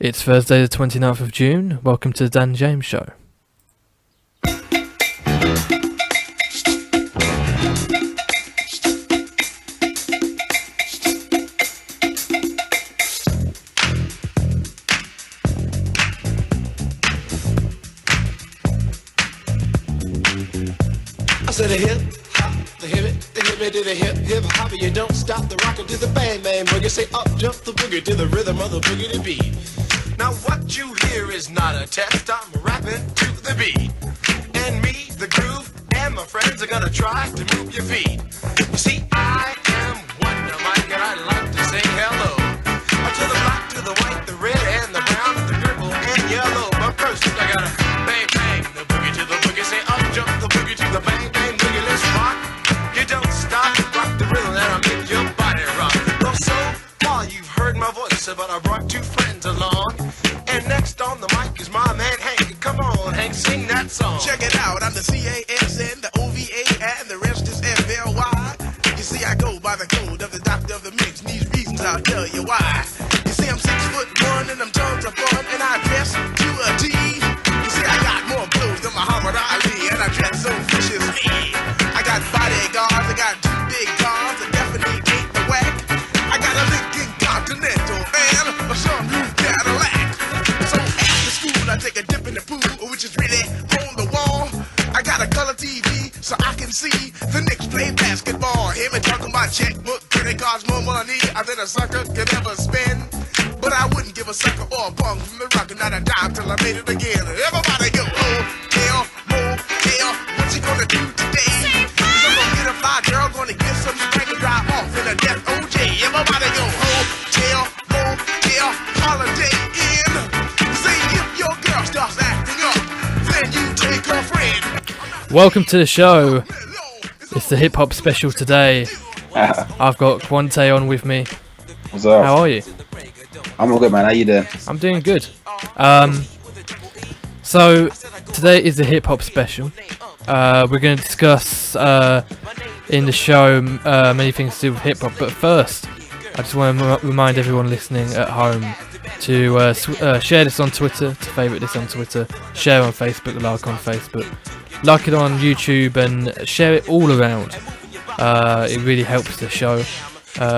It's Thursday the 29th of June. Welcome to the Dan James Show. I said a hip hop, the hip it, the hip it to the hip hop, you don't stop the rocker to the bang bang boogie. Say up jump the boogie to the rhythm of the boogie to beat. Now what you hear is not a test, I'm rapping to the beat. And me, the groove, and my friends are gonna try to move your feet. You see, I am Wonder Mike and I like to say hello to the black, to the white, the red, and the brown, and the purple, and yellow. But first I gotta bang bang the boogie to the boogie. Say up jump the boogie to the bang bang boogie. Let's rock. You don't stop, rock the rhythm that'll make your body rock. Well, so far you've heard my voice, but I brought two friends along. And next on the mic is my man Hank. Come on, Hank, sing that song. Check it out, I'm the CASN, the OVA, and the rest is FLY. You see, I go by the code of the doctor of the mix, and these reasons I'll tell you why. You see, I'm 6'1" and I'm tons of fun, and I dress to a T. You see, I got more clothes than Muhammad Ali, and I dress so viciously. I got bodyguards, I got two big cars, I definitely ain't the whack. I got a Lincoln Continental and a sunroof Cadillac. So after school, I take a dip in the pool, which is really on the wall. I got a color TV so I can see the Knicks play basketball. Hear me talking about checkbook, credit cards, more money than a sucker could ever spend. But I wouldn't give a sucker or a bum from the rock, not a dime till I made it again. Everybody go, hotel, motel, what you gonna do today? Some gonna get a fly girl, gonna get some spank and drive off in a death OJ. Everybody go, hotel, motel, holiday in. Say if your girl starts acting up, then you take her friend. Welcome to the show. It's the hip hop special today. I've got Quante on with me. What's up? How are you? I'm all good, man. How you doing? I'm doing good. So today is the hip hop special. We're going to discuss in the show many things to do with hip hop. But first, I just want to remind everyone listening at home to share this on Twitter, to favourite this on Twitter, share on Facebook, like on Facebook, like it on YouTube, and share it all around. It really helps the show.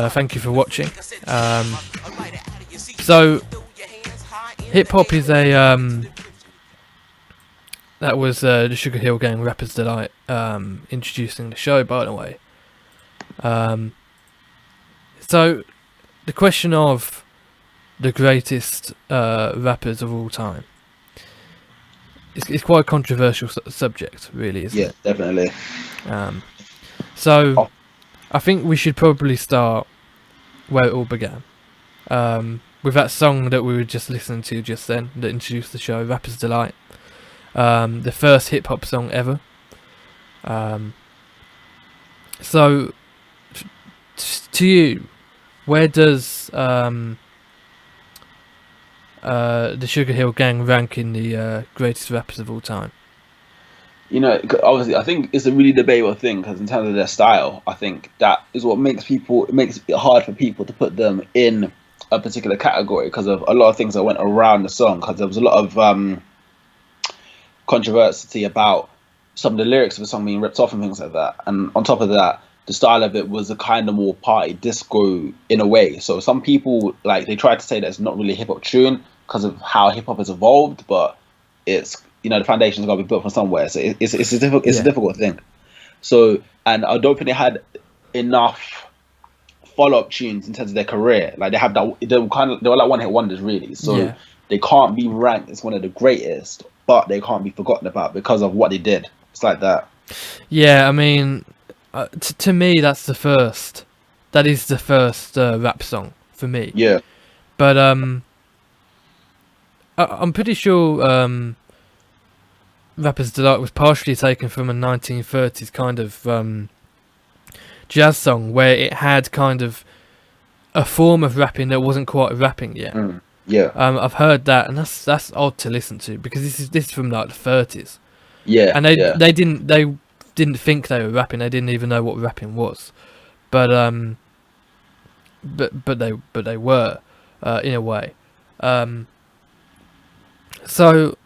Thank you for watching. So, hip hop is a that was the Sugar Hill Gang Rapper's Delight introducing the show, by the way. So, the question of the greatest rappers of all time. It's quite a controversial subject, really, isn't it? Yeah, definitely. So, I think we should probably start where it all began. With that song that we were just listening to just then, that introduced the show, Rapper's Delight. The first hip-hop song ever. So, to you, where does the Sugar Hill Gang rank in the greatest rappers of all time? You know, obviously, I think it's a really debatable thing because in terms of their style, I think that is what makes it hard for people to put them in a particular category because of a lot of things that went around the song. Because there was a lot of controversy about some of the lyrics of the song being ripped off and things like that. And on top of that, the style of it was a kind of more party disco in a way. So some people, like, they tried to say that it's not really a hip hop tune because of how hip hop has evolved, but it's, you know, the foundation's got to be built from somewhere. So it's a difficult thing. So, and I don't think they had enough follow-up tunes in terms of their career. Like, they were like one-hit wonders, really. So they can't be ranked as one of the greatest, but they can't be forgotten about because of what they did. It's like that. Yeah, I mean, to me, that's the first. That is the first rap song for me. Yeah. But I'm pretty sure Rapper's Delight was partially taken from a 1930s kind of jazz song where it had kind of a form of rapping that wasn't quite rapping yet. Yeah. I've heard that, and that's odd to listen to because this is from like the 30s. Yeah. And they didn't think they were rapping. They didn't even know what rapping was. But they were in a way. So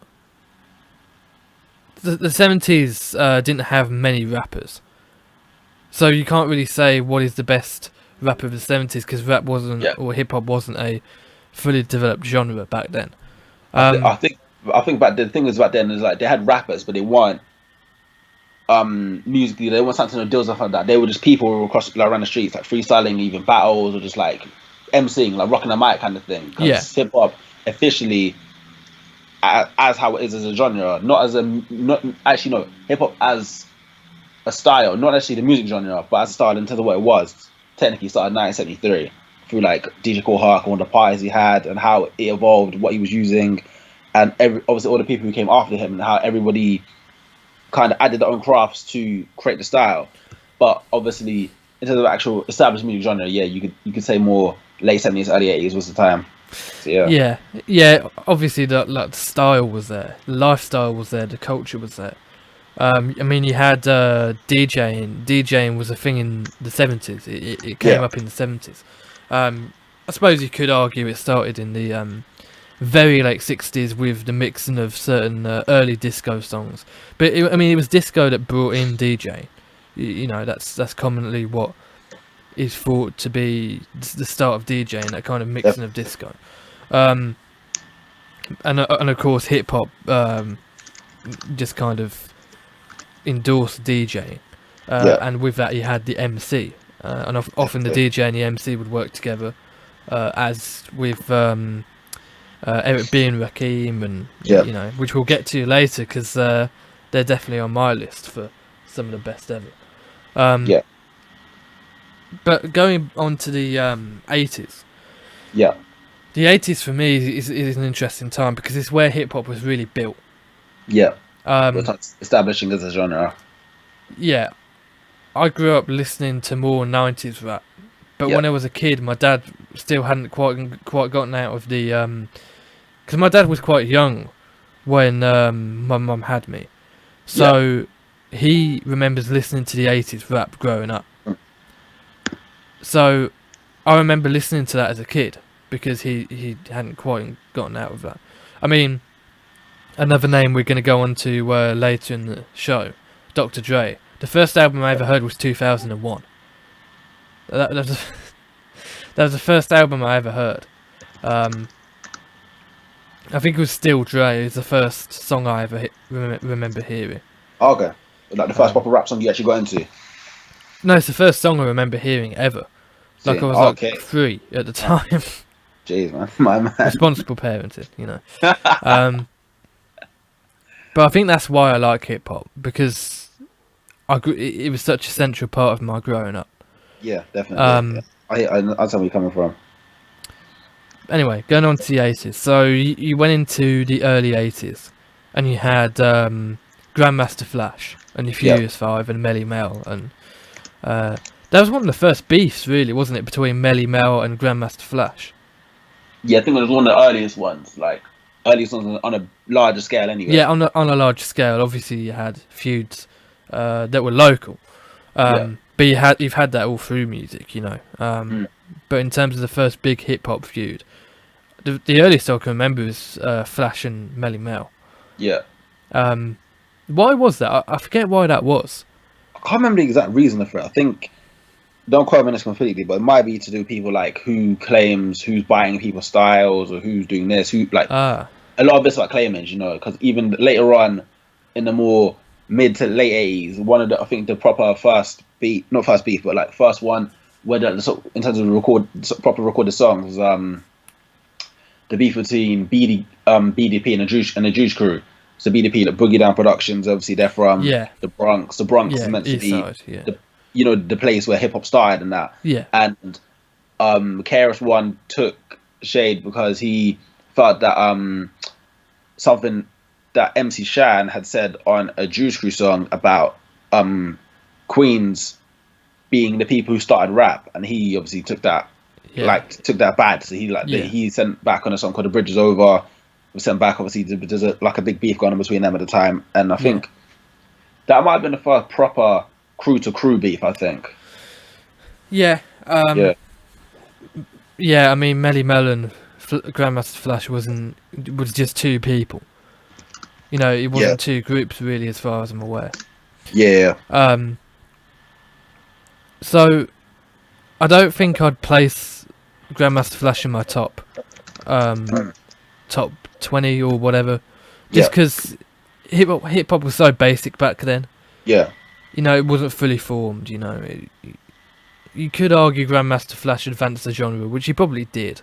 the 70s didn't have many rappers, so you can't really say what is the best rapper of the 70s because rap wasn't or hip hop wasn't a fully developed genre back then. I think back the thing is back then is like they had rappers, but they weren't musically. They weren't something to deals stuff like that. They were just people who were across like, around the streets, like freestyling, even battles, or just like emceeing, like rocking the mic kind of thing. Hip hop officially, as how it is as a genre, hip hop as a style, not actually the music genre, but as a style in terms of what it was. Technically started in 1973 through like DJ Kool Herc and all the parties he had and how it evolved, what he was using, and obviously all the people who came after him and how everybody kind of added their own crafts to create the style. But obviously in terms of actual established music genre, you could say more late 70s, early 80s was the time. So, yeah. Obviously the style was there, the lifestyle was there, the culture was there. I mean, you had DJing. DJing was a thing in the 70s. It came up in the 70s. I suppose you could argue it started in the very late 60s with the mixing of certain early disco songs. But it was disco that brought in DJ. You know, that's commonly what is thought to be the start of DJing, that kind of mixing of disco. And of course, hip hop just kind of endorsed DJ, and with that you had the MC, and often the DJ and the MC would work together, as with Eric B and Rakim, and you know, which we'll get to later because they're definitely on my list for some of the best ever. But going on to the 80s, the 80s for me is an interesting time because it's where hip hop was really built. Establishing as a genre. Yeah, I grew up listening to more 90s rap, but when I was a kid, my dad still hadn't quite gotten out of the because my dad was quite young when my mum had me, so he remembers listening to the 80s rap growing up. So I remember listening to that as a kid because he hadn't quite gotten out of that. I mean, another name we're going to go on to later in the show, Dr. Dre. The first album I ever heard was 2001. That was the first album I ever heard. I think it was Still Dre. It's the first song I ever remember hearing. Okay. Like the first proper rap song you actually got into? No, it's the first song I remember hearing ever. Like I was like 3 at the time. Jeez, man. My man. Responsible parenting, you know. But I think that's why I like hip hop, because it was such a central part of my growing up. Yeah, definitely. I understand where you're coming from. Anyway, going on to the 80s. So you went into the early 80s, and you had Grandmaster Flash and the Furious Five and Melly Mel, and that was one of the first beefs, really, wasn't it, between Melly Mel and Grandmaster Flash? Yeah, I think it was one of the earliest ones, like earliest ones on a larger scale, anyway. Yeah, on a larger scale. Obviously, you had feuds that were local, but you've had that all through music, you know. But in terms of the first big hip hop feud, the earliest I can remember is Flash and Melly Mel. Yeah. Why was that? I forget why that was. I can't remember the exact reason for it. I think, don't quote me on this completely, but it might be to do with people like who claims who's buying people's styles or who's doing this, who like a lot of this like claimants, you know, because even later on in the more mid to late 80s, one of the, I think the proper first beef, not first beef, but like first one where in terms of proper recorded songs was the beef between BDP and the Juice Crew. So BDP, like Boogie Down Productions, obviously they're from the Bronx. The Bronx is meant to be the place where hip hop started and that. Yeah. And KRS-One took shade because he felt that something that MC Shan had said on a Juice Crew song about Queens being the people who started rap, and he obviously took that took that bad. So he sent back on a song called "The Bridge Is Over." Was sent back. Obviously, there's a big beef going on between them at the time, and I think that might have been the first proper crew to crew beef. I think. Yeah. I mean, Melly Mel and Grandmaster Flash was just two people. You know, it wasn't two groups really, as far as I'm aware. Yeah. So I don't think I'd place Grandmaster Flash in my top 20 or whatever, just because hip hop was so basic back then. Yeah. You know, it wasn't fully formed. You know, you could argue Grandmaster Flash advanced the genre, which he probably did.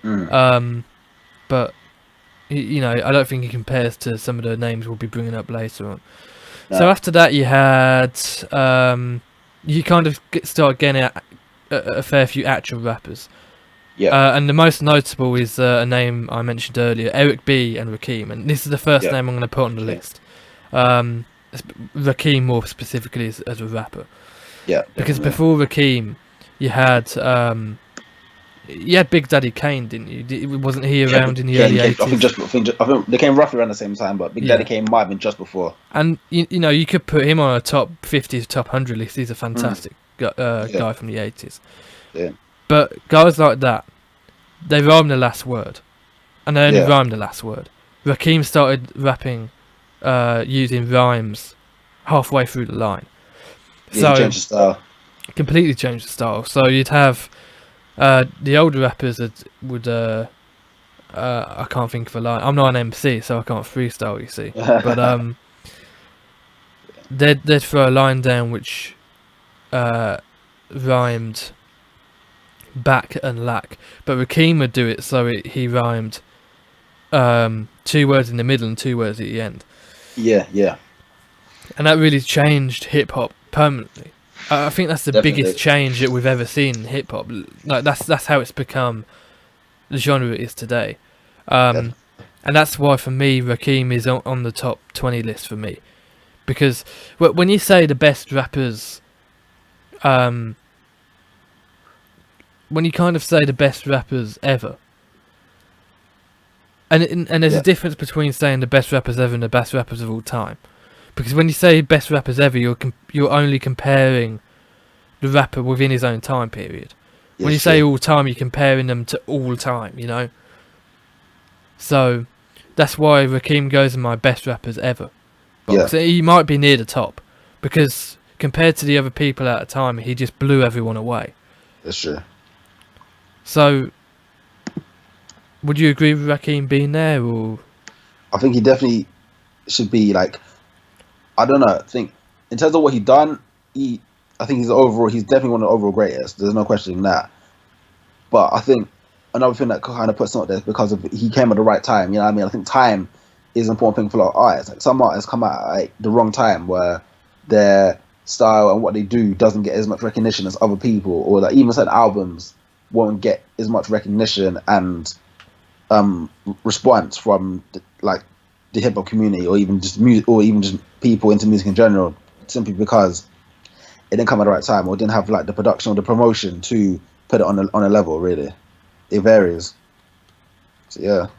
But you know, I don't think he compares to some of the names we'll be bringing up later on. No. So after that, you had you kind of start getting a fair few actual rappers. Yeah. And the most notable is a name I mentioned earlier, Eric B and Rakim, and this is the first name I'm going to put on the list. Rakim more specifically as a rapper. Yeah. Because before Rakim, you had Big Daddy Kane, didn't you? Wasn't he around in the early 80s? I think they came roughly around the same time, but Big Daddy Kane might have been just before. And you know, you could put him on a top 50, top 100 list. He's a fantastic guy from the 80s. Yeah. But guys like that, they rhyme the last word, and they only rhyme the last word. Rakim started rapping using rhymes halfway through the line. So changed the style. Completely changed the style. So you'd have the older rappers that would I can't think of a line. I'm not an MC, so I can't freestyle, you see. But they'd throw a line down which rhymed back and lack, but Rakim would do it so he rhymed 2 words in the middle and 2 words at the end. Yeah. And that really changed hip hop permanently. I think that's the biggest change that we've ever seen in hip hop. Like that's how it's become the genre it is today. And that's why for me Rakim is on the top 20 list for me, because when you say the best rappers, when you kind of say the best rappers ever, and there's a difference between saying the best rappers ever and the best rappers of all time, because when you say best rappers ever, you're only comparing the rapper within his own time period. When you say all time, you're comparing them to all time, you know. So that's why Rakim goes in my best rappers ever. But he might be near the top, because compared to the other people at the time, he just blew everyone away. That's true. So, would you agree with Rakim being there, or? I think he definitely should be, like, I don't know. I think in terms of what he done, I think he's definitely one of the overall greatest. There's no questioning that. But I think another thing that kind of puts him up there is because he came at the right time. You know what I mean? I think time is an important thing for a lot of artists. Like, some artists come out at the wrong time where their style and what they do doesn't get as much recognition as other people, or that even certain albums won't get as much recognition and response from the hip hop community, or even just music, or even just people into music in general, simply because it didn't come at the right time, or didn't have like the production or the promotion to put it on a level. Really, it varies. So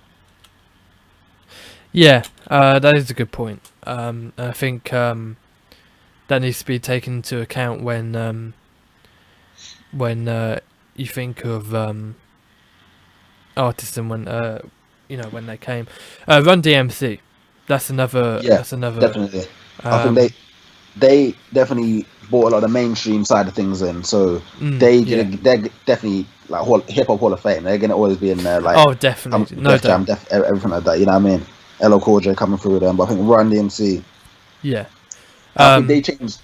that is a good point. I think that needs to be taken into account when you think of artists and when when they came. Run DMC, that's another. Definitely. I think they definitely brought a lot of the mainstream side of things in, so they're definitely like hip hop Hall of Fame. They're gonna always be in there, like, oh, definitely, no Def Jam, everything like that. You know what I mean? LL Cool J coming through with them, but I think Run DMC. Yeah. I think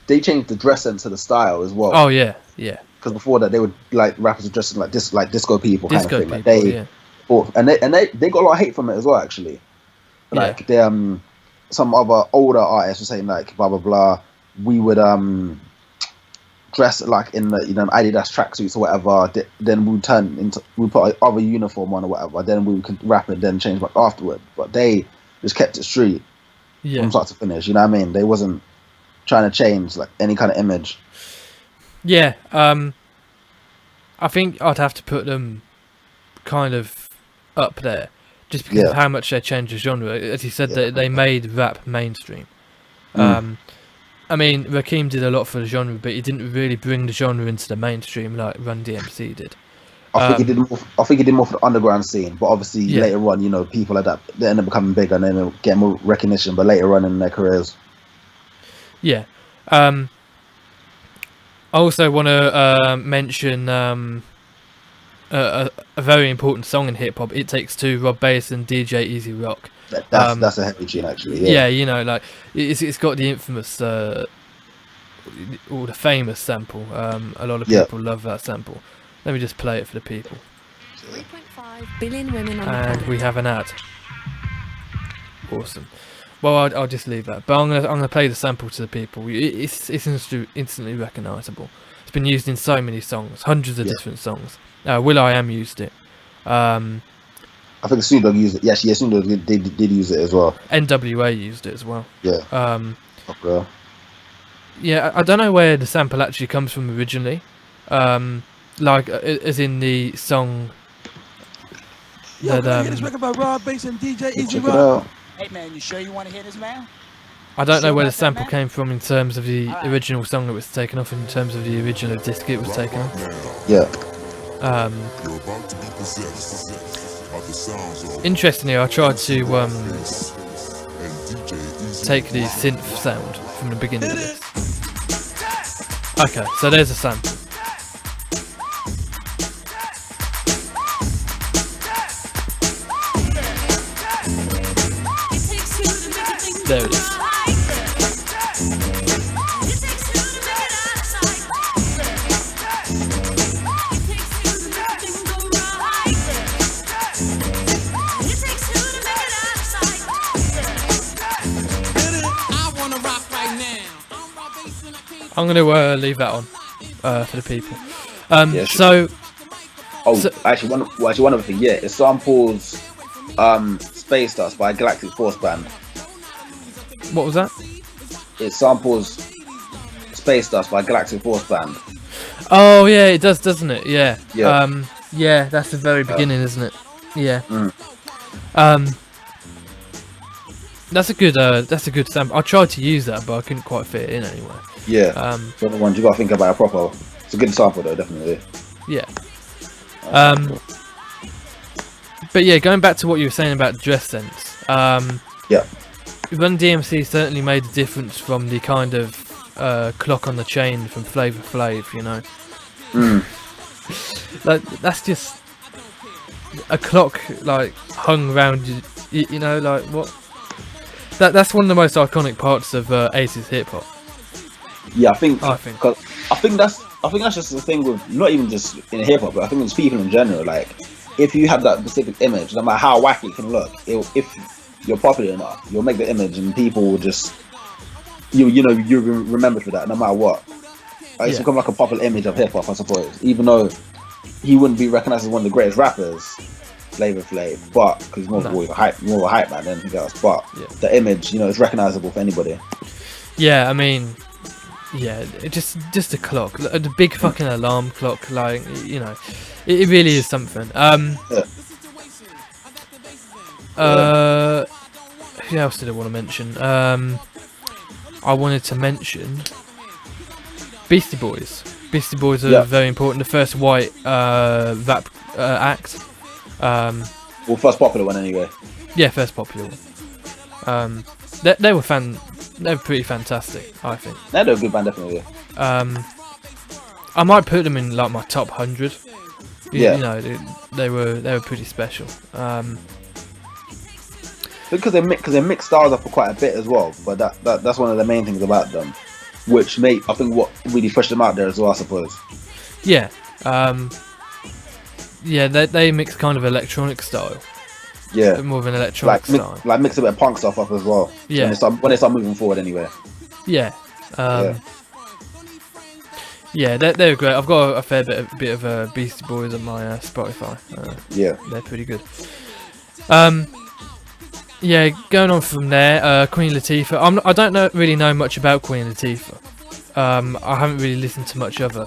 they changed the dress sense of the style as well. Oh yeah. Because before that, they would rappers were dressing like disco people kind of thing. People, they got a lot of hate from it as well, actually. Like some other older artists were saying like blah blah blah. We would dress like in the Adidas tracksuits or whatever. Then we put a other uniform on or whatever. Then we could rap and then change back afterward. But they just kept it street from start to finish. You know what I mean? They wasn't trying to change like any kind of image. Yeah, I think I'd have to put them kind of up there, just because of how much they changed the genre. As you said, they made rap mainstream. I mean, Rakim did a lot for the genre, but he didn't really bring the genre into the mainstream like Run DMC did. I think he did more. I think he did more for the underground scene, but obviously Yeah. later on, you know, people like that they end up becoming bigger and then get more recognition. But later on in their careers, Yeah. I also want to mention a very important song in hip hop. It Takes Two, Rob Bass and DJ Easy Rock. that's a heavy tune actually. Yeah, Yeah, you know, like it's got the infamous or the famous sample. A lot of Yeah. people love that sample. Let me just play it for the people. 3.5 billion women on the And planet. we have an ad. Awesome. Well, I'll just leave that. But I'm gonna play the sample to the people. It's instantly recognisable. It's been used in so many songs, hundreds of Yeah. different songs. Will.i.am used it. I think Snoop Dogg used it. Yeah, Snoop Dogg did use it as well. NWA used it as well. Yeah, okay. Yeah, I don't know where the sample actually comes from originally. Like as in the song Yo, that can I hear this record by Rob Bass and DJ Easy Check it Rock? out. Hey man, you sure you want to hear this now? I don't know Sure where the about that, sample man? came from in terms of the Alright. original song that was taken off, in terms of the original disc it was taken off. Yeah, Interestingly, I tried to take the synth sound from the beginning of this. Okay, so there's a sample. There it is. I'm going to leave that on for the people. Yeah, So, sure. Oh, So- actually, one other thing. Yeah, it samples Space Dust by Galactic Force Band. what was that? It samples Space Dust by Galactic Force Band. Oh yeah, it does, doesn't it? Yeah. Yeah. Yeah, that's the very beginning, isn't it? Yeah. Mm. That's a good sample. I tried to use that, but I couldn't quite fit it in anywhere. Yeah. So the ones you gotta think about it proper. It's a good sample though, definitely. Yeah. But yeah, going back to what you were saying about dress sense. Yeah. Run DMC certainly made a difference from the kind of clock on the chain from Flavor Flav, you know. Like that's just a clock like hung around you know, like what? That's one of the most iconic parts of 80s hip hop. Yeah, I think. I think that's just the thing with not even just in hip hop, but I think it's people in general. Like, if you have that specific image, no matter how wacky it can look, if you're popular enough, you'll make the image, and people will just you remember for that no matter what. It's become like a popular image of hip hop, I suppose. Even though he wouldn't be recognized as one of the greatest rappers, Flavor Flav, but because he's more of a hype man than anything else. But the image, is recognizable for anybody. Yeah, I mean, yeah, just a clock, the big fucking alarm clock, like, you know, it really is something. Who else did I want to mention? I wanted to mention Beastie Boys. Beastie Boys are very important. The first white rap act. Well, first popular one anyway. Yeah, first popular one. They were pretty fantastic, I think. They're a good band, definitely. I might put them in like my top 100. Yeah. You know, they were pretty special. Because they mix styles up for quite a bit as well. But that's one of the main things about them, which I think what really pushed them out there as well, I suppose. Yeah. Yeah, they mix kind of electronic style. Yeah. More of an electronic style. Like mix a bit of punk stuff up as well. Yeah. When they start moving forward anyway. Yeah. Yeah, they're great. I've got a fair bit of Beastie Boys on my Spotify. Yeah. They're pretty good. Yeah, going on from there, Queen Latifah. I don't really know much about Queen Latifah. I haven't really listened to much of her.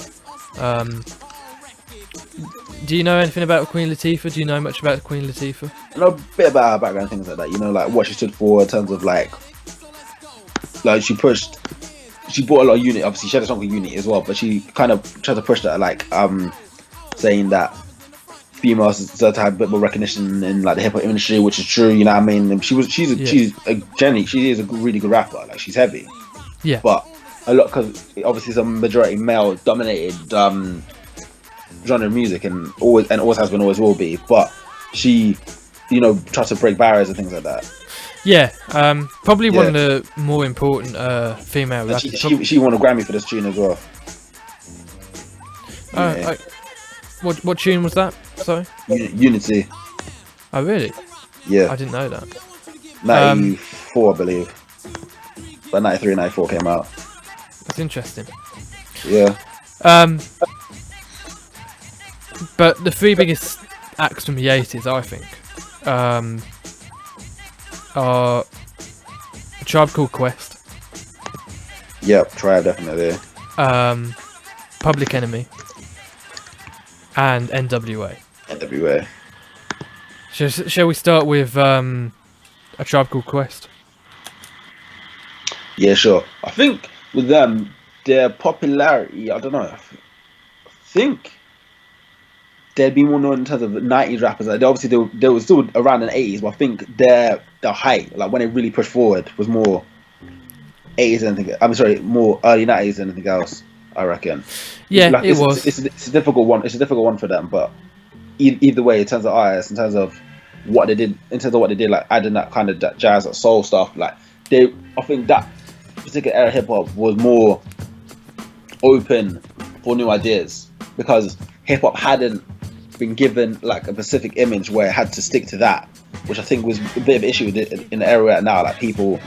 Do you know anything about Queen Latifah? Do you know much about Queen Latifah? I know a bit about her background, things like that. Like what she stood for in terms of like she brought a lot of unity. Obviously, she had a song with unity as well, but she kind of tried to push that, like saying that females deserve to have a bit more recognition in like the hip hop industry, which is true. You know what I mean? She's Jenny. She is a really good rapper. Like she's heavy. Yeah. But a lot because obviously it's a majority male dominated genre of music and always has been, always will be. But she, you know, tries to break barriers and things like that. Yeah. Probably one of the more important female rappers. She won a Grammy for this tune as well. What tune was that? Sorry. Unity. Oh really? Yeah. I didn't know that. 94, I believe. But 93, 94 came out. That's interesting. Yeah. But the three biggest acts from the 80s, I think, are A Tribe Called Quest. Yep, Tribe definitely. Public Enemy. And NWA. NWA. Shall we start with A Tribe Called Quest? Yeah, sure. I think with them, their popularity, I don't know. I think they'd be more known in terms of the 90s rappers. Like, obviously, they were still around in the 80s, but I think their height, like when they really pushed forward, was more 80s than anything. I'm sorry, more early 90s than anything else, I reckon. Yeah, like, it was. It's a difficult one. It's a difficult one for them, but either way, in terms of artists, in terms of what they did, like adding that kind of that jazz, that soul stuff, like I think that particular era of hip hop was more open for new ideas because hip hop hadn't been given like a specific image where it had to stick to that, which I think was a bit of an issue with it in the era right now. Like people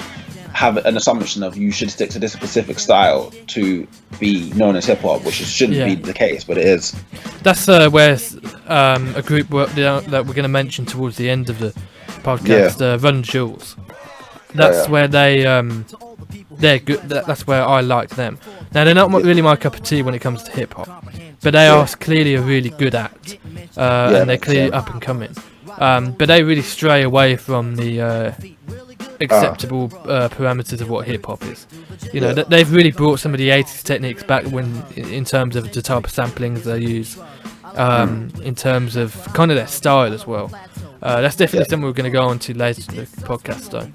have an assumption of you should stick to this specific style to be known as hip hop, which shouldn't be the case, but it is. That's where a group that we're going to mention towards the end of the podcast, Run Jewels. That's where they're good. That's where I like them. Now they're not really my cup of tea when it comes to hip hop, but they are clearly a really good act, and they're clearly up and coming. But they really stray away from the acceptable parameters of what hip hop is. You know, they've really brought some of the 80s techniques back in terms of the type of samplings they use, in terms of kind of their style as well. That's definitely something we're going to go on to later in the podcast, though.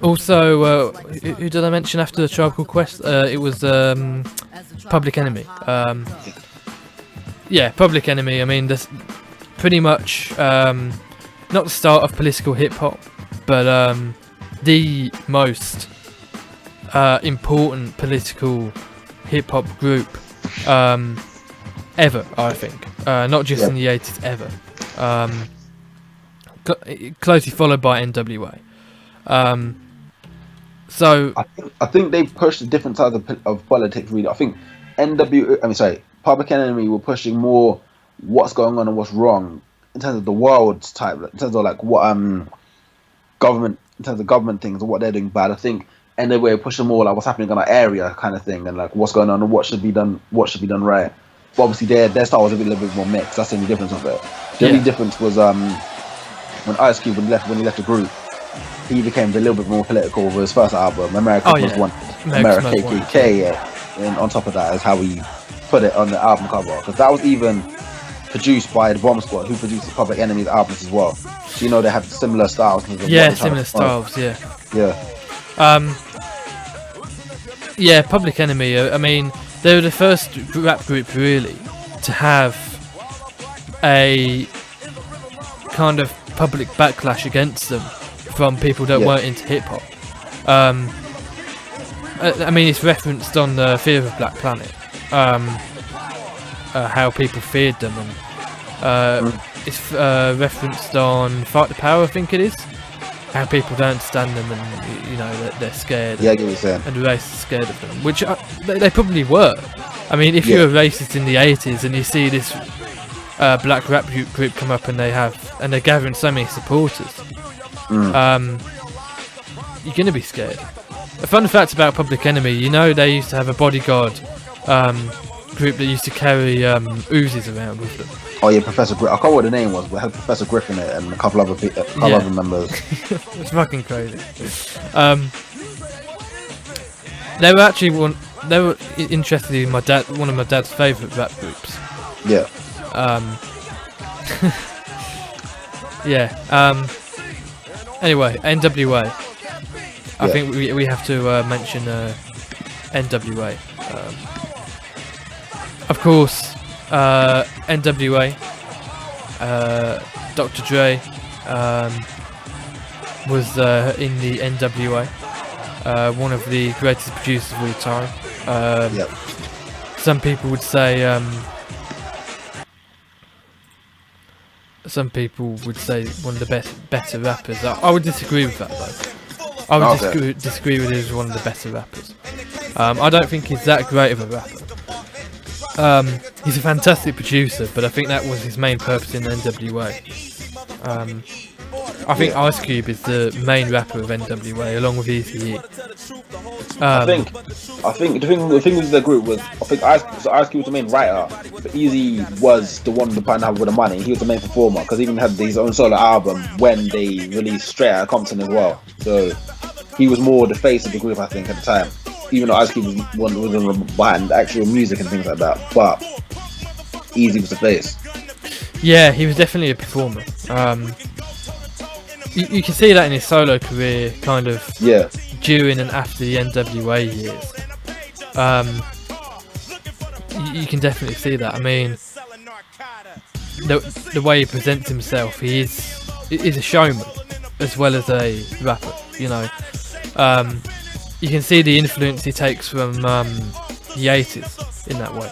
Also, who did I mention after the Tribe Called Quest? It was Public Enemy. Public Enemy. I mean, that's pretty much not the start of political hip hop, but the most important political hip hop group ever, I think. Not just in the 80s, ever. Closely followed by NWA. So I think they pushed different sides of politics. Really, I think Public Enemy were pushing more what's going on and what's wrong in terms of the world's type, in terms of like what government, in terms of government things and what they're doing bad. I think NWA pushing more like what's happening in our area kind of thing and like what's going on and what should be done right. But obviously their style was a little bit more mixed. That's the only difference of it. The only difference was when Ice Cube when he left the group, he became a little bit more political with his first album, America Most Wanted, America KKK, and on top of that is how he put it on the album cover, because that was even produced by the Bomb Squad, who produced the Public Enemy's albums as well. So you know they have similar styles. Similar styles. Public Enemy. I mean, they were the first rap group really to have a kind of public backlash against them from people that weren't into hip hop. I mean, it's referenced on the Fear of a Black Planet, how people feared them, and it's referenced on Fight the Power, I think it is, how people don't understand them and you know they're scared. Yeah, I get what you're saying. And the race is scared of them, which they probably were. I mean, if you're a racist in the 80s and you see this black rap group come up and they're gathering so many supporters, you're gonna be scared. A fun fact about Public Enemy, you know, they used to have a bodyguard group that used to carry Uzis around with them. Oh yeah, Professor Griff. I can't remember what the name was, but it had Professor Griff in it and a couple other other members. It's fucking crazy. They were actually they were interestingly one of my dad's favourite rap groups. Yeah. Yeah. Anyway, NWA. I Yeah. think we have to mention NWA. Of course, NWA. Dr. Dre was in the NWA. One of the greatest producers of all time. Yep. Some people would say. Some people would say one of the better rappers. I would disagree with that though. I would disagree with him as one of the better rappers. I don't think he's that great of a rapper. He's a fantastic producer, but I think that was his main purpose in NWA. I think Ice Cube is the main rapper of NWA, along with Eazy-E. I think the thing with the group was, I think Ice Cube was the main writer, but Easy was the one behind with the money. He was the main performer because he even had his own solo album when they released Straight Outta Compton as well. So he was more the face of the group, I think, at the time. Even though Ice Cube was behind actual music and things like that, but Easy was the face. Yeah, he was definitely a performer. You can see that in his solo career, kind of during and after the NWA years. You can definitely see that. I mean, the way he presents himself, he is a showman as well as a rapper. You know, you can see the influence he takes from the 80s in that way.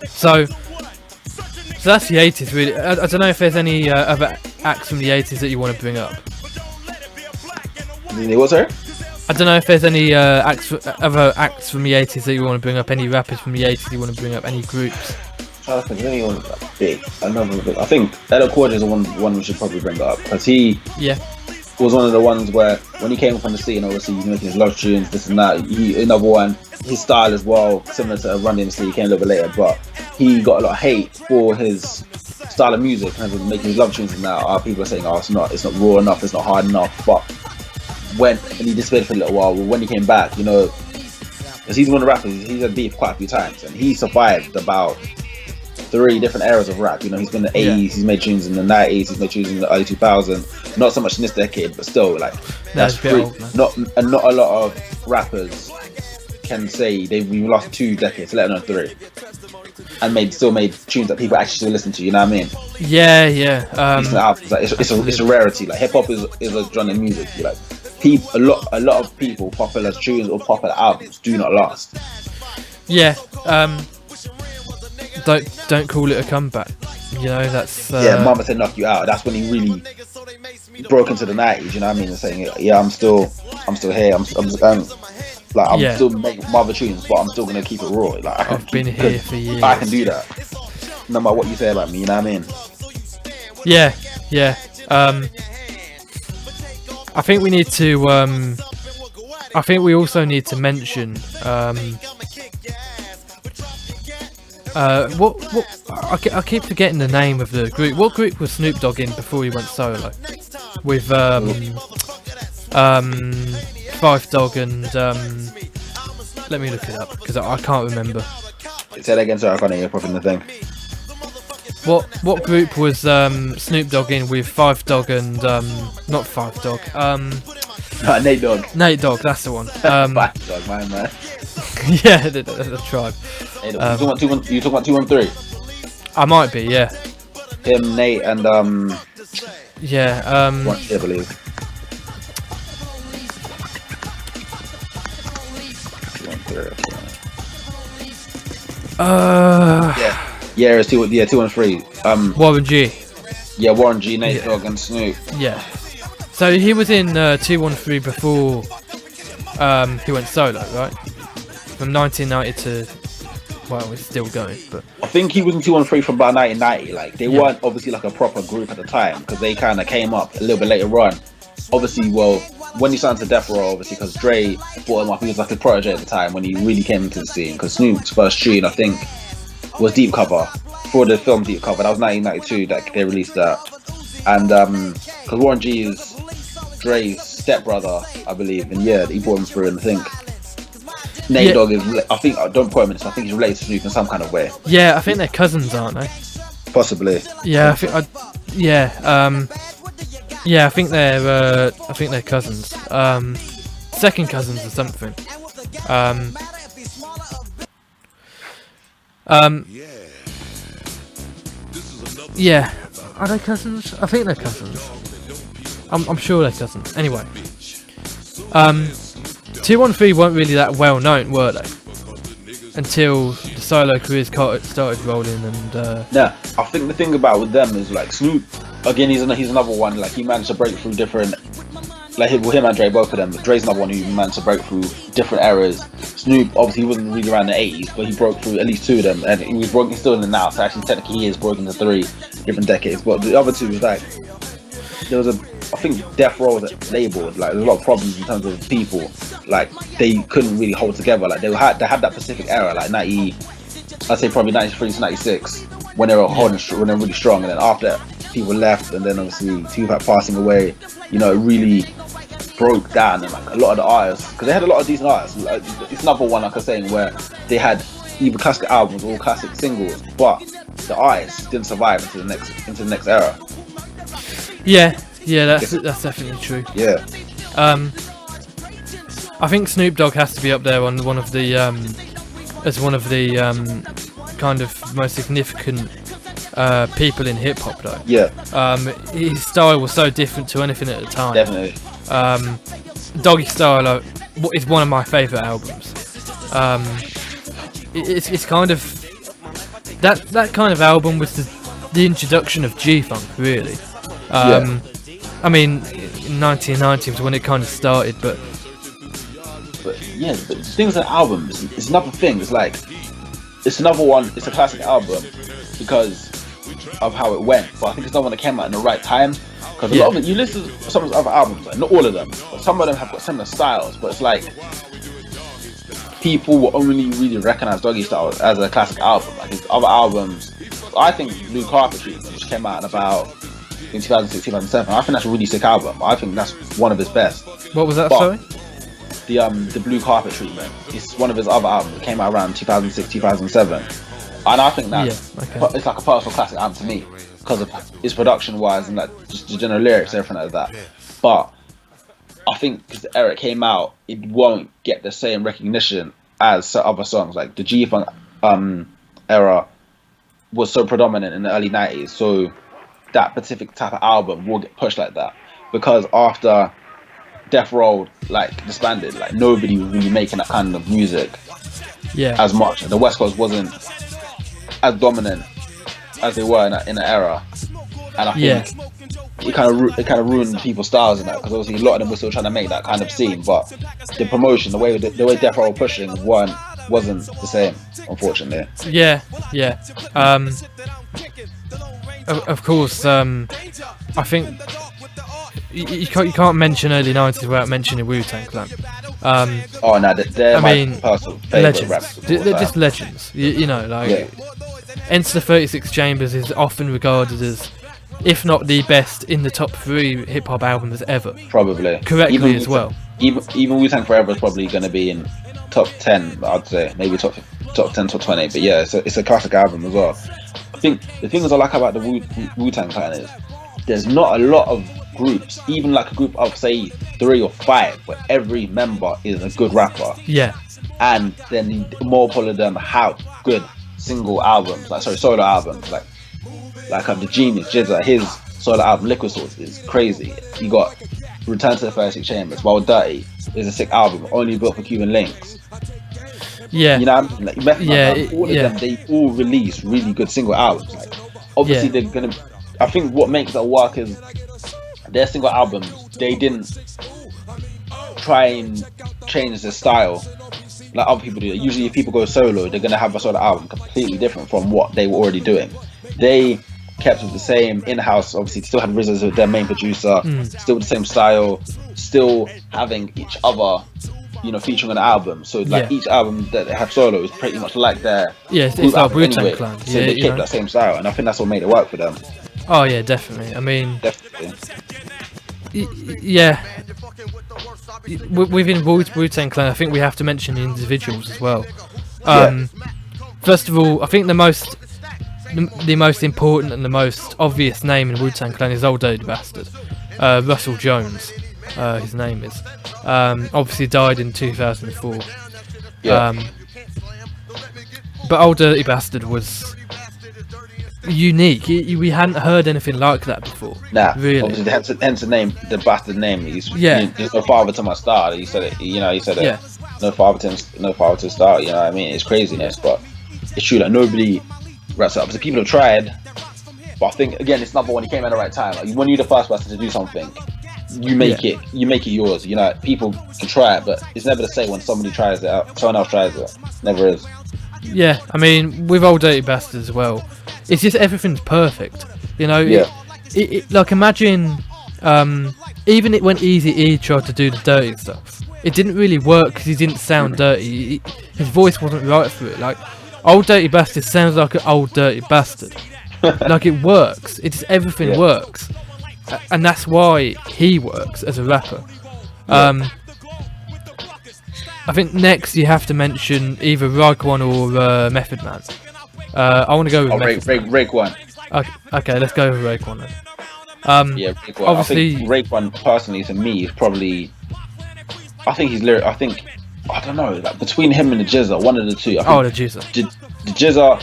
So that's the 80s really. I don't know if there's any other acts from the 80s that you want to bring up. What, sorry? I don't know if there's any other acts from the 80s that you want to bring up, any rappers from the 80s you want to bring up, any groups. I think anyone big, another big. I think Ella Cord is the one we should probably bring up because he was one of the ones where when he came from the scene, obviously he's making his love tunes, this and that. Another one, his style as well, similar to Run DMC, he came a little bit later, but he got a lot of hate for his style of music and making his love tunes and that. People are saying, it's not raw enough, it's not hard enough. But he disappeared for a little while. When he came back, you know, because he's one of the rappers, he's had beef quite a few times, and he survived about 3 different eras of rap. You know, he's been in the 80s, he's made tunes in the 90s, he's made tunes in the early 2000s. Not so much in this decade, but still, like, that's free. Not a lot of rappers can say they've lost 2 decades, let alone 3, and still made tunes that people actually still listen to. You know what I mean? Yeah. It's a rarity. Like hip hop is a genre of music. Like a lot of people popular tunes or popular albums do not last. Yeah. Don't call it a comeback. You know, that's Mama Said Knock You Out. That's when he really broke into the 90s. You know what I mean? And saying, I'm still here. I'm still making mother tunes, but I'm still gonna keep it raw. Like I've been here for years. I can do that, no matter what you say about me. You know what I mean? Yeah. I think we need to. I think we also need to mention. What? I keep forgetting the name of the group. What group was Snoop Dogg in before he went solo? With Five Dog and let me look it up because I can't remember. Say that again, sorry, I can't hear you properly in the thing. What group was Snoop Dogg in with Five Dog and not Five Dog? Nate Dogg. Nate Dogg, that's the one. Five Dog, my man. Yeah, the tribe. You talking about 213? I might be, yeah. Him, Nate, and yeah, I believe. Yeah, it's 213. Warren G. Yeah, Warren G, Nate Dogg, and Snoop. Yeah. So he was in 213 before he went solo, right? From 1990 to, well, it's still going, but I think he was in 213 from about 1990. Like they weren't obviously like a proper group at the time because they kind of came up a little bit later on. Obviously, well, when he signed to Death Row, obviously because Dre brought him up, he was like a protege at the time when he really came into the scene. Because Snoop's first tune, I think, was Deep Cover for the film Deep Cover. That was 1992 that they released that. And because Warren G is Dre's stepbrother, I believe, and yeah, he brought him through. And I think Nate Dogg is. I think don't quote me. I think he's related to Snoop in some kind of way. Yeah, I think they're cousins, aren't they? Possibly. Yeah, I think. Yeah, I think they're cousins. Second cousins or something. Yeah, are they cousins? I think they're cousins. I'm sure they're cousins. Anyway, 213 weren't really that well known, were they? Until the solo careers started rolling, and yeah, I think the thing about with them is like Snoop. Again, he's another one. Like he managed to break through different. Like him and Dre, both of them. Dre's another one who managed to break through different eras. Snoop, obviously, he wasn't really around the 80s, but he broke through at least two of them, and he's still in the now. So actually, technically, he is broken into 3 different decades. But the other two was like there was I think Death Row was labeled like there's a lot of problems in terms of people. Like they couldn't really hold together. Like they had that Pacific era, like 90. I'd say probably 93 to 96 when they were when they were really strong, and then after that, people left, and then obviously Tupac passing away. You know, it really broke down, and like a lot of the artists, because they had a lot of decent artists. Like, it's another one, like I was saying, where they had either classic albums or classic singles, but the artists didn't survive into the next era. yeah, that's definitely true. Yeah. I think Snoop Dogg has to be up there on one of the kind of most significant people in hip hop, though. Yeah. His style was so different to anything at the time. Definitely. Doggy Style is one of my favourite albums. It's kind of that kind of album was the introduction of G-Funk, really. I mean, in 1990 was when it kind of started, but yeah, but the things with albums, it's another thing. It's like it's another one. It's a classic album because of how it went, but I think it's not one that came out in the right time. Because a lot of it, you listen to some of his other albums, like, not all of them, but some of them have got similar styles. But it's like people will only really recognize Doggy Style as a classic album. Like his other albums, I think Blue Carpet Treatment, which came out in about 2006, 2007. I think that's a really sick album. I think that's one of his best. What was that? But sorry. The Blue Carpet Treatment. It's one of his other albums. It came out around 2006, 2007. And I think that's it's like a personal classic album to me because of its production wise and like just the general lyrics and everything like that. But I think because the era it came out, it won't get the same recognition as other songs. Like the G-Funk era was so predominant in the early 90s, so that specific type of album will get pushed like that because after Death Row like disbanded, like nobody was really making that kind of music as much. The West Coast wasn't as dominant as they were in that era, and I think it kind of ruined people's styles in that because obviously a lot of them were still trying to make that kind of scene, but the promotion, the way Death Row were pushing wasn't the same, unfortunately. Of course, I think you can't mention early 90s without mentioning Wu-Tang Clan. Oh no, they're my personal favourite rappers. They're just legends. You know, like Enter the 36 Chambers is often regarded as, if not the best, in the top 3 hip hop albums ever. Probably. Correctly even as well. Even Wu-Tang Forever is probably going to be in top 10, I'd say. Maybe top 10, top 20. But yeah, it's a classic album as well. I think the things I like about the Wu-Tang Clan is there's not a lot of groups, even like a group of say 3 or 5, where every member is a good rapper. Yeah. And then multiple of them have good solo albums, like the Genius Jizza, his solo album Liquid Source is crazy. You got Return to the 36 Chambers, While Dirty is a sick album, only built for Cuban links. Yeah, you know what I mean? Like, all of them, they all release really good single albums. Like, obviously they're gonna. I think what makes that work is their single albums. They didn't try and change their style like other people do. Usually, if people go solo, they're gonna have a sort of album completely different from what they were already doing. They kept with the same in-house. Obviously, still had RZA as their main producer. Still the same style. Still having each other, featuring on the album. So like each album that they have solo is pretty much like their it's like Wu-Tang Clan. So they kept that same style, and I think that's what made it work for them. Oh yeah, definitely. I mean, definitely. within Wu-Tang Clan, I think we have to mention the individuals as well. First of all, I think the most important and the most obvious name in Wu-Tang Clan is Old Dirty Bastard. Russell Jones, his name is. Obviously died in 2004. But Old Dirty Bastard was unique. We hadn't heard anything like that before. Nah, really. Obviously, hence the name, the bastard name. He's no father to my star. He said it. He said it. No father to star. You know what I mean? It's craziness, but it's true that nobody wraps it up. So people have tried, but I think again, it's another one. He came at the right time. Like, when you're the first person to do something, you make it yours. You know, people can try it, but it's never the same when somebody tries it out. Someone else tries it. Never is. Yeah, I mean, with Old Dirty Bastard as well, it's just everything's perfect. You know, like imagine, even when Eazy-E tried to do the dirty stuff, it didn't really work because he didn't sound dirty. His voice wasn't right for it. Like, Old Dirty Bastard sounds like an old dirty bastard. Like, it works. Everything works, and that's why he works as a rapper. I think next you have to mention either Raekwon or Method Man. I want to go with Raekwon. Okay, let's go with Raekwon then. Raekwon. Obviously, I think Raekwon personally to me is probably. I think he's lyric. I don't know. Like, between him and the Jizza, one of the two. The Jizza. The Jizza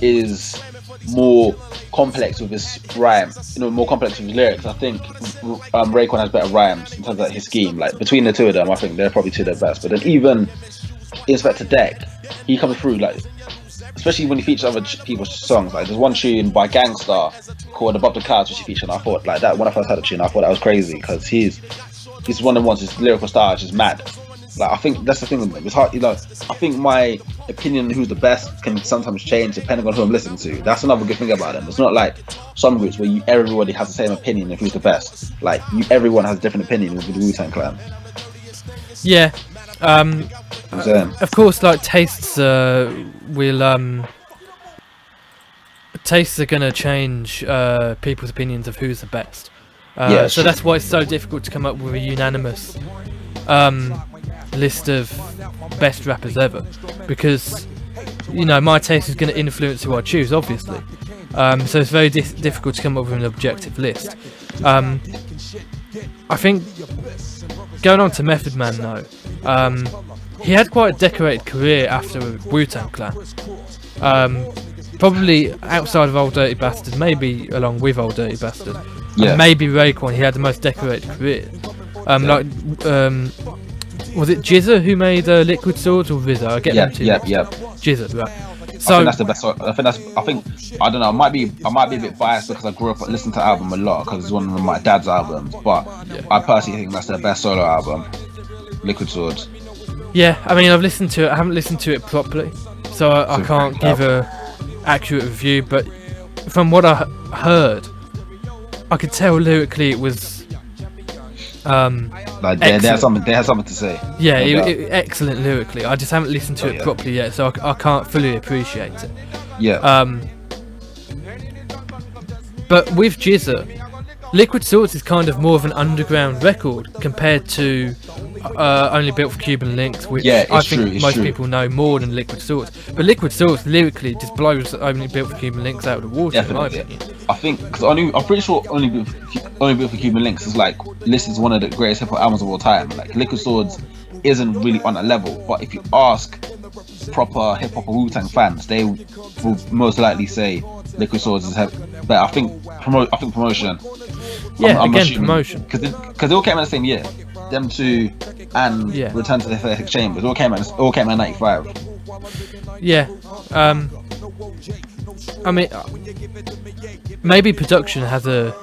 is more complex with his rhyme. You know, more complex with his lyrics. I think Raekwon has better rhymes in terms of his scheme. Like, between the two of them, I think they're probably two of the best. But then even Inspector Deck, he comes through like, especially when he features other people's songs. Like, there's one tune by Gangstar called "Above the Clouds," which he featured. And I thought, like, that when I first heard the tune, I thought that was crazy because he's one of the ones. His lyrical style is just mad. Like, I think that's the thing with him. It's hard, you know. I think my opinion on who's the best can sometimes change depending on who I'm listening to. That's another good thing about them. It's not like some groups where everybody has the same opinion of who's the best. Like, everyone has a different opinion with the Wu-Tang Clan. Yeah. Of course, like, tastes tastes are gonna change people's opinions of who's the best. So that's why it's so difficult to come up with a unanimous list of best rappers ever, because, you know, my taste is going to influence who I choose, obviously. So it's very difficult to come up with an objective list. I think going on to Method Man though, he had quite a decorated career after Wu-Tang Clan. Probably outside of Old Dirty Bastard, maybe along with Old Dirty Bastard, and maybe Raekwon. He had the most decorated career. Was it Jizza who made Liquid Swords or RZA? I get them too. Jizza, right? So I think that's the best. I think I don't know. I might be a bit biased because I grew up listening to the album a lot because it's one of my dad's albums. But I personally think that's their best solo album, Liquid Swords. Yeah, I mean, I've listened to it. I haven't listened to it properly, so I can't give a accurate review. But from what I heard, I could tell lyrically it was. Like they had something to say. Yeah, excellent lyrically. I just haven't listened to it properly yet, so I can't fully appreciate it. But with Jizza, Liquid Swords is kind of more of an underground record compared to Only Built for Cuban Links, which I think most people know more than Liquid Swords. But Liquid Swords lyrically just blows Only Built for Cuban Links out of the water, in my opinion. I think, because I'm pretty sure Only Built for Cuban Links is like listed as one of the greatest hip hop albums of all time. Like, Liquid Swords isn't really on that level, but if you ask proper hip hop or Wu-Tang fans, they will most likely say Liquid Swords is better. I think Promotion. Promotion. Because they all came out the same year. Them two and Return to the Athletic Chambers all came out in '95. Yeah. I mean, maybe production has a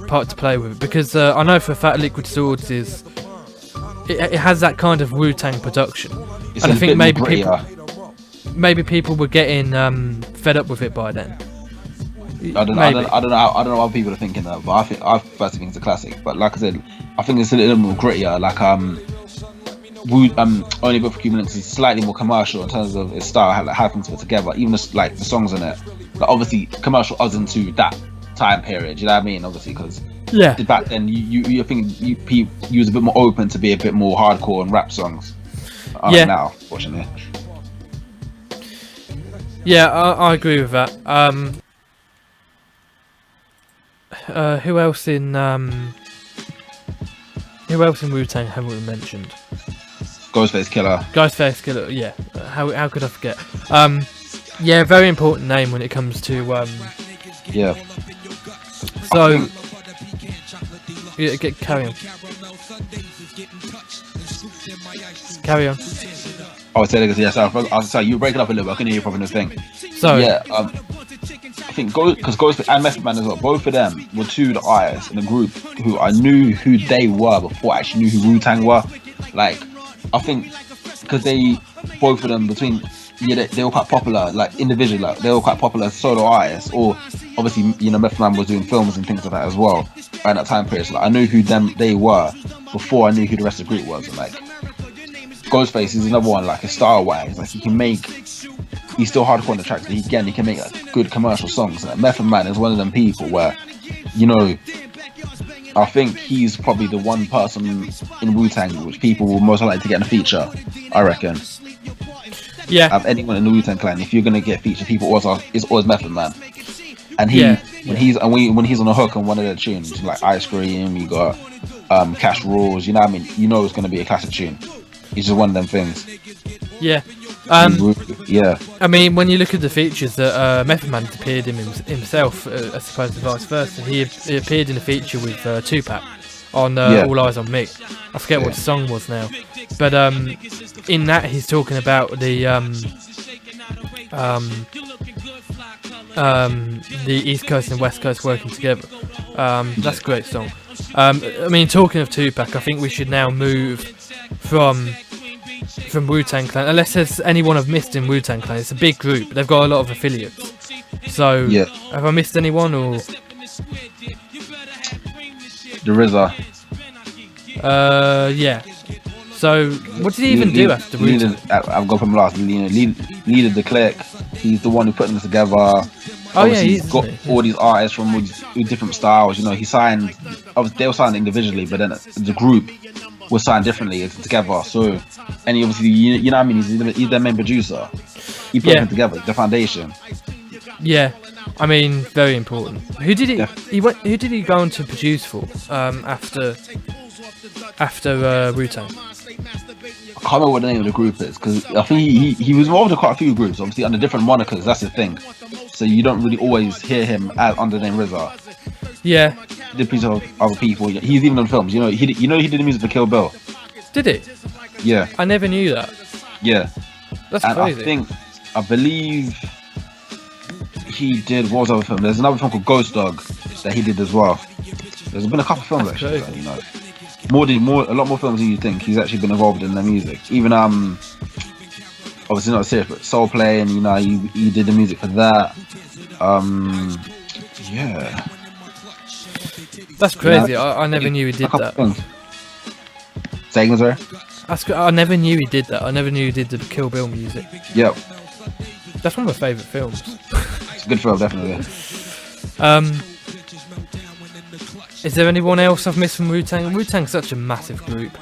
part to play with it, because I know for a fact Liquid Swords it has that kind of Wu-Tang production, and I think maybe people were getting fed up with it by then. I don't know what people are thinking of, but I personally think it's a classic. But like I said, I think it's a little more grittier. Like Only Built for Cuban Links is slightly more commercial in terms of its style, how things fit together. Even just like the songs in it, like obviously commercial us into that time period. You know what I mean? Obviously, because Yeah. back then you think you was a bit more open to be a bit more hardcore and rap songs. Yeah. Now, fortunately. Yeah, I agree with that. Who else in Wu-Tang haven't we mentioned? Ghostface Killer. Ghostface Killer, yeah. How could I forget? Yeah, very important name when it comes to Yeah. So yeah, carry on. Carry on. I would say that because yes, I was sorry, you were breaking up a little bit. I couldn't hear you properly. Thing. Sorry. Yeah. I think because Ghostface and Method Man as well, both of them were two of the artists in the group who I knew who they were before I actually knew who Wu-Tang were. Like, I think because they both of them they were quite popular, like individually, like they were quite popular solo artists, or obviously Method Man was doing films and things like that as well around that time period. So like, I knew who they were before I knew who the rest of the group was. And like Ghostface is another one, like his style wise, like he's still hardcore on the tracks, but he can make like good commercial songs. And like, Method Man is one of them people where I think he's probably the one person in Wu-Tang which people will most likely to get in a feature, I reckon. Yeah. Of anyone in the Wu-Tang Clan, if you're gonna get featured, it's always Method Man. And when he's on the hook on one of their tunes, like Ice Cream, you got Cash Rules, you know what I mean? You know it's gonna be a classic tune. It's just one of them things. Yeah. Yeah. I mean, when you look at the features that Method Man appeared in himself, I suppose vice versa. He appeared in a feature with Tupac on All Eyes on Me. I forget what the song was now, but in that he's talking about the East Coast and West Coast working together. That's a great song. I mean, talking of Tupac, I think we should now move from Wu-Tang Clan, unless there's anyone I've missed in Wu-Tang Clan. It's a big group. They've got a lot of affiliates. So, have I missed anyone or? The RZA. Yeah. So, what did he even do after Wu-Tang? I've got from last. Leader the Clique. He's the one who put them together. He's got all these artists from with different styles. He signed. Obviously, they were signed individually, but then the group was signed differently together. So, and obviously, you know what I mean. He's their main producer. He put them together, the foundation. Yeah, I mean, very important. Who did Who did he go on to produce for after Wu-Tang? I can't remember what the name of the group is because I think he was involved in quite a few groups, obviously under different monikers. That's the thing. So you don't really always hear him under the name RZA. Yeah. He did pieces of other people. He's even on films. He did the music for Kill Bill. Did he? Yeah. I never knew that. Yeah. That's and crazy. I believe he did. What was the other film? There's another film called Ghost Dog that he did as well. There's been a couple of films actually. A lot more films than you think. He's actually been involved in the music. Even obviously not serious, but Soul Play, and he did the music for that. Yeah. That's crazy. I never knew he did that. Say again, sorry? I never knew he did that. I never knew he did the Kill Bill music. Yep. That's one of my favourite films. It's a good film, definitely. Is there anyone else I've missed from Wu-Tang? Wu-Tang's such a massive group.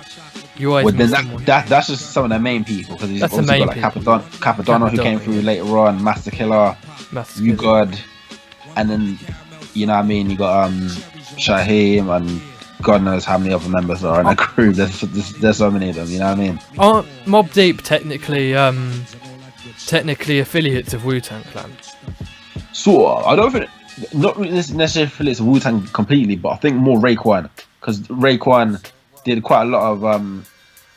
You always miss someone. That's just some of the main people, because he's also got like Capadonna who came through later on, Master Killer, You God, and then you know what I mean. You got Shaheem, and God knows how many other members are in that crew. There's so many of them. You know what I mean? Aren't Mobb Deep technically affiliates of Wu-Tang Clan? Sort of. I don't think. Not necessarily affiliates of Wu-Tang completely, but I think more Raekwon, because Raekwon did quite a lot of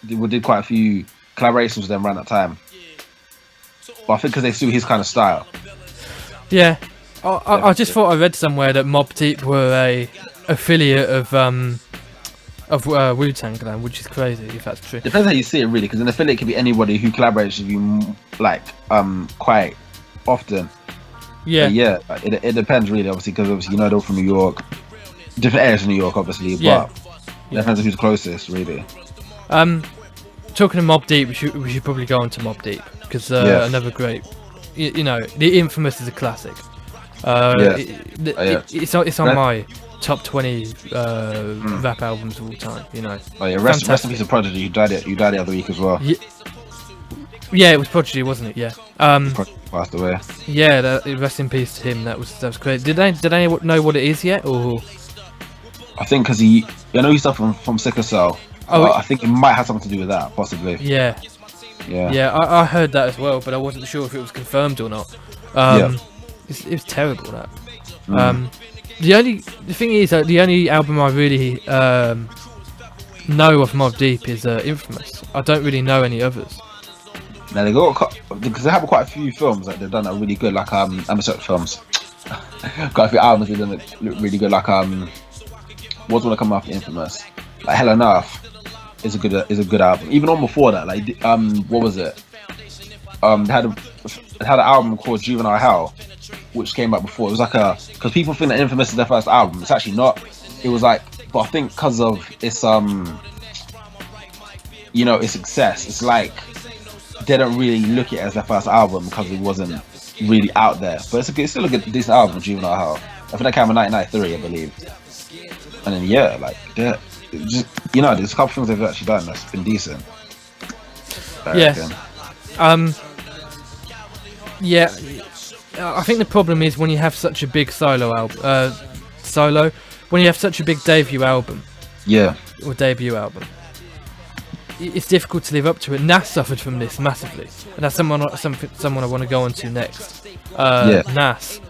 did quite a few collaborations with them around that time. But I think because they suit his kind of style. Yeah. I just thought I read somewhere that Mobb Deep were a affiliate of Wu-Tang Clan, which is crazy if that's true. Depends how you see it really, because an affiliate could be anybody who collaborates with you quite often. Yeah. But yeah, it depends really, obviously, because they're all from New York, different areas of New York, obviously. But it depends on who's closest, really. Talking of Mobb Deep, we should probably go on to Mobb Deep, because another great, The Infamous is a classic. It's on my top 20 rap albums of all time. You know. Oh yeah, rest in peace to Prodigy. You died the other week as well. Yeah, it was Prodigy, wasn't it? Yeah. Passed away. Yeah, rest in peace to him. That was great. Did anyone know what it is yet, or? I think because I know he suffered from sickle cell. I think it might have something to do with that, possibly. Yeah. I heard that as well, but I wasn't sure if it was confirmed or not. It was terrible that. The thing is that the only album I really know of Mobb Deep is Infamous. I don't really know any others. Now they got because they have quite a few films that they've done that are really good, like Amateur films. Quite a few albums they've done that look really good, like what's gonna come after Infamous? Like Hell on Earth is a good album. Even on before that, like what was it? They had an album called Juvenile Hell, which came out before. It was like because people think that Infamous is their first album. It's actually not. It was like, but I think because of its its success, it's like they don't really look at it as their first album because it wasn't really out there. But it's still a decent album, Juvenile Hell. I think that came in 1993, I believe. And then there's a couple things they've actually done that's been decent. I think the problem is when you have such a big when you have such a big debut album. It's difficult to live up to it. Nas suffered from this massively, and that's someone I want to go on to next. Nas,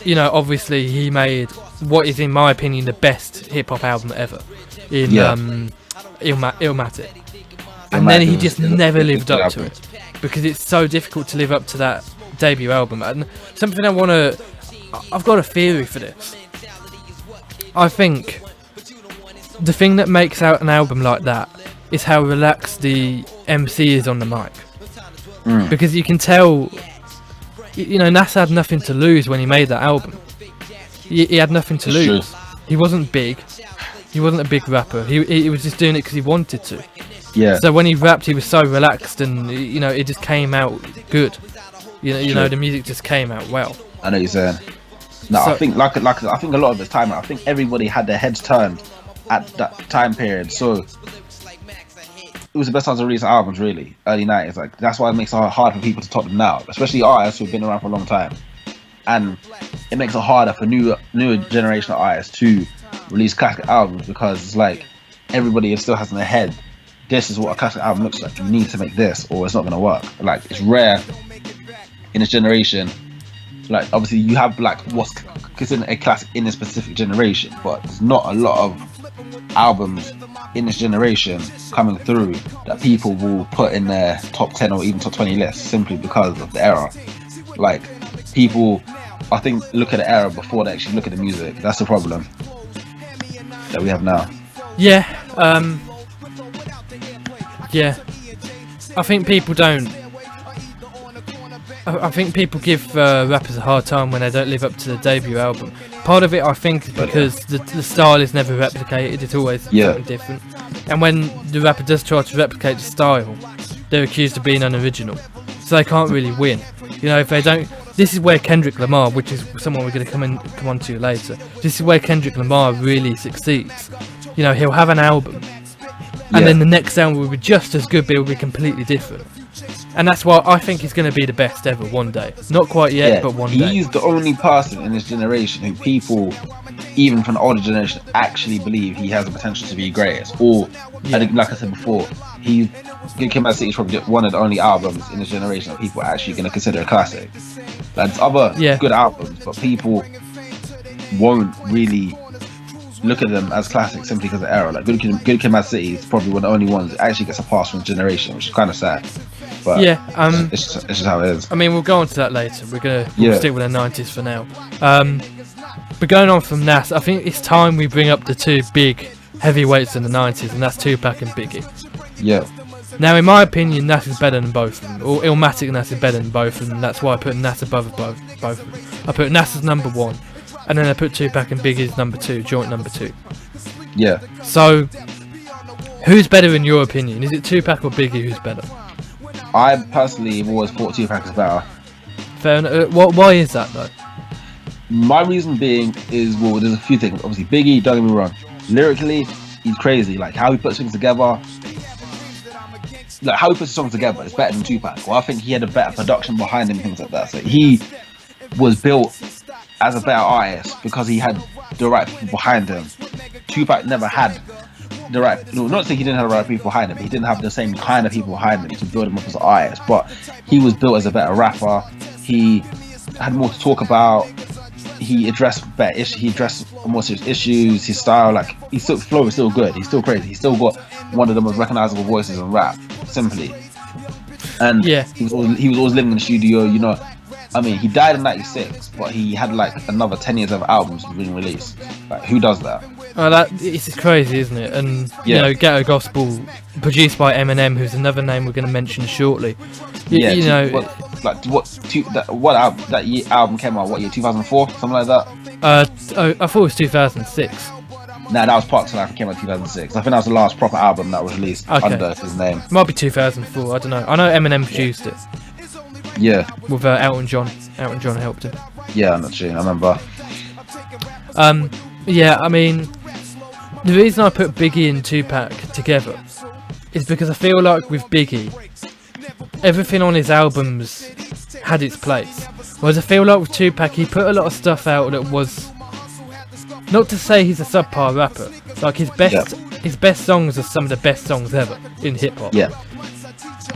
obviously he made what is, in my opinion, the best hip hop album ever in Illmatic, and then he just never lived up to it because it's so difficult to live up to that debut album. And something I've got a theory for this. I think the thing that makes out an album like that is how relaxed the MC is on the mic. Because you can tell, Nas had nothing to lose when he made that album. He had nothing to lose. True. He wasn't big. He wasn't a big rapper. He was just doing it because he wanted to. Yeah. So when he rapped, he was so relaxed, and it just came out good. The music just came out well. I know what you're saying. No, I think I think a lot of the time, I think everybody had their heads turned at that time period. So it was the best time to release albums, really, early 90s. Like that's why it makes it hard for people to top them now, especially artists who've been around for a long time. And it makes it harder for newer generation of artists to release classic albums because it's like everybody still has in their head, this is what a classic album looks like. You need to make this, or it's not going to work. Like it's rare in this generation. Like obviously you have like what's considered a classic in this specific generation, but there's not a lot of albums in this generation coming through that people will put in their top 10 or even top 20 lists simply because of the era. Like people, I think, look at the era before they actually look at the music. That's the problem that we have now. I think people don't. I think people give rappers a hard time when they don't live up to the debut album. Part of it, I think, is because the style is never replicated. It's always something different. And when the rapper does try to replicate the style, they're accused of being unoriginal. So they can't really win. If they don't. This is where Kendrick Lamar, which is someone we're going to come on to later. This is where Kendrick Lamar really succeeds. He'll have an album, and then the next album will be just as good, but it will be completely different. And that's why I think he's going to be the best ever one day. Not quite yet, but one day. He's the only person in this generation who people, even from the older generation, actually believe he has the potential to be greatest. Or, I think, like I said before, Good Kid, Mad City is probably one of the only albums in this generation that people are actually going to consider a classic. There's other good albums, but people won't really look at them as classics simply because of the era. Like Good Kid, Mad City is probably one of the only ones that actually gets a pass from the generation, which is kind of sad. But it's just how it is. I mean, we'll go on to that later. We'll stick with the 90s for now. But going on from Nas, I think it's time we bring up the two big heavyweights in the 90s, and that's Tupac and Biggie. Yeah. Now, in my opinion, Nas is better than both of them. Or Illmatic and Nas is better than both of them. That's why I put Nas above both of them. I put Nas as number one, and then I put Tupac and Biggie as number two, joint number two. Yeah. So, who's better in your opinion? Is it Tupac or Biggie who's better? I personally have always thought Tupac is better. Fair enough. Why is that though? My reason being is, well, there's a few things. Obviously, Biggie, don't get me wrong, lyrically, he's crazy. Like how he puts things together, like how he puts songs together is better than Tupac. Well, I think he had a better production behind him, things like that. So he was built as a better artist because he had the right people behind him. Tupac never had the right, no, not saying he didn't have the right people behind him, but he didn't have the same kind of people behind him to build him up as an artist. But he was built as a better rapper. He had more to talk about. He addressed better issues. He addressed more serious issues. His style, like, his flow is still good. He's still crazy. He's still got one of the most recognizable voices in rap, simply. And Yeah. he was always living in the studio. You know, I mean, he died in '96, but he had like another 10 years of albums being released. Like, who does that? Oh, it's crazy, isn't it? And Yeah. you know, Ghetto Gospel, produced by Eminem, who's another name we're going to mention shortly. Yeah, You know, what album came out? What year? 2004, something like that. I thought it was 2006. Nah, that was Parks and Life. It came out 2006. I think that was the last proper album that was released Okay. under his name. Might be 2004. I don't know. I know Eminem produced it Yeah, with Elton John. Elton John helped him. yeah, I'm not sure. I remember. Yeah, I mean, the reason I put Biggie and Tupac together is because I feel like with Biggie, everything on his albums had its place. Whereas I feel like with Tupac, he put a lot of stuff out that was, not to say he's a subpar rapper, like his best songs are some of the best songs ever in hip hop. Yeah,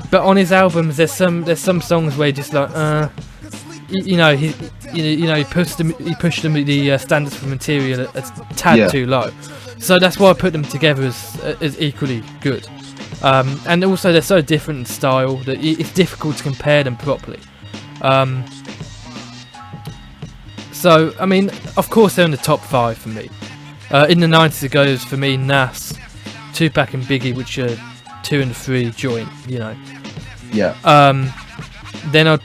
But on his albums, there's some songs where just like, he pushed the standards for material a tad too low. So that's why I put them together as equally good. And also they're so different in style that it's difficult to compare them properly. So I mean, of course they're in the top 5 for me. In the 90s it goes for me Nas, Tupac and Biggie, which are 2 and 3 joint, you know. yeah. Then I'd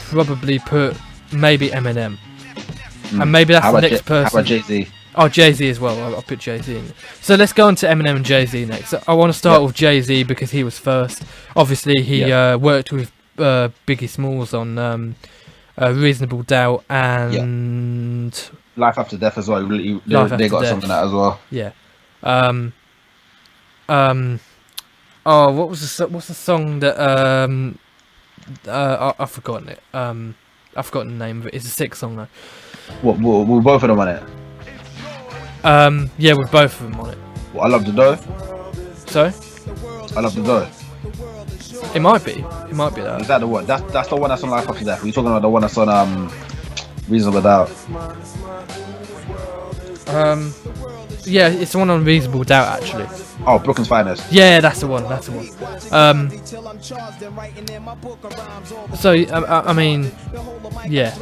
probably put maybe Eminem, and maybe that's the next person. How about Jay-Z? Oh, Jay-Z as well. I'll put Jay-Z in. So let's go on to Eminem and Jay-Z next. I want to start with Jay-Z because he was first. Obviously, he worked with Biggie Smalls on Reasonable Doubt and Life After Death as well. They Life got After a song Death. in that as well. Yeah. Oh, what's the song that I've forgotten it. I've forgotten the name of it. It's a sick song though. What? We're both of them on it. Yeah, with both of them on it. What, I Love the Dough. So I Love the Dough. it might be that. Is that the one? That's the one that's on Life After Death. We're talking about the one that's on Reasonable Doubt. Yeah, it's the one on Reasonable Doubt actually. Oh, Brooklyn's Finest. Yeah, that's the one. So I mean, yeah.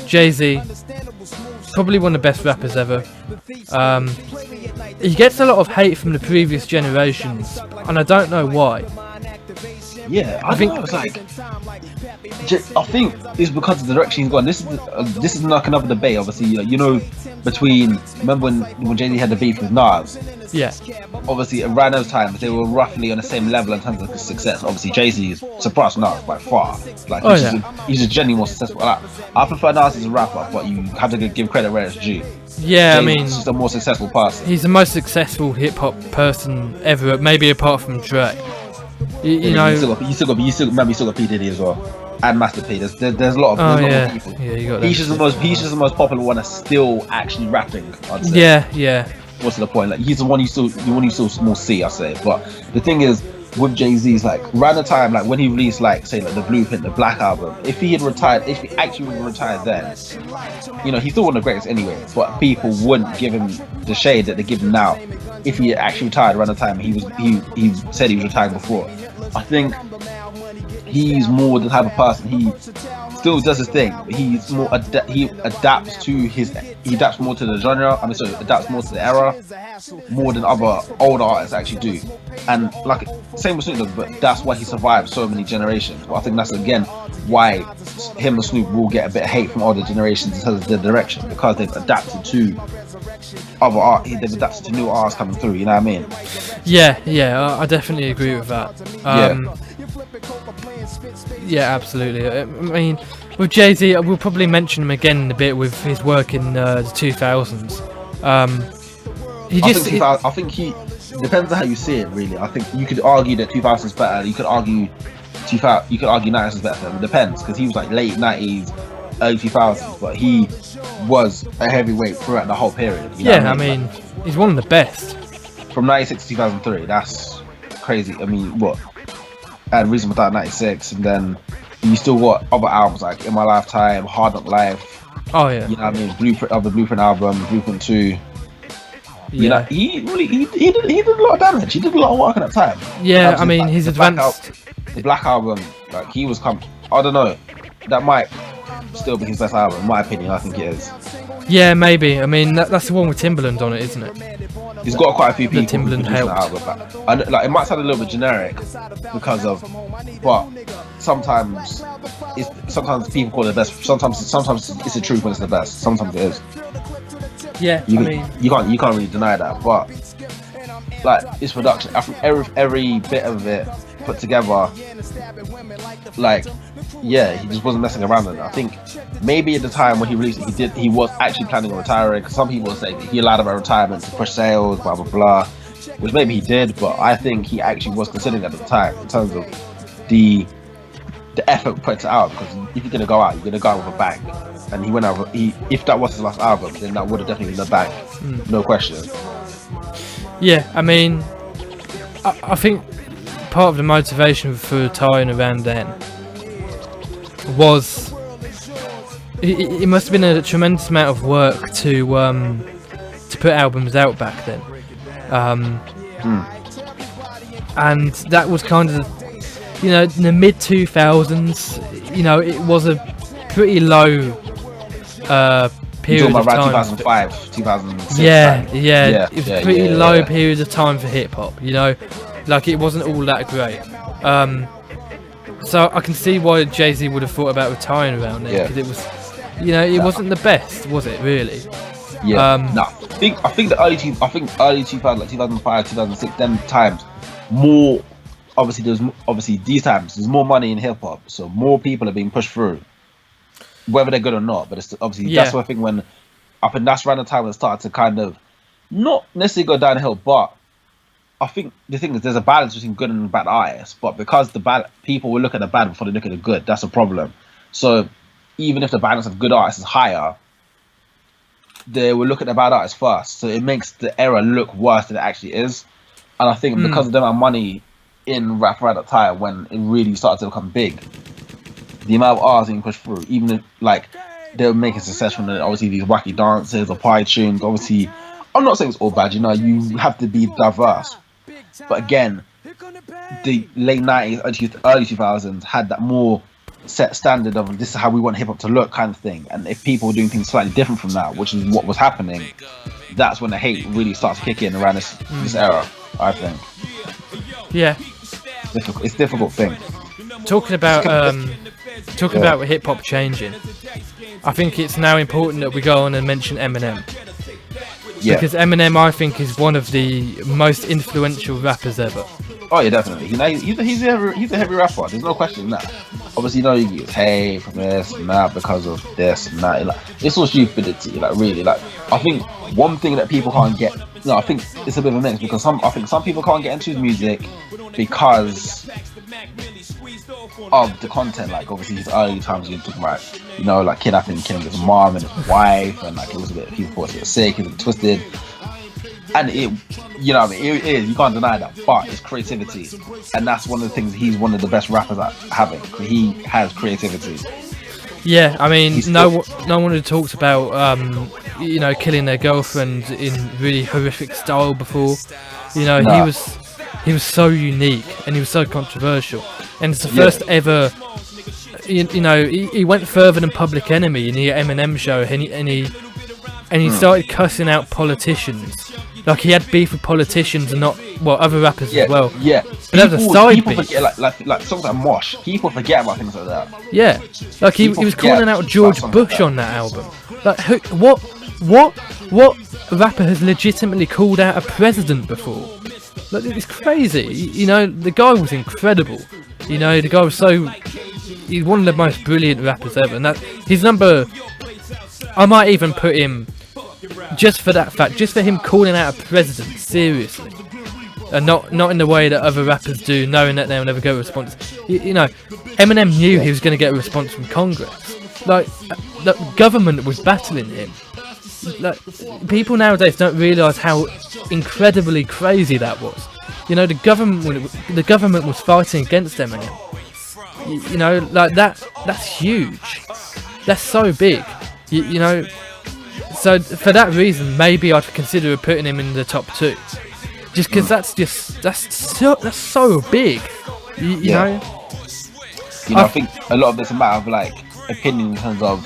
Jay-Z, probably one of the best rappers ever. He gets a lot of hate from the previous generations, and I don't know why. Yeah, I think it's like. I think it's because of the direction he's gone. This is like another debate, obviously. You know, between, remember when Jay-Z had the beef with Nas? Yeah. Obviously, around those times they were roughly on the same level in terms of success. Obviously, Jay-Z is surpassed Nas by far. Like, he's just genuinely more successful. Like, I prefer Nas as a rapper, but you have to give credit where it's due. Yeah, I mean, he's just a more successful person. He's the most successful hip hop person ever, maybe apart from Drake. You know, you still got P Diddy as well, and Master P. There's a lot of people. Yeah, you got he's just the most popular one that's still actually rapping, I'd say. Yeah. What's the point? Like, he's the one you still more see, I say. But the thing is, with Jay-Z's, like, around the time, like when he released, like, say, like the Blueprint, the Black album, if he actually retired then, you know, he's still one of the greatest anyway. But people wouldn't give him the shade that they give him now. If he actually retired around the time he said he was retired before. I think he's more the type of person, he still does his thing, but he's more he adapts more to the genre. Adapts more to the era more than other older artists actually do. And like, same with Snoop Dogg, but that's why he survived so many generations. But I think that's again why him and Snoop will get a bit of hate from older generations in terms of their direction, because they've adapted to other art, they've adapted to new artists coming through, you know what I mean? Yeah, I definitely agree with that. Yeah, absolutely. I mean, with Jay-Z, we'll probably mention him again in a bit with his work in the 2000s. I think he depends on how you see it, really. I think you could argue that 2000 is better. You could argue 90s is better for him. It depends, because he was like late 90s, early 2000s, but he was a heavyweight throughout the whole period. You know yeah, what I mean, he's one of the best. From 96 to 2003, that's crazy. I mean, what? And Reason Without 96, and then you still got other albums like In My Lifetime, Hard Knock Life. Oh yeah. You know what I mean? Blueprint album, Blueprint 2. Yeah. You know, he did a lot of damage. He did a lot of work at that time. Yeah, I mean, he's advanced. The Black album, like he was I don't know. That might still be his best album, in my opinion. I think it is. Yeah, maybe. I mean, that's the one with Timbaland on it, isn't it? He's got quite a few people Timbaland who produced helped. that album. Like it might sound a little bit generic because of, but sometimes people call it the best. Sometimes it's the truth when it's the best. Sometimes it is. Yeah, You can't really deny that. But like his production, I think every bit of it put together, like yeah, he just wasn't messing around with it. I think maybe at the time when he released it, he was actually planning on retiring. Cause some people say that he lied about retirement to push sales, blah blah blah, which maybe he did, but I think he actually was considering at the time in terms of the effort put it out. Because if you're gonna go out, you're gonna go out with a bang. And he went out. If that was his last album, then that would have definitely been a bang, no question. Yeah, I mean, I think part of the motivation for retiring around then was it must have been a tremendous amount of work to put albums out back then, and that was kind of, you know, in the mid 2000s. You know, it was a pretty low period of time. 2005, 2006. Yeah, it was a pretty low yeah. period of time for hip hop. You know, like it wasn't all that great. So I can see why Jay-Z would have thought about retiring around there, because it was, you know, it wasn't the best, was it really? Yeah. No, I think the early 2000s, like 2005, 2006, them times, more obviously these times there's more money in hip hop, so more people are being pushed through, whether they're good or not. But it's obviously that's what I think when I think that's around the time when it started to kind of not necessarily go downhill, but I think the thing is there's a balance between good and bad artists, but because people will look at the bad before they look at the good, that's a problem. So even if the balance of good artists is higher, they will look at the bad artists first, so it makes the era look worse than it actually is. And I think because of the amount of money in rap around that time when it really started to become big, the amount of artists being pushed through, even if like they were making success from obviously these wacky dances or pie tunes, obviously I'm not saying it's all bad, you know, you have to be diverse. But again, the late 90s, early 2000s had that more set standard of this is how we want hip hop to look kind of thing. And if people were doing things slightly different from that, which is what was happening, that's when the hate really starts to kick in around this era, I think. Yeah. It's a difficult thing. Talking about about hip hop changing, I think it's now important that we go on and mention Eminem. Yeah. Because Eminem, I think, is one of the most influential rappers ever. Oh yeah, definitely. You know, he's a heavy rapper. There's no question in that. Obviously, you know, he gets hate from this and that because of this and that. Like, it's all stupidity. Like really, like I think one thing that people can't get. No, I think it's a bit of a mix because I think some people can't get into his music because of the content. Like obviously his early times, you're talking about, you know, like killing his mom and his wife, and like it was a bit, people thought he was sick, he was twisted. And it, you know what I mean, it is, you can't deny that, but it's creativity. And that's one of the things, he's one of the best rappers at having. He has creativity. Yeah, I mean, no one had talked about, you know, killing their girlfriend in really horrific style before. You know, he was so unique and he was so controversial. And it's the first ever, you know, he went further than Public Enemy in the Eminem show, and he started cussing out politicians. Like he had beef with politicians and not other rappers as well. Yeah, but that was a side people beef. Forget, like songs like Mosh. People forget about things like that. Yeah, like he was calling out George Bush on that album. Like what rapper has legitimately called out a president before? Like it's crazy. You know, the guy was incredible. You know, the guy was so, he's one of the most brilliant rappers ever, and that his number. I might even put him just for that fact, just for him calling out a president seriously, and not in the way that other rappers do, knowing that they'll never get a response. You know, Eminem knew he was going to get a response from Congress. Like, the government was battling him. Like, people nowadays don't realise how incredibly crazy that was. You know, the government was fighting against Eminem. You know, like that's huge. That's so big. You know, so for that reason, maybe I'd consider putting him in the top 2, just because that's so big. You know. You know, I think a lot of it's a matter of like opinion in terms of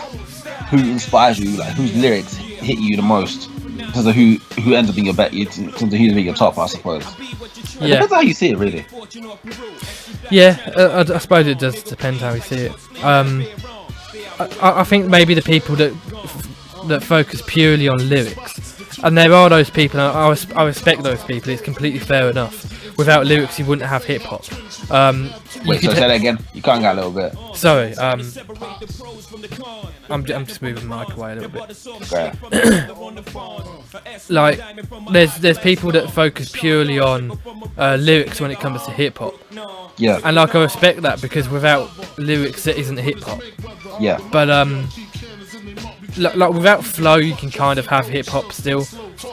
who inspires you, like whose lyrics hit you the most, in terms of who ends up being your in terms of who's being your top, I suppose. It depends how you see it, really. Yeah, I suppose it does depend how you see it. I think maybe the people that focus purely on lyrics, and there are those people, and I respect those people. It's completely fair enough. Without lyrics, you wouldn't have hip hop. Wait, so say that again. You can't go a little bit. Sorry. I'm just moving the mic away a little bit. Okay. Like, there's people that focus purely on lyrics when it comes to hip hop. Yeah. And like, I respect that, because without lyrics, it isn't hip hop. Yeah. But like without flow, you can kind of have hip hop still,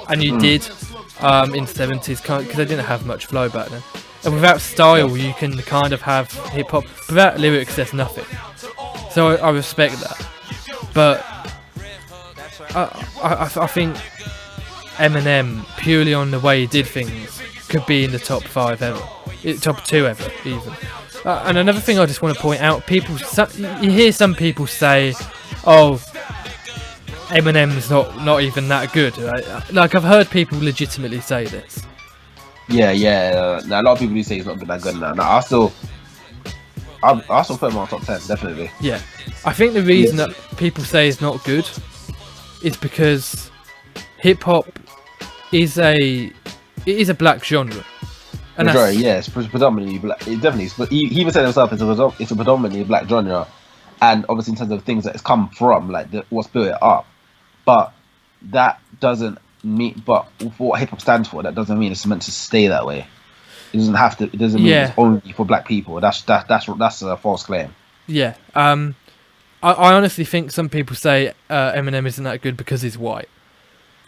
and you did in the 70s, because they didn't have much flow back then. And without style, you can kind of have hip hop. Without lyrics, there's nothing. So I respect that. But I think Eminem, purely on the way he did things, could be in the top 5 ever, top 2 ever even. And another thing I just want to point out, you hear some people say, "Oh, Eminem's not even that good." Right? Like, I've heard people legitimately say this. Yeah. Now, a lot of people do say he's not that good now. I still put him on top 10, definitely. Yeah, I think the reason that people say it's not good is because hip hop is a black genre. And Majority, yeah, it's predominantly black. It definitely is, but he even said himself, it's a predominantly black genre, and obviously in terms of things that it's come from, like what's built it up. But that doesn't mean, but for what hip hop stands for, that doesn't mean it's meant to stay that way. It doesn't have to. It doesn't mean it's only for black people. That's a false claim. Yeah. I honestly think some people say Eminem isn't that good because he's white.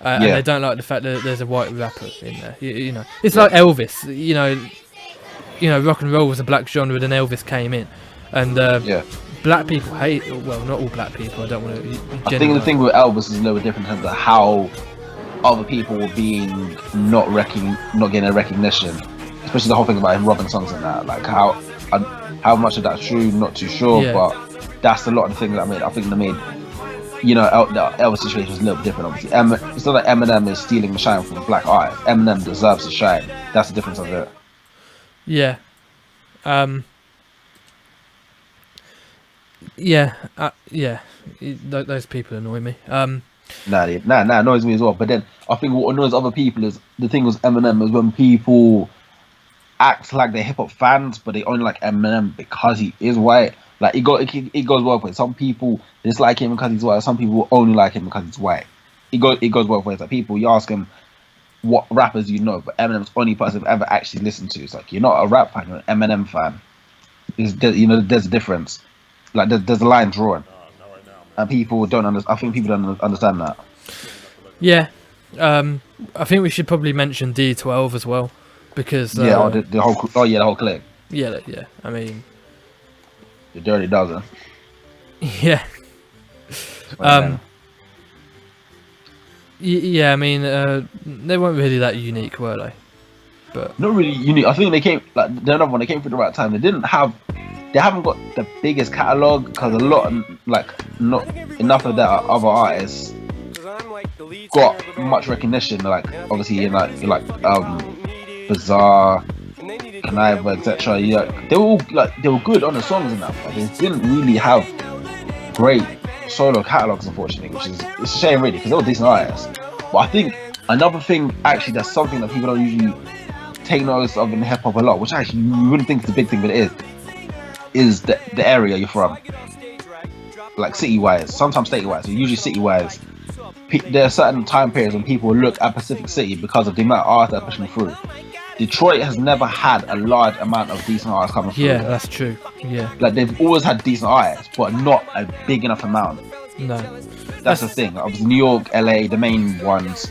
And they don't like the fact that there's a white rapper in there. You know, it's like Elvis. You know, rock and roll was a black genre, then Elvis came in, and black people hate. Well, not all black people. I don't want to. I think the thing with Elvis is a little bit different in terms of how other people were being not getting a recognition, especially the whole thing about him robbing songs and that. Like how much of that's true, not too sure, but that's a lot of the things that I think they made. You know, the Elvis situation was a little bit different, obviously. It's not like Eminem is stealing the shine from black artists. Eminem deserves the shine. That's the difference of it. Yeah. Those people annoy me. Nah, annoys me as well. But then I think what annoys other people is the thing with Eminem is when people act like they're hip hop fans, but they only like Eminem because he is white. Like, it goes both ways. Some people dislike him because he's white. Some people only like him because he's white. It goes both ways. Like, people, you ask him what rappers you know, but Eminem's the only person I've ever actually listened to. It's like, you're not a rap fan, you're an Eminem fan. There's a difference. Like, there's a line drawn, and people don't understand. I think people don't understand that. Yeah, I think we should probably mention D12 as well, because the whole clique. Yeah. I mean, the Dirty Dozen. Yeah. Yeah, I mean, they weren't really that unique, were they? But not really unique. I think they came another one. They came through the right time. They haven't got the biggest catalog because a lot, like, not enough of that other artists got much recognition. Like, obviously, Bizarre, Knife, etc. Yeah, they were good on the songs and that, but they didn't really have great solo catalogs, unfortunately, it's a shame, really, because they were decent artists. But I think another thing, actually, that's something that people don't usually take notice of in hip hop a lot, which actually you wouldn't think is a big thing, but it is. is the area you're from. Like city-wise, sometimes state-wise, usually city-wise. There are certain time periods when people will look at Pacific City because of the amount of artists that are pushing through. Detroit has never had a large amount of decent artists coming through. Yeah, that's true. Yeah. Like they've always had decent artists, but not a big enough amount. No. That's the thing. Obviously, New York, LA, the main ones.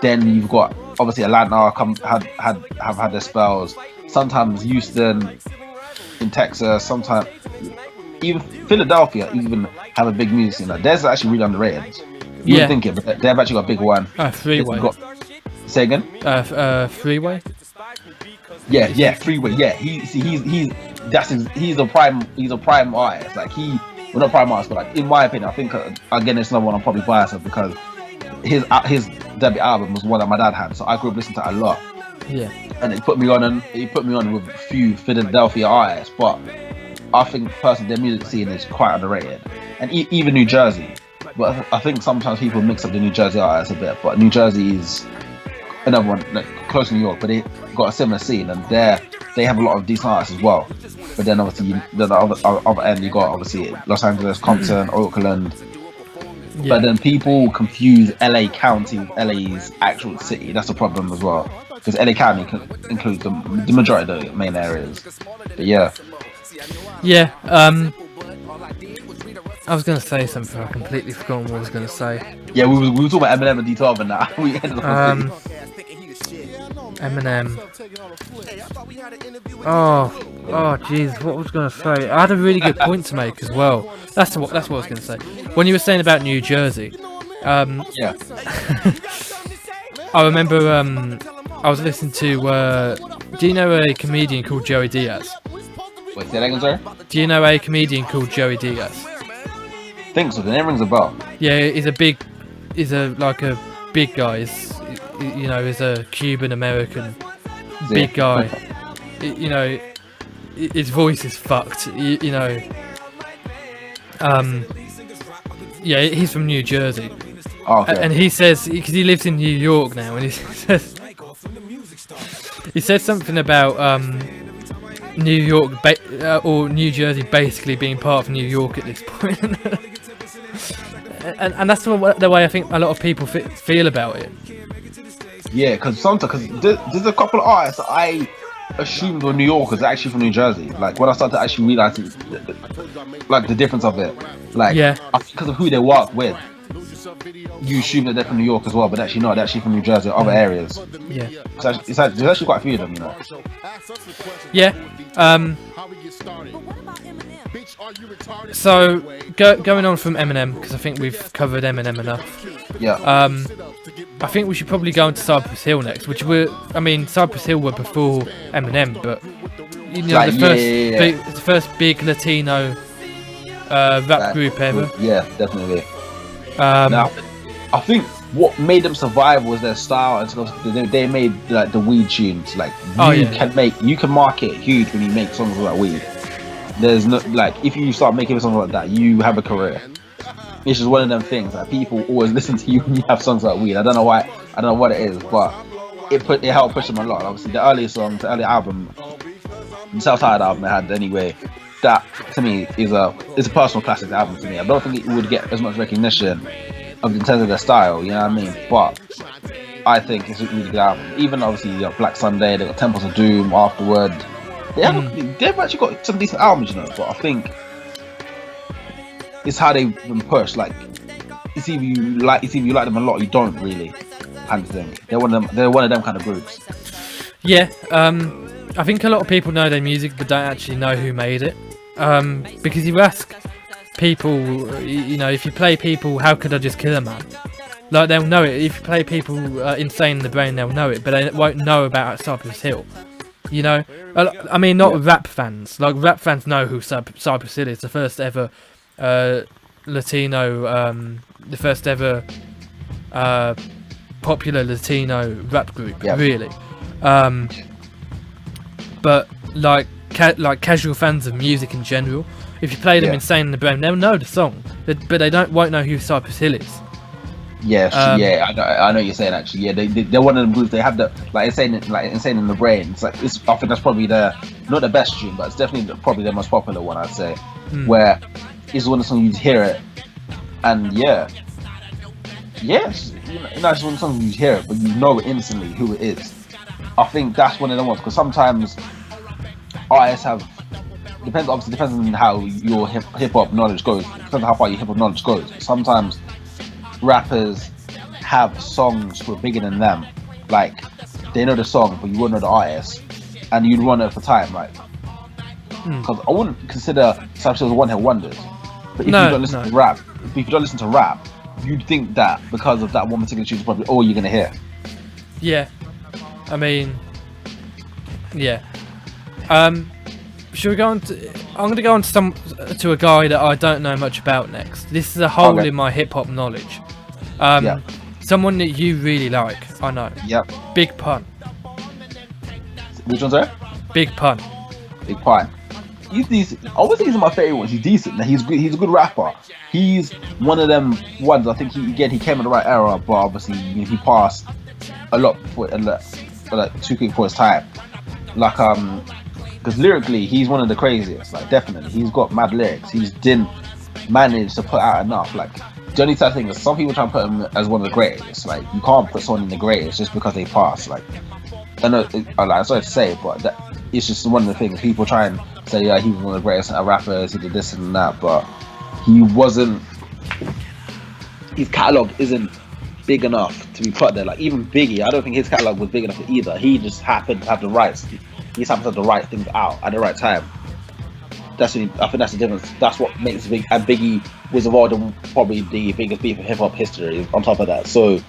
Then you've got obviously Atlanta have had their spells. Sometimes Houston, in Texas. Sometimes even Philadelphia even have a big music scene. Like, theirs is actually really underrated. You wouldn't think it, but they've actually got a big one. Freeway. Say again? Freeway. Yeah, Freeway. Yeah, he's a prime artist. Like well, not prime artist, but like in my opinion, I think again it's another one I'm probably biased of because his debut album was one that my dad had, so I grew up listening to it a lot. Yeah. And it put me on with a few Philadelphia artists, but I think personally their music scene is quite underrated, and even New Jersey. But I think sometimes people mix up the New Jersey artists a bit. But New Jersey is another one, like close to New York, but they got a similar scene, and they have a lot of decent artists as well. But then obviously the other end you got obviously Los Angeles, Compton, Oakland. Yeah. But then people confuse LA County with LA's actual city. That's a problem as well, because LA County includes the majority of the main areas. But yeah. Yeah. I was going to say something. I completely forgot what I was going to say. Yeah, we were talking about Eminem and D12 and that. We ended up Eminem. Oh, jeez. What was I going to say? I had a really good point to make as well. That's what I was going to say. When you were saying about New Jersey, yeah. I remember I was listening to. Do you know a comedian called Joey Diaz? Wait, say that again, sorry? Do you know a comedian called Joey Diaz? I think so. The name rings a bell. Yeah, he's a big guy. He's a Cuban American big guy. His voice is fucked. Yeah, he's from New Jersey. Oh, okay. And he says, because he lives in New York now, and he says something about New York or New Jersey basically being part of New York at this point. and that's the way I think a lot of people feel about it. Yeah, because there's a couple of artists that I assumed were New Yorkers actually from New Jersey. Like when I started actually realizing like the difference of it, like because of who they work with, you assume that they're from New York as well, but actually not. They're actually from New Jersey or other areas. Yeah, there's actually quite a few of them, you know. Yeah. So going on from Eminem, because I think we've covered Eminem enough. Yeah. I think we should probably go into Cypress Hill next, Cypress Hill were before Eminem, but the first big Latino rap group ever. Yeah, definitely. Now, I think what made them survive was their style, and they made like the weed tunes. Like you can market huge when you make songs about weed. There's no if you start making songs like that, you have a career. It's just one of them things. Like people always listen to you when you have songs like weed. I don't know why. I don't know what it is, but it helped push them a lot. Obviously, the early songs, the early album, the Southside album they had anyway. That to me is a personal classic album to me. I don't think it would get as much recognition in terms of their style. You know what I mean? But I think it's a really good album. Even obviously Black Sunday, they got Temples of Doom afterward. They've actually got some decent albums, you know. But I think it's how they've been pushed. Like it's either you like them a lot, or you don't really, kind of thing. They're one of them kind of groups. Yeah. I think a lot of people know their music, but don't actually know who made it. Because you ask people, if you play people, how could I just kill a man? Like they'll know it. If you play people Insane in the Brain, they'll know it, but they won't know about Cypress Hill. I mean, not rap fans. Like rap fans know who Cypress Hill is. The first ever Latino, the first ever popular Latino rap group. Yeah. Really. But like casual fans of music in general, if you play them Insane in the Brain, they'll know the song, but they won't know who Cypress Hill is. Yeah, yeah, I know what you're saying actually. Yeah, they're one of the groups. They have the insane in the brain. I think that's probably not the best tune, but it's definitely probably the most popular one, I'd say. Where it's one of the songs you hear it, and it's one of the songs you hear it, but you know instantly who it is. I think that's one of the ones because sometimes artists depends on how your hip hop knowledge goes. Depends on how far your hip hop knowledge goes. Sometimes rappers have songs who are bigger than them, like they know the song but you wouldn't know the artist and you'd run it for time, like because I wouldn't consider such as one hit wonders, but if you don't listen to rap, you'd think that because of that one particular tune is probably all you're gonna hear. I mean, should we go on to, I'm going to go on to a guy that I don't know much about next. This is a hole in my hip hop knowledge. Someone that you really like, I know. Yep. Big Pun. Which one's that? Big Pun. Big Pun. He's decent. I would say he's my favorite ones. He's decent. He's good. He's a good rapper. He's one of them ones. I think he came in the right era, but obviously he passed a lot before, too quick for his time. Because lyrically, he's one of the craziest. Definitely, he's got mad lyrics. He didn't manage to put out enough. The only sad thing is some people try and put him as one of the greatest. You can't put someone in the greatest just because they passed. I know, I'm sorry to say, but it's just one of the things. People try and say, yeah, he was one of the greatest rappers. He did this and that, but he wasn't. His catalog isn't big enough to be put there. Even Biggie, I don't think his catalog was big enough either. He just happened to have the rights. He just happened to have the right things out at the right time. I think that's the difference. That's what makes Biggie. And Biggie was involved in probably the biggest beef in hip hop history. On top of that, so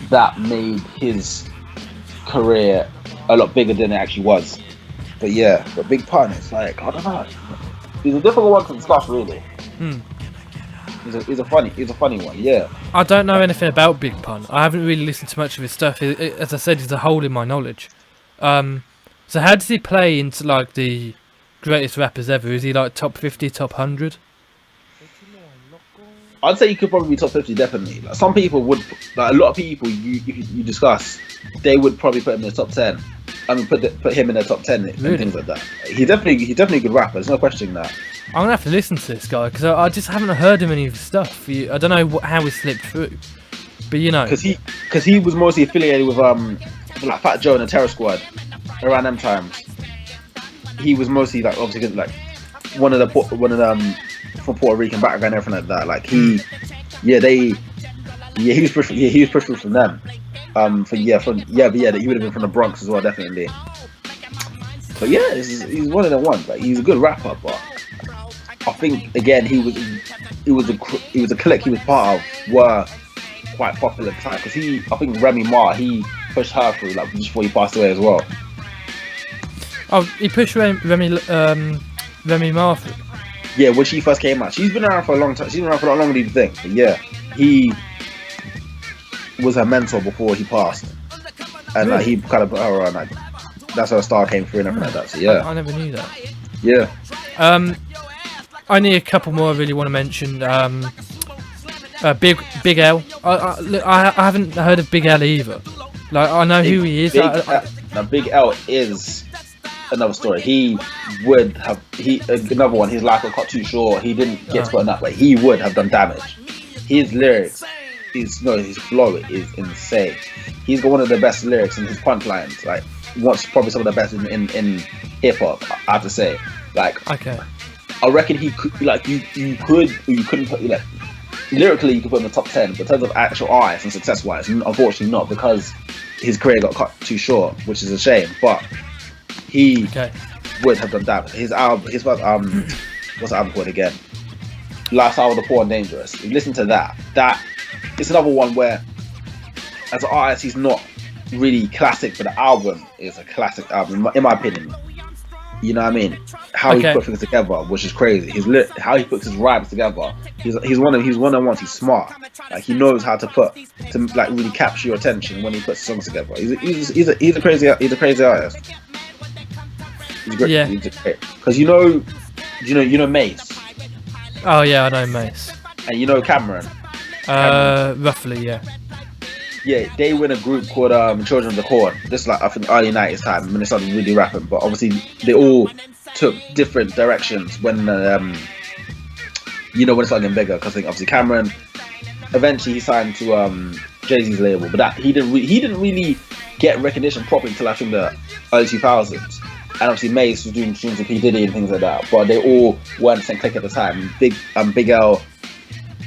that made his career a lot bigger than it actually was. But Big Pun, it's I don't know. He's a difficult one to discuss, really. He's a funny one. Yeah. I don't know anything about Big Pun. I haven't really listened to much of his stuff. As I said, he's a hole in my knowledge. So how does he play into the greatest rappers ever? Is he top 50, top 100? I'd say he could probably be top 50, definitely. Some people would, a lot of people you discuss, they would probably put him in the top 10. I mean, put him in the top 10 and things like that. He's definitely a good rapper. There's no questioning that. I'm gonna have to listen to this guy because I just haven't heard him any of his stuff. I don't know how he slipped through, but because he was mostly affiliated with Fat Joe and the Terror Squad around them times. He was mostly obviously one of them from Puerto Rican background and everything like that. He was pushed from them. But he would have been from the Bronx as well, definitely. But he's one of the ones. He's a good rapper, but I think again he was a clique he was part of were quite popular at the time because I think Remy Ma, he pushed her through just before he passed away as well. Oh, he pushed Remy Ma through. Yeah, when she first came out, she's been around for a long time. She's been around for a lot longer than you think. But he was her mentor before he passed, and really? He kind of put her on. That's how a star came through and everything like that. So I never knew that. Yeah. Only a couple more I really want to mention. Big L. I haven't heard of Big L either. I know who he is. Now Big L is another story. He would have another one. His life got too short. He didn't get to put enough. He would have done damage. His lyrics, his flow is insane. He's got one of the best lyrics in his punchlines. Probably some of the best in hip hop. I have to say. Okay. I reckon he could you couldn't put lyrically you could put him in the top 10, but in terms of actual artists and success wise, unfortunately not, because his career got cut too short, which is a shame. But he would have done that. His first what's the album called again? Lifestyle of the Poor and Dangerous. If you listen to that it's another one where as an artist he's not really classic, but the album is a classic album in my opinion. You know what I mean? How he put things together, which is crazy. How he puts his rhymes together. He's one of the ones. He's smart. He knows how to really capture your attention when he puts songs together. He's a crazy artist. He's great. Yeah. Because you know Mace. Oh yeah, I know Mace. And you know Cameron. Roughly, yeah. Yeah, they were in a group called Children of the Corn. This is like I think early 90s time when they started really rapping. But obviously they all took different directions when when it started getting bigger. Because I think obviously Cameron eventually he signed to Jay-Z's label, but that he didn't really get recognition properly until I think the early 2000s. And obviously Mace was doing tunes with P Diddy and things like that. But they all weren't the same clique at the time. Big L,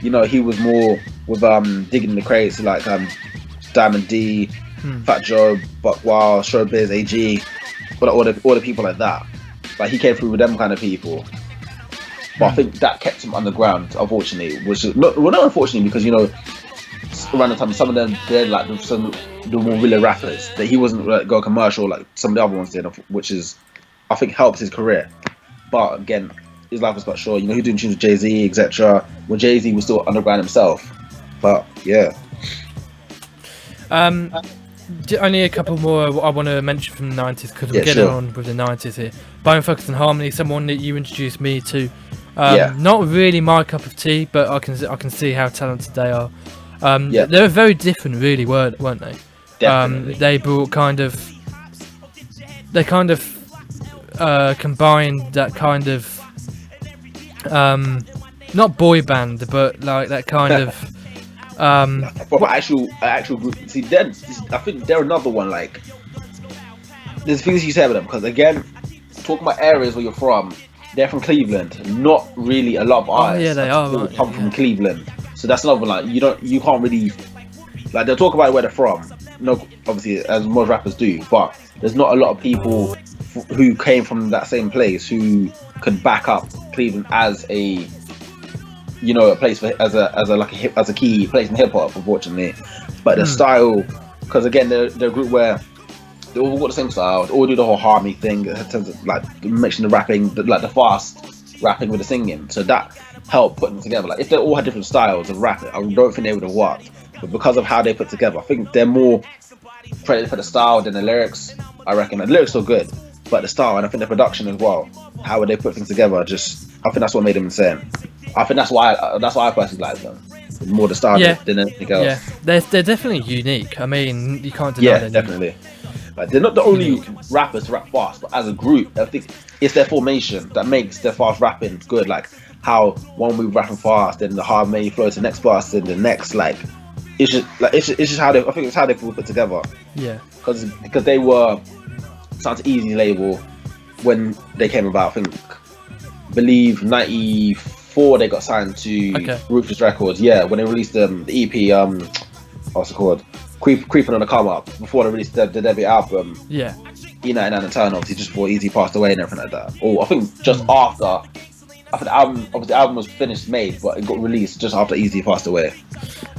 he was more with digging the crates like Diamond D, Fat Joe, Buck Wild, Showbiz, AG, all the people like that. Like he came through with them kind of people. But I think that kept him underground, unfortunately. Which is not unfortunately because around the time some of them they're like the more real rappers that he wasn't like, go commercial like some of the other ones did, which is I think helps his career. But again, his life was quite short. He was doing tunes with Jay-Z, etc. When Jay-Z was still underground himself. But yeah. Only a couple more I want to mention from the 90s because we're getting on with the 90s here. Bone Focus and Harmony, someone that you introduced me to. Not really my cup of tea, but I can see how talented they are. They were very different, really, weren't they? Definitely. They brought combined that kind of not boy band, but like that kind of. Proper actual group. See, then I think they're another one. Like, there's things you say about them because again, talking about areas where you're from, they're from Cleveland. Not really a lot of artists. They are. Come from Cleveland, so that's another one. Like, you can't really like they'll talk about where they're from. No, obviously as most rappers do, but there's not a lot of people who came from that same place who could back up Cleveland as a a place for as a key place in hip hop, unfortunately. But the style, because again they're a group where they all got the same style, they all do the whole harmony thing in terms of like mixing the rapping, the fast rapping with the singing. So that helped putting them together. Like if they all had different styles of rapping, I don't think they would have worked. But because of how they put together, I think they're more credited for the style than the lyrics. I reckon the lyrics are good, but the style and I think the production as well, how would they put things together? I think that's what made them insane. I think that's why I personally like them. More the style than anything else. Yeah, they're definitely unique. I mean, you can't deny that. Definitely. Like, they're not the only rappers to rap fast, but as a group, I think it's their formation that makes their fast rapping good. Like how one we rapping fast, then the harmony flows to the next verse, and the next it's just how they. I think it's how they were put together. Yeah. Because they were Sounds Easy label when they came about. I believe 94 they got signed to Ruthless Records. Yeah, when they released the EP, what's it called? Creeping on the Come Up, before they released the debut album. Yeah. E99 and Turn, obviously just before Easy passed away and everything like that. Or I think just after. I think the album was finished made, but it got released just after Easy passed away.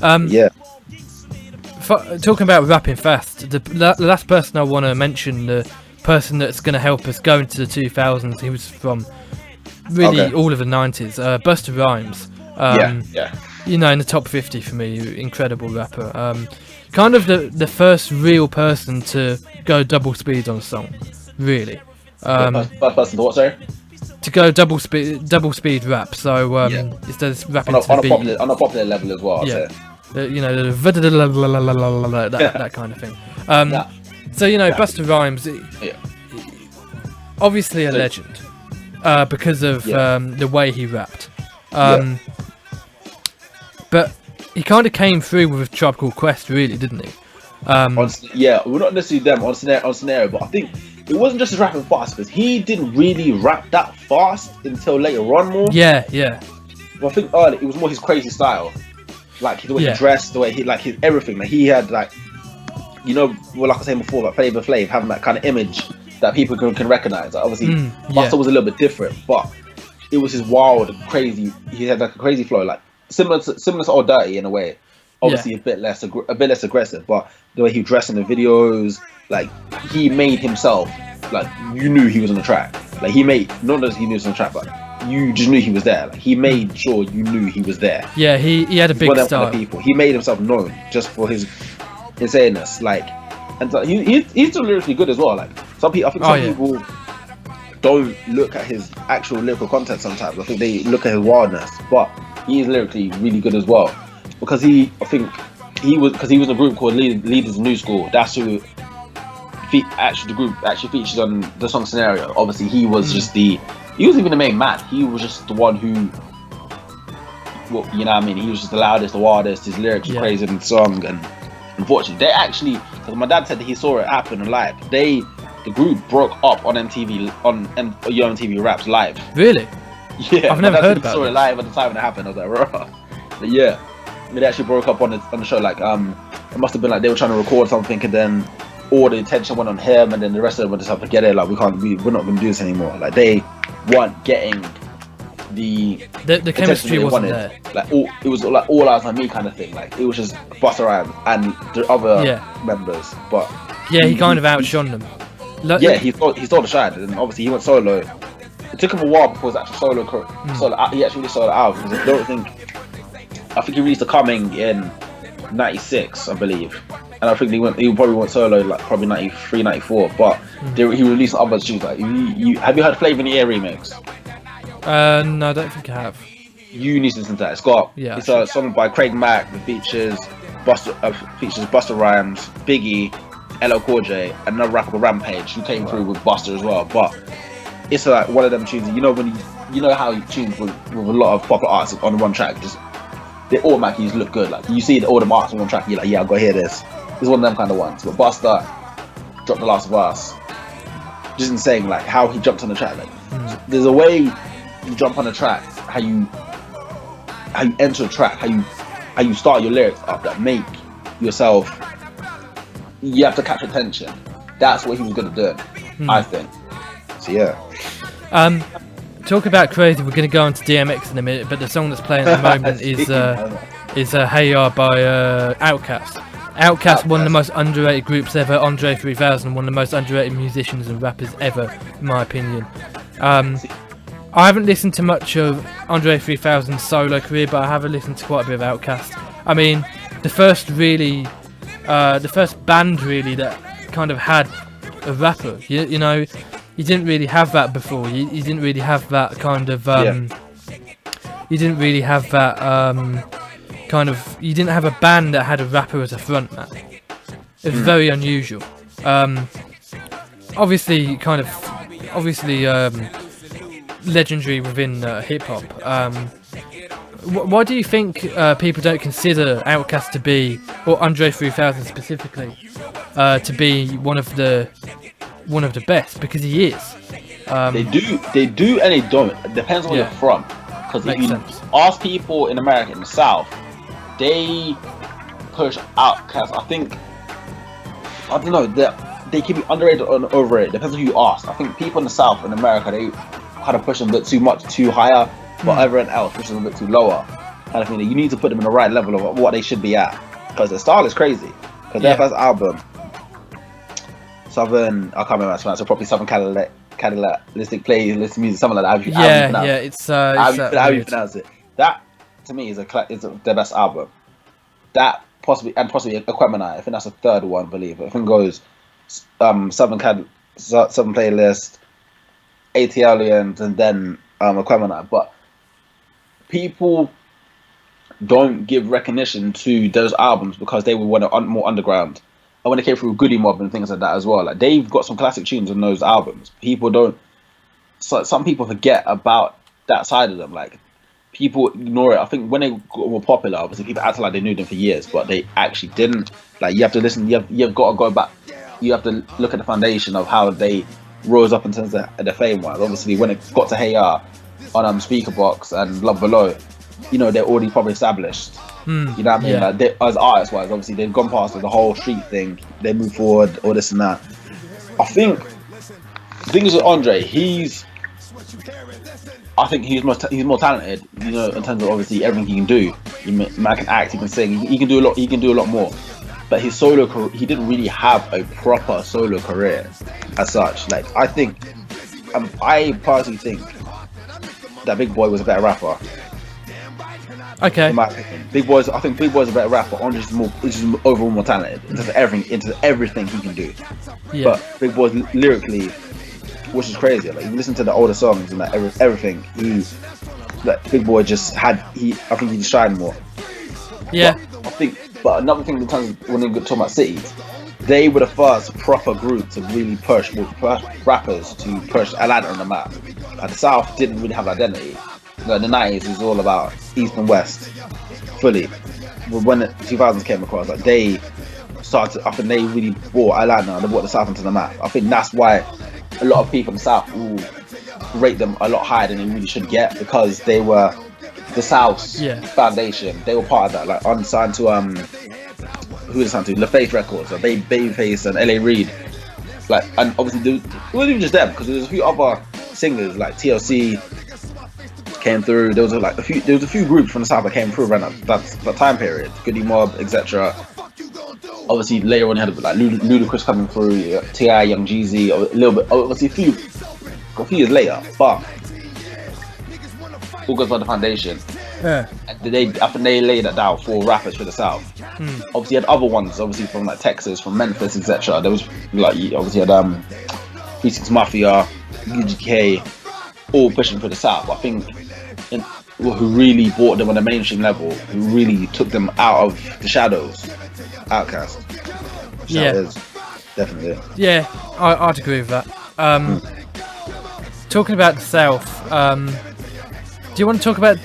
Yeah. Talking about rapping fast, the last person I want to mention, the person that's going to help us go into the 2000s, he was from really all of the 90s, Busta Rhymes. In the top 50 for me, incredible rapper. Kind of the first real person to go double speed on a song, really. First person to what, sorry? To go double speed rap, so instead of rapping on a popular level as well. Yeah. That kind of thing. So Busta Rhymes, obviously a legend, because of the way he rapped. But he kind of came through with a Tribe Called Quest, really, didn't he? Well, not necessarily them on scenario, but I think it wasn't just his rapping fast, because he didn't really rap that fast until later on more. Yeah. Well, I think early it was more his crazy style, like the way he dressed, the way he his everything. Like he had like like I was saying before, like Flavor Flav having that kind of image that people can recognize. Like, obviously, Busta was a little bit different, but it was his wild, crazy. He had like a crazy flow, like similar to Old Dirty in a way. Obviously, a bit less aggressive, but the way he dressed in the videos, like he made himself, like you knew he was on the track. Like he made not that he knew he was on the track, but you just knew he was there. Like he made sure you knew he was there. Yeah, he had a big style. He made himself known just for his insaneness. Like, and he's still lyrically good as well. Like some people, people don't look at his actual lyrical content sometimes. I think they look at his wildness, but he is lyrically really good as well. because I think he was in a group called Leaders New School. That's who the group actually features on the song Scenario. Obviously, he was just he wasn't even the main man. He was just the one who, well, you know what I mean? He was just the loudest, the wildest. His lyrics were crazy in the song, and unfortunately, they actually, because my dad said that he saw it happen live. The group broke up on MTV on MTV Raps live. Really? Yeah, I've never heard about it. I saw it live at the time when it happened. I was like, raw. But yeah, they actually broke up on the show. Like, it must have been like they were trying to record something, and then all the attention went on him, and then the rest of them were just like, forget it. Like, we're not going to do this anymore. Like, they weren't getting the chemistry wasn't there. Like, it was like all eyes on me kind of thing. Like, it was just Busta Rhymes and the other members. But yeah, he kind of outshone them. He stole the shine, and obviously he went solo. It took him a while before his actual solo. He actually released solo album. I think he released The Coming in '96, I believe, and I think he probably went solo like probably '93, '94. But he released other tunes. Like, have you heard Flavor in the Air remix? No, I don't think I have. You need to listen to that. It's a song by Craig Mack that features Busta Rhymes, Biggie, LL Cool J, and another rapper called Rampage who came through with Busta as well. But it's like one of them tunes. You know how tunes with a lot of popular artists on one track, just they automatically just look good. Like, you see all the artists on one track, you're like, yeah, I've got to hear this. It's one of them kind of ones. But Busta dropped the last verse, just insane. Like, how he jumped on the track. Like, there's a way you jump on a track, how you enter a track, how you start your lyrics up that make yourself. You have to catch attention. That's what he was good at doing, I think. So yeah. Talk about crazy. We're going to go on to DMX in a minute, but the song that's playing at the moment is Hey Ya by Outkast. Outkast, one of the most underrated groups ever. Andre 3000, one of the most underrated musicians and rappers ever, in my opinion. I haven't listened to much of Andre 3000's solo career, but I have listened to quite a bit of Outkast. I mean, the first band really that kind of had a rapper. You know, you didn't really have that before. You didn't really have that kind of. You didn't really have that kind of. You didn't have a band that had a rapper as a frontman. It was very unusual. Obviously, legendary within hip hop. Why do you think people don't consider Outkast to be, or Andre 3000 specifically, to be one of the best? Because he is. They do, and they don't. It depends on where you're from. Because if you ask people in America, in the South, they push Outkast. I don't know. They can be underrated or overrated. Depends on who you ask. I think people in the South in America, they kind of push them a bit too much, too higher. But everyone else pushes them a bit too lower. And I think that you need to put them in the right level of what they should be at, because their style is crazy. Because their first album, Southern, I can't remember how to pronounce it, probably Southern Cadillac-listic playlist music, something like that. It's how you pronounce it. That to me is their best album. That possibly Aquemini. I think that's the third one, I believe. I think it goes Southern Playlist, ATL, and then Aquemini. But people don't give recognition to those albums because they were more underground. And when they came through Goody Mob and things like that as well, like, they've got some classic tunes on those albums. Some people forget about that side of them. Like, people ignore it. I think when they were popular, obviously people acted like they knew them for years, but they actually didn't. Like, you have to listen. You've got to go back. You have to look at the foundation of how they rose up in terms of the fame wise. Obviously, when it got to Hey Ya on Speakerbox and Love Below, you know, they're already probably established. You know what I mean? Yeah. Like, as artists wise, obviously they've gone past the whole street thing. They move forward, all this and that. I think the thing is with Andre, I think he's more talented. You know, in terms of obviously everything he can do. Man can act, he can sing, he can do a lot. He can do a lot more. But his solo career, he didn't really have a proper solo career as such. Like, I personally think that Big Boy was a better rapper. Okay. In my opinion, I think Big Boy's a better rapper. Andre's just overall more talented into everything he can do. Yeah. But Big Boy's lyrically, which is crazy. Like, you listen to the older songs and like everything, Big Boy just had I think he just shined more. Yeah. But another thing in terms of when we talk about cities, they were the first proper group to really push rappers to push Atlanta on the map. Like the South didn't really have an identity. In the 90s, it was all about East and West, fully. But when the 2000s came across, like they started, I think they really brought Atlanta, they brought the South into the map. I think that's why a lot of people in the South will rate them a lot higher than they really should get, because they were the South's foundation. They were part of that. Like unsigned to who was signed to LaFace Records, so Babyface and LA Reid. Like, and obviously it wasn't even just them, because there was a few other singers like TLC came through. There was a few groups from the South that came through around that time period. Goody Mob, etc. Obviously later on you had like Ludacris coming through, T.I., Young Jeezy, a little bit. Obviously a few years later, but all goes by the foundation. Yeah. And I think they laid that down for rappers for the South. Obviously you had other ones, obviously from like Texas, from Memphis, etc. There was like obviously you had 36 Mafia, UGK, all pushing for the South. I think who really brought them on a mainstream level, who really took them out of the shadows, Outkast. Definitely. Yeah, I'd agree with that. Talking about the South, do you want to talk about,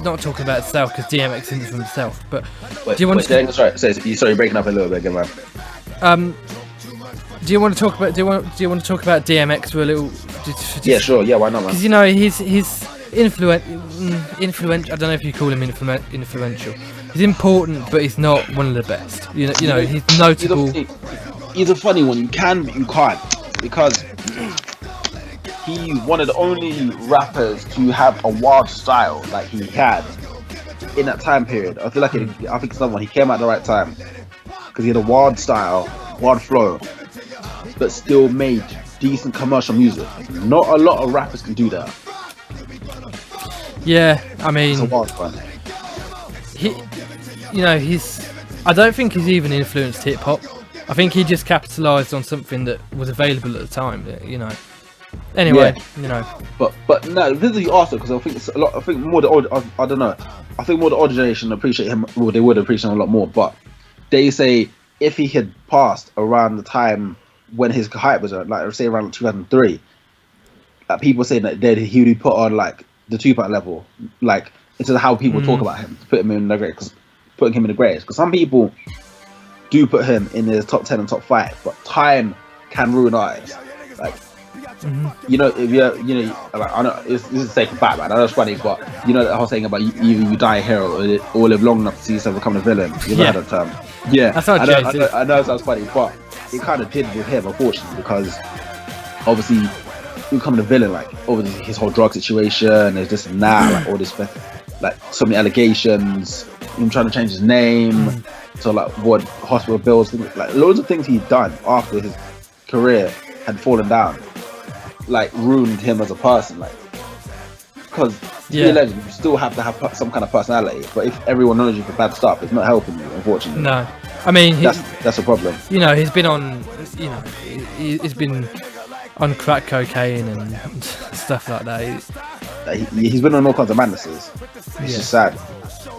not talking about the South because DMX isn't from the South, but do you want to? Sorry, breaking up a little bit again, man. Do you want to talk about? Do you want to talk about DMX for a little? Yeah, sure. Yeah, why not, man? Because he's influential. I don't know if you call him influential. He's important, but he's not one of the best. You know, he's notable. He's a funny one. You can, but you can't, because he's one of the only rappers to have a wild style like he had in that time period. I feel like I think someone he came at the right time, because he had a wild style, wild flow, but still made decent commercial music. Not a lot of rappers can do that. Yeah, I mean, it's a wild one. I don't think he's even influenced hip hop. I think he just capitalised on something that was available at the time. Anyway, But no, this is also because I think it's a lot. I think more the old. I don't know. I think more the older generation appreciate him. Well, they would appreciate him a lot more. But they say if he had passed around the time when his hype was like, say around 2003, people say that he would put on like the Tupac level, like instead of how people talk about him, to put him in the greatest, putting him in the greatest. Because some people do put him in the top 10 and top 5, but time can ruin eyes. Like, if you're, like, I know this is safe for Batman. I know it's funny, but the whole saying about either you die a hero or live long enough to see yourself become a villain. You've heard that term. Yeah, that's not I know it sounds funny, but it kind of did with him, unfortunately, because obviously becoming a villain, like over his whole drug situation, there's this and that, like all this, like so many allegations, him trying to change his name, to like avoid hospital bills, like loads of things he'd done after his career had fallen down, like ruined him as a person, like, because to be a legend, you still have to have some kind of personality, but if everyone knows you for bad stuff, it's not helping you, unfortunately. No, I mean that's a problem. He's been on, he's been on crack cocaine and stuff like that. He's been on all kinds of madnesses. It's just sad.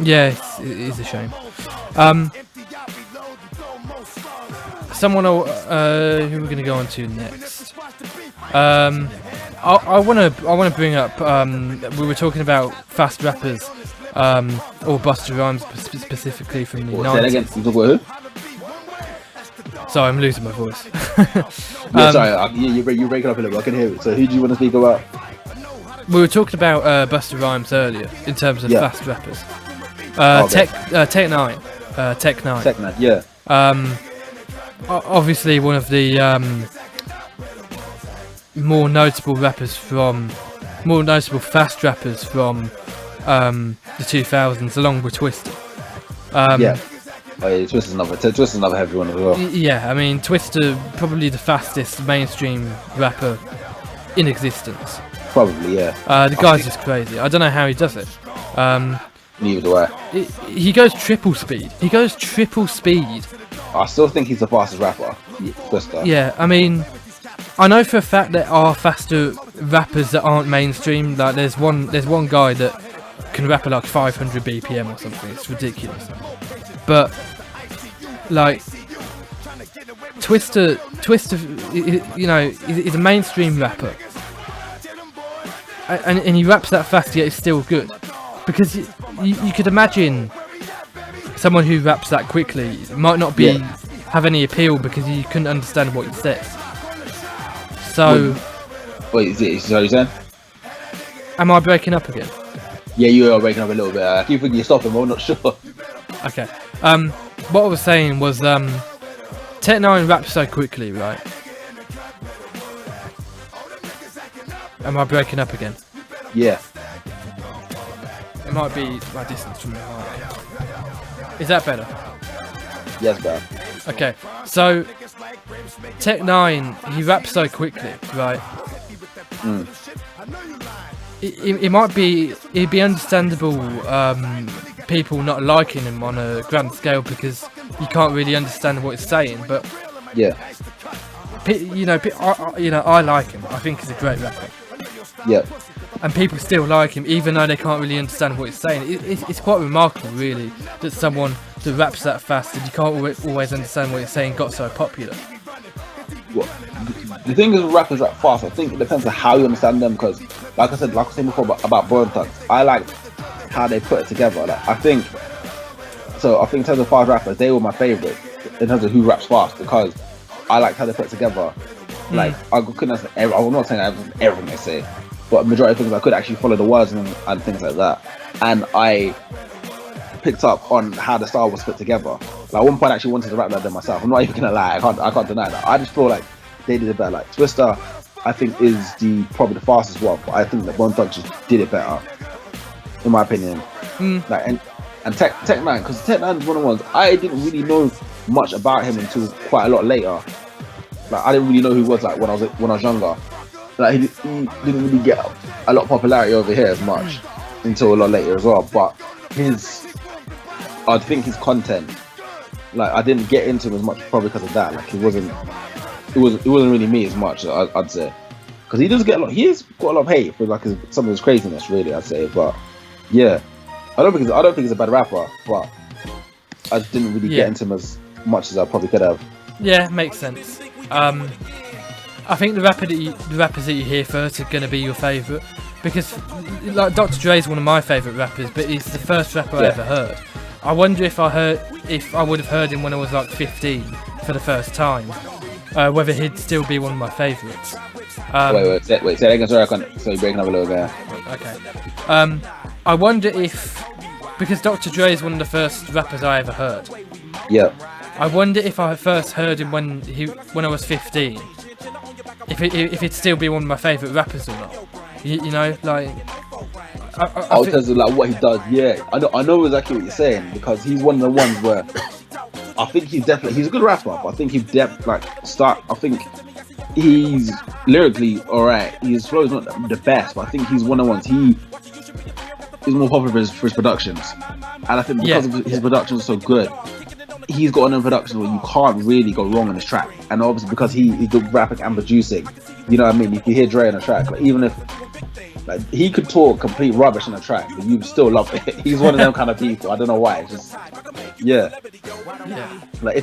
Yeah, it is a shame. Someone who we're going to go on to next. I want to bring up. We were talking about fast rappers, or Busta Rhymes specifically from the 90s. Say that again. You talk about who? Sorry, I'm losing my voice. Sorry, you're breaking up a little bit. I can hear it. So who do you want to speak about? We were talking about Busta Rhymes earlier in terms of fast rappers. Tech Nine. Tech Nine. Yeah. Obviously one of the more notable fast rappers from the 2000s, along with Twista. Twista's another heavy one as well. Yeah, I mean Twista probably the fastest mainstream rapper in existence. Probably, yeah. The guy's just crazy. I don't know how he does it. Neither do I. He goes triple speed. I still think he's the fastest rapper. Twista. Yeah, I mean, I know for a fact there are faster rappers that aren't mainstream. Like there's one guy that can rap at like 500 BPM or something. It's ridiculous. But like Twista, you know, is a mainstream rapper, and he raps that fast yet it's still good, because you could imagine someone who raps that quickly might not be have any appeal because you couldn't understand what he says. So wait, is that what you're saying? Am I breaking up again? Yeah, you are breaking up a little bit. I keep thinking you're stopping, but I'm not sure. Okay. What I was saying was Tech 9 raps so quickly, right? Am I breaking up again? Yeah. It might be my distance from the mic. Is that better? Yes, bro. Okay. So Tech 9, he raps so quickly, right? It'd be understandable people not liking him on a grand scale because you can't really understand what he's saying, but yeah, I like him. I think he's a great rapper. Yeah. And people still like him even though they can't really understand what he's saying. It's quite remarkable really that someone that raps that fast and you can't always understand what he's saying got so popular. Well, the thing is, rappers rap fast. I think it depends on how you understand them. Because, like I said before about Bone Thugs, I like how they put it together. Like, I think in terms of fast rappers, they were my favorite in terms of who raps fast because I liked how they put it together. Like I couldn't understand I'm not saying I understand everything they say, but majority of things I could actually follow the words and things like that. And I picked up on how the style was put together. Like, at one point I actually wanted to rap like them myself. I'm not even gonna lie, I can't deny that. I just feel like they did it better. Like Twista, I think is probably the fastest one, but I think that Bone Thugs just did it better, in my opinion. Like and Tech 9, because Tech 9 is one of the ones I didn't really know much about him until quite a lot later. Like I didn't really know who he was like when I was younger. Like he didn't really get a lot of popularity over here as much until a lot later as well. But I think his content, like I didn't get into him as much probably because of that. Like it wasn't really me as much, I'd say, because he does get he's got a lot of hate for like some of his craziness, really, I'd say. But yeah, I don't think he's a bad rapper, but I just didn't really get into him as much as I probably could have. Yeah, makes sense. I think the rappers that you hear first are going to be your favourite, because like Dr. Dre is one of my favourite rappers, but he's the first rapper I ever heard. I wonder if I would have heard him when I was like 15 for the first time, whether he'd still be one of my favourites. Wait, say that again. Sorry, you're breaking up a little bit. Okay. I wonder if, because Dr. Dre is one of the first rappers I ever heard. Yeah. I wonder if I first heard him when I was 15, if it'd still be one of my favourite rappers or not. You know, like. Because of like what he does, yeah. I know exactly what you're saying, because he's one of the ones where I think he's a good rapper, but I think I think he's lyrically alright. His flow is not the best, but I think he's one of the ones he's more popular for his productions, and I think because of his productions are so good, he's got an production where you can't really go wrong on his track. And obviously because he's good rapping and producing, you know what I mean, if you hear Dre on a track, like even if like he could talk complete rubbish on a track, but you still love it. He's one of them kind of people. I don't know why. It's just like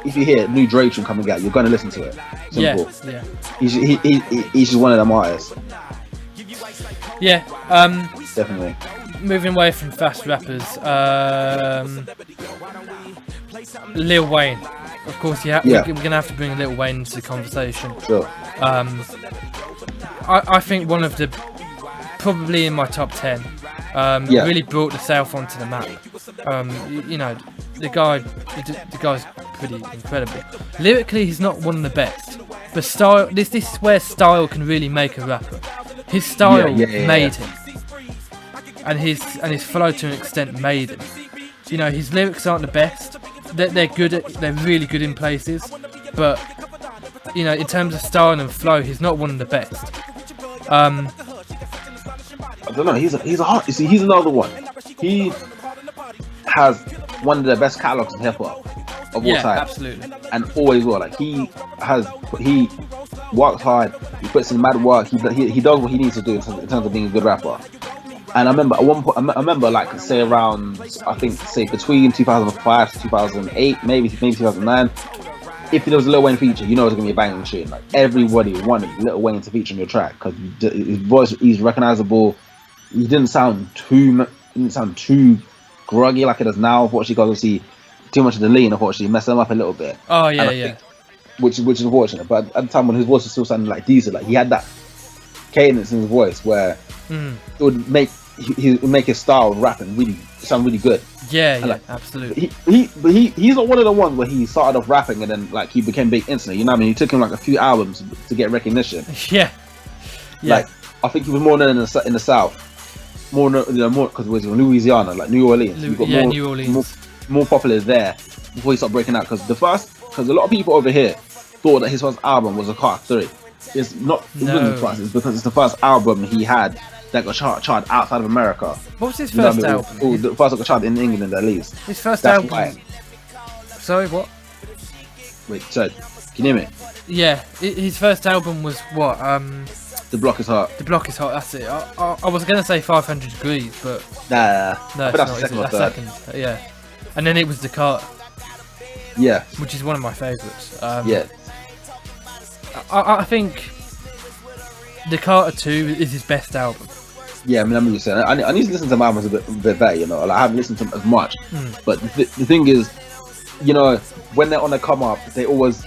if you hear new Dre tune coming out, you're gonna listen to it. Simple. Yeah. He's just one of them artists. Yeah. Definitely. Moving away from fast rappers, Lil Wayne. Of course, we're gonna have to bring Lil Wayne into the conversation. Sure. I think one of the, probably in my top 10, really brought the South onto the map. You know, the guy's pretty incredible. Lyrically, he's not one of the best, but style. This is where style can really make a rapper. His style made him, and his flow to an extent made him. You know, his lyrics aren't the best. They're good. They're really good in places, but you know, in terms of style and flow, he's not one of the best. I don't know. He's another one. He has one of the best catalogs in hip hop of all time. Yeah, absolutely. And always will. Like he works hard. He puts in mad work. He does what he needs to do in terms of being a good rapper. And I remember at one point, I remember like say around, I think say between 2005 to 2008, maybe 2009. If there was a Lil Wayne feature, you know it's gonna be a banging tune. Like everybody wanted Lil Wayne to feature on your track because his voice, he's recognizable. He didn't sound too groggy like it is now. Unfortunately, because obviously too much of the lean, unfortunately, messed him up a little bit. Oh yeah. Which is unfortunate. But at the time when his voice was still sounding like decent, like he had that cadence in his voice where it would make his style of rapping really sound really good. Yeah, like, absolutely. He's not one of the ones where he started off rapping and then like he became big instantly. You know what I mean? It took him like a few albums to get recognition. Yeah. Like I think he was more known in the South, more because it was in Louisiana, like New Orleans. New Orleans. More popular there before he started breaking out. Because a lot of people over here thought that his first album was a Carter 3. It's not. It wasn't first. It's because it's the first album he had that got charted outside of America. What was his first album? The first that got charted in England at least. His first album. Why. Sorry, what? Wait, so can you hear me? Yeah, his first album was what? The Block Is Hot. The Block Is Hot. That's it. I was gonna say 500 Degrees, but no, but that's second or third. Second, yeah. And then it was the Carter. Yeah. Which is one of my favourites. Yeah. I think the Carter 2 is his best album. Yeah, I mean, I'm just saying, I need to listen to my albums a bit better, you know. Like, I haven't listened to them as much. But the thing is, you know, when they're on the come up, they always,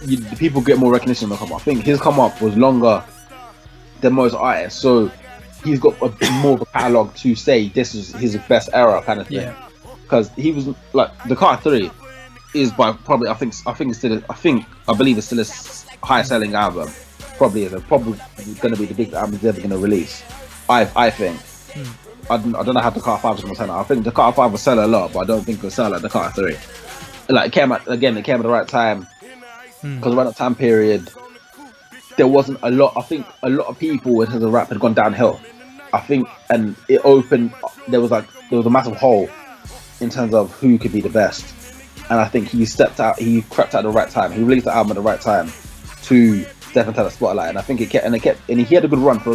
the people get more recognition on the come up. I think his come up was longer than most artists, so he's got more of a catalogue to say this is his best era kind of thing. Yeah. Because he was like the Carter 3 is by probably I believe it's still his highest selling album. Probably going to be the biggest album he's ever going to release. I think. I don't know how the Carter 5 is going to sell. I think the Carter 5 will sell a lot, but I don't think it'll sell like the Carter 3. Like it came at the right time because around that time period there wasn't a lot. I think a lot of people in terms of rap had gone downhill. I think, and it opened. There was a massive hole in terms of who could be the best, and I think he crept out at the right time. He released the album at the right time to step into the spotlight, and I think he had a good run for a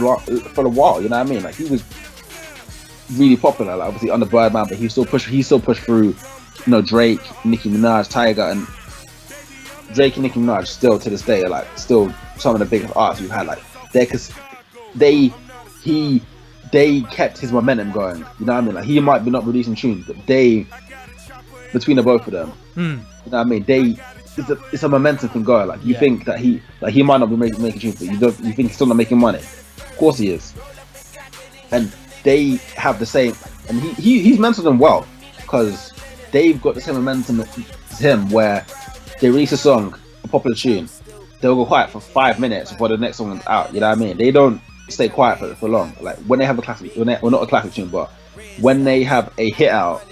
while. You know what I mean? Like he was really popular, like obviously under Birdman, but he still pushed through. You know, Drake, Nicki Minaj, Tyga, and Drake and Nicki Minaj still to this day are like still some of the biggest artists we've had. Like they kept his momentum going. You know what I mean? Like he might be not releasing tunes, but between the both of them, you know what I mean? It's a momentum thing going. Like you think that he might not be making tunes, but you think he's still not making money. Of course he is. And they have the same, and he's mentored them well because they've got the same momentum as him, where they release a song, a popular tune, they'll go quiet for 5 minutes before the next song is out. You know what I mean? They don't stay quiet for long. Like when they have a classic, well, not a classic tune, but when they have a hit out,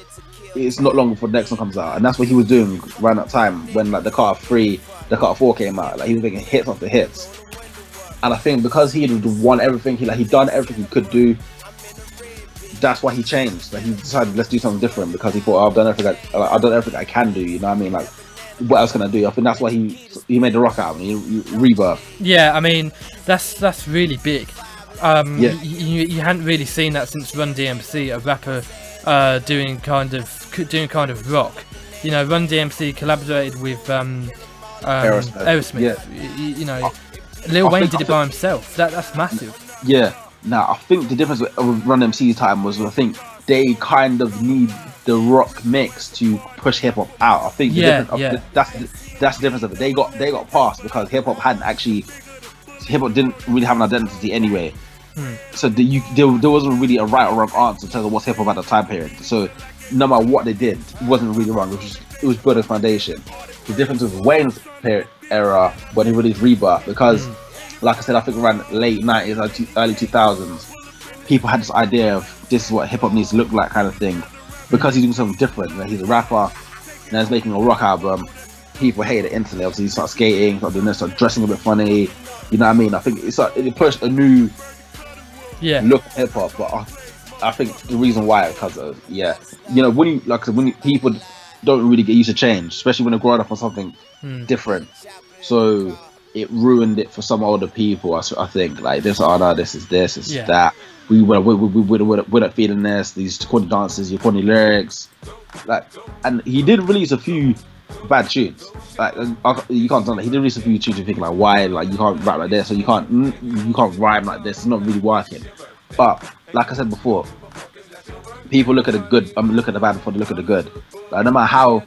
it's not long before the next one comes out. And that's what he was doing around that time when like the Carter 3, the Carter 4 came out. Like he was making hits after hits. And I think because he had won everything, he'd done everything he could do. That's why he changed. Like he decided, let's do something different, because he thought, I've done everything I can do. You know what I mean? Like, what else can I do? I think that's why he made the rock album. He Rebirth. Yeah, I mean that's really big. You hadn't really seen that since Run DMC, a rapper doing kind of rock. You know, Run DMC collaborated with Aerosmith. Yeah. You know, Lil Wayne did it by himself. That's massive. Yeah. Now, I think the difference with Run DMC's time was, I think they kind of need the rock mix to push hip hop out. I think that's the difference of it. They got passed because hip hop didn't really have an identity anyway. So there wasn't really a right or wrong answer in terms of what's hip hop at the time period. So no matter what they did, it wasn't really wrong. It was building a foundation. The difference with Wayne's era when he released Rebirth, because like I said, I think around late 90s, early 2000s, people had this idea of this is what hip hop needs to look like kind of thing. Because he's doing something different. Like he's a rapper, and he's making a rock album. People hate it instantly. Obviously, he starts skating, start doing this, start dressing a bit funny. You know what I mean? I think it pushed a new look at hip hop. But I think the reason why, because of you know, when people don't really get used to change, especially when they're growing up on something different, so it ruined it for some older people. I think like this, oh no, this is that. we wouldn't feeding this, these corny dances, your corny lyrics, like, and he did release a few bad tunes. Like, you can't deny that he did release a few tunes. You think like, why, like, you can't rap like this, or you can't rhyme like this. It's not really working. But like I said before, people look at the good. Look at the bad before they look at the good. Like, no matter how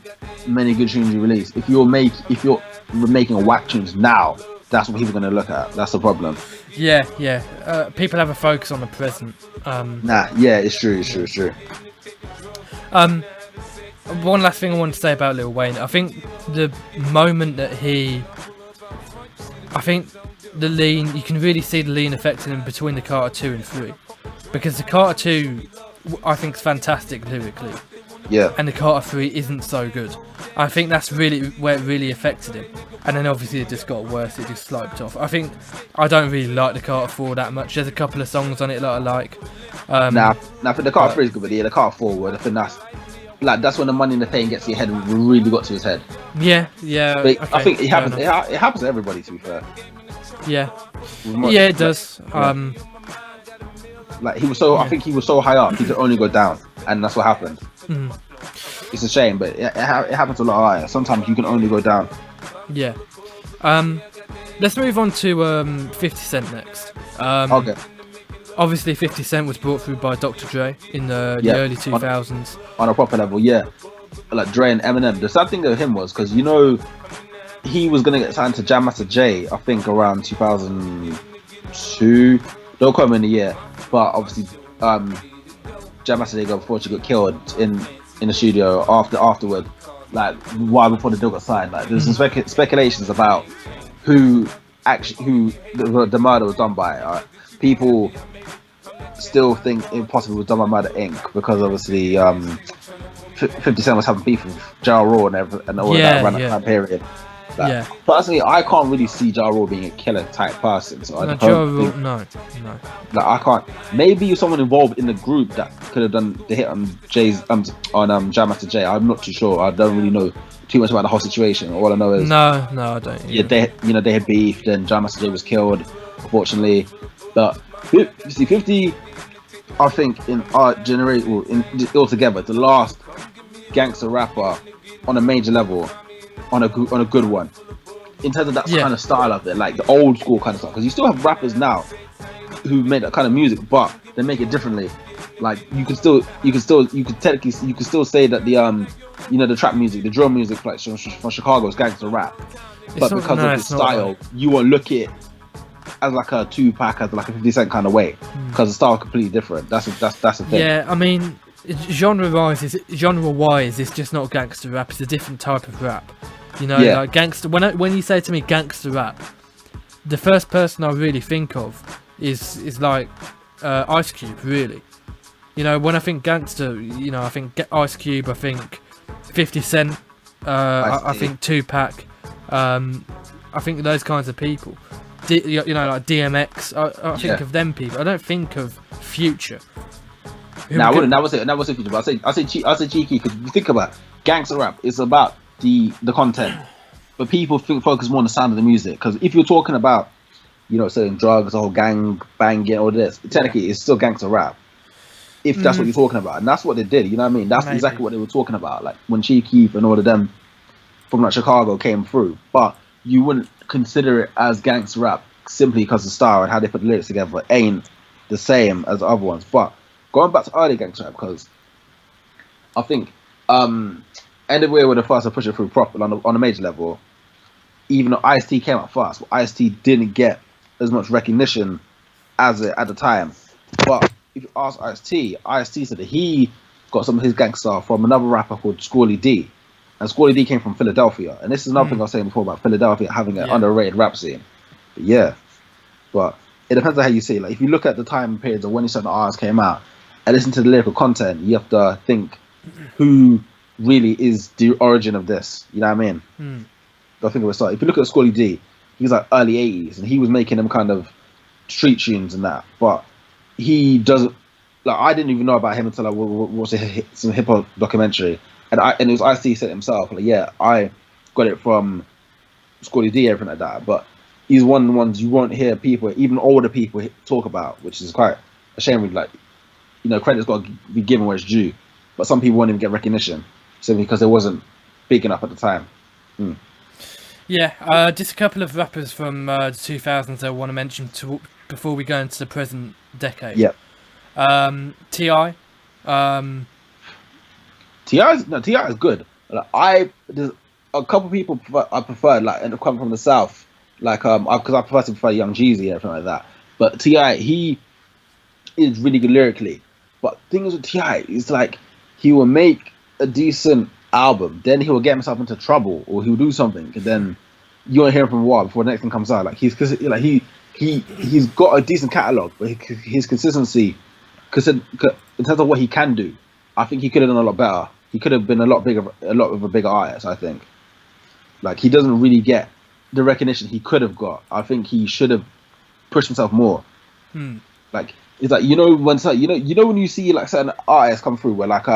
many good tunes you release, if you're making whack tunes now, that's what people are going to look at. That's the problem. Yeah. People have a focus on the present. It's true. One last thing I want to say about Lil Wayne. I think the moment that the lean, you can really see the lean affecting him between the Carter 2 and 3, because the Carter 2, I think, is fantastic lyrically. Yeah. And the Carter 3 isn't so good. I think that's really where it really affected him. And then obviously it just got worse, it just sloped off. I don't really like the Carter 4 that much. There's a couple of songs on it that I like. Now for the Carter 3 is good, but yeah, the Carter 4, I think that's when the Money in the Pain gets to your head and really got to his head. Yeah. But Okay, I think it happens to everybody, to be fair. Yeah, it does. Like, he was so, I think he was so high up, he could only go down, and that's what happened. It's a shame, but it happens a lot higher. Sometimes you can only go down. Yeah. Let's move on to 50 Cent next. Okay. Obviously, 50 Cent was brought through by Dr. Dre in the early 2000s. On a proper level, yeah. Like Dre and Eminem. The sad thing of him was, because, you know, he was going to get signed to Jam Master Jay, I think around 2002. Don't quote me in the year. But obviously, Jam Master Jay unfortunately got killed in the studio afterward. Like, while before the deal got signed. Like, there's some speculations about who the murder was done by. People still think it possibly was done by Murder Inc. because obviously 50 Cent was having beef with Ja Rule and all that around that time period. Like, personally, I can't really see Ja Rule being a killer type person. So I don't think, no. Like, I can't. Maybe someone involved in the group that could have done the hit on Jam Master Jay. I'm not too sure. I don't really know too much about the whole situation. All I know is no, I don't. Yeah, they had beef. Then Jam Master Jay was killed, unfortunately. But you see, 50, I think in our generation, altogether, the last gangster rapper on a major level, on a good one, in terms of that kind of style of it, like the old school kind of stuff. Because you still have rappers now who make that kind of music, but they make it differently. Like, you could still say that the trap music, the drill music, like from Chicago, is gangster rap. But because of the style, you won't look at it as like a Tupac, as like a 50 Cent kind of way, because the style is completely different. That's the thing. Yeah, I mean, genre-wise, it's just not gangster rap. It's a different type of rap. You know, like gangster. When you say to me gangster rap, the first person I really think of is like Ice Cube. Really, you know, when I think gangster, you know, I think Ice Cube. I think 50 Cent. I think Tupac. I think those kinds of people. You know, like DMX. I think of them people. I don't think of Future. I wouldn't. That was it. Future. But I say cheeky, because you think about gangster rap. It's about the content, but people focus more on the sound of the music. Because if you're talking about, you know, selling drugs, or gang banging, all this, technically it's still gangster rap. If that's what you're talking about, and that's what they did. You know what I mean? That's exactly what they were talking about. Like when Chief Keef and all of them from like Chicago came through, but you wouldn't consider it as gangster rap simply because the style and how they put the lyrics together ain't the same as the other ones. But going back to early gangster rap, because I think NWA were the first to push it through properly on a major level. Even though Ice-T came out fast, but Ice-T didn't get as much recognition as it at the time. But if you ask Ice-T said that he got some of his gangster from another rapper called Squally D. And Squally D came from Philadelphia. And this is another thing I was saying before about Philadelphia having an underrated rap scene. But it depends on how you see it. Like, if you look at the time periods of when certain artists came out and listen to the lyrical content, you have to think who really is the origin of this. You know what I mean? Don't think of a start. If you look at Squally D, he was like early 80s, and he was making them kind of street tunes and that. But he doesn't, like, I didn't even know about him until I watched some hip hop documentary, and it was Ice-T said himself, like, yeah, I got it from Squally D, everything like that. But he's one of the ones you won't hear people, even older people, talk about, which is quite ashamed. Like, credit's got to be given where it's due. But some people won't even get recognition simply because it wasn't big enough at the time. Yeah, just a couple of rappers from the 2000s I want to mention before we go into the present decade. Yeah. T.I. T.I. is good. Like, there's a couple of people I prefer, like, and come from the South, like, because I prefer Young Jeezy and everything like that. But T.I., he is really good lyrically. But things with T.I., it's like he will make a decent album, then he will get himself into trouble, or he'll do something, and then you won't hear him for a while before the next thing comes out. Like, he's got a decent catalog, but his consistency, because in terms of what he can do, I think he could have done a lot better. He could have been a lot of a bigger artist. I think, like, he doesn't really get the recognition he could have got. I think he should have pushed himself more. Like, it's like, when you see like certain artists come through where, like,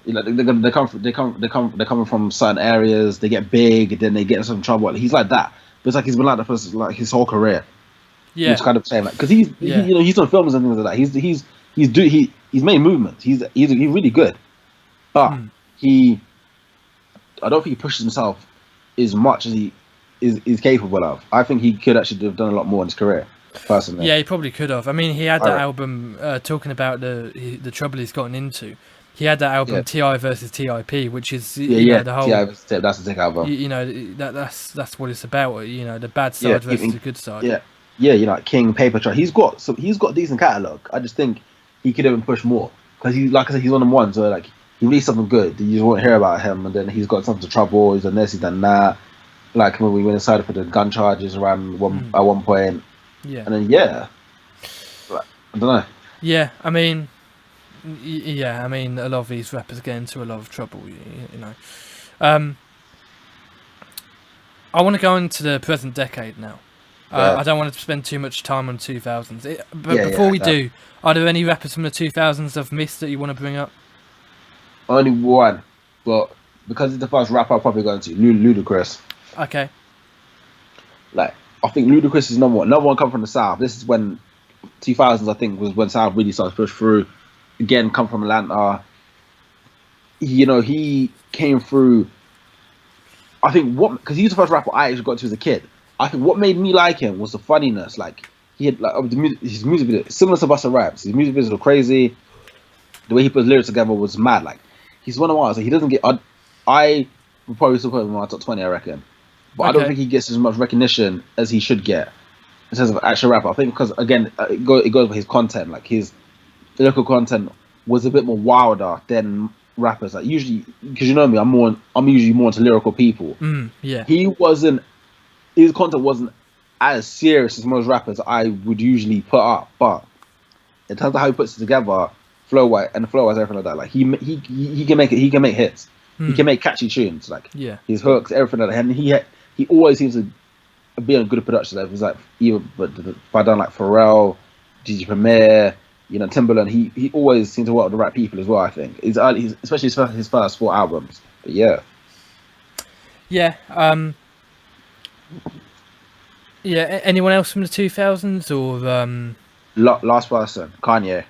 they come from certain areas, they get big, and then they get in some trouble. He's like that, but it's like he's been like that for like his whole career. Yeah, it's kind of saying, like, because he's done films and things like that. He's made movements. He's really good, but I don't think he pushes himself as much as he is capable of. I think he could actually have done a lot more in his career, personally. Yeah, he probably could have. I mean, he had that album talking about the trouble he's gotten into. He had that album T.I. versus T.I.P., which is the whole. T.I. that's a sick album. That's what it's about. The bad side versus the good side. Yeah. Like King, Paper Trail. He's got a decent catalog. I just think he could have been pushed more, because like I said, he's one of them ones where, like, he released something good, you just won't hear about him, and then he's got something to trouble. He's done this, he's done that. Like when we went inside for the gun charges around at one point. Yeah. And then like, I don't know. Yeah, I mean, a lot of these rappers get into a lot of trouble. I want to go into the present decade now. I don't want to spend too much time on 2000s. But before we do, are there any rappers from the 2000s I've missed that you want to bring up? Only one, but because it's the first rapper I'll probably go into, Ludacris. Okay. Like, I think Ludacris is number one. Number one come from the South. This is when 2000s, I think, was when South really started to push through. Again, come from Atlanta. He came through. I think because he was the first rapper I actually got to as a kid. I think what made me like him was the funniness. Like, he had his music video similar to Busta Rhymes. His music videos were crazy. The way he put lyrics together was mad. Like, he's one of ours. Like, he doesn't get. I would probably still put him in my top 20, I reckon. But I don't think he gets as much recognition as he should get in terms of actual rapper. I think because, again, it goes with his content. Like, his lyrical content was a bit more wilder than rappers. Like, usually, because you know me, I'm usually more into lyrical people. Yeah. His content wasn't as serious as most rappers I would usually put up, but in terms of how he puts it together, flow-wise, everything like that, like, he can make it. He can make hits. He can make catchy tunes. Like, his hooks, everything like that. And he always seems to be on good production levels. Like, even if I done like Pharrell, DJ Premier, Timbaland, he always seems to work with the right people as well. I think especially his first 4 albums. But anyone else from the 2000s or last person, Kanye.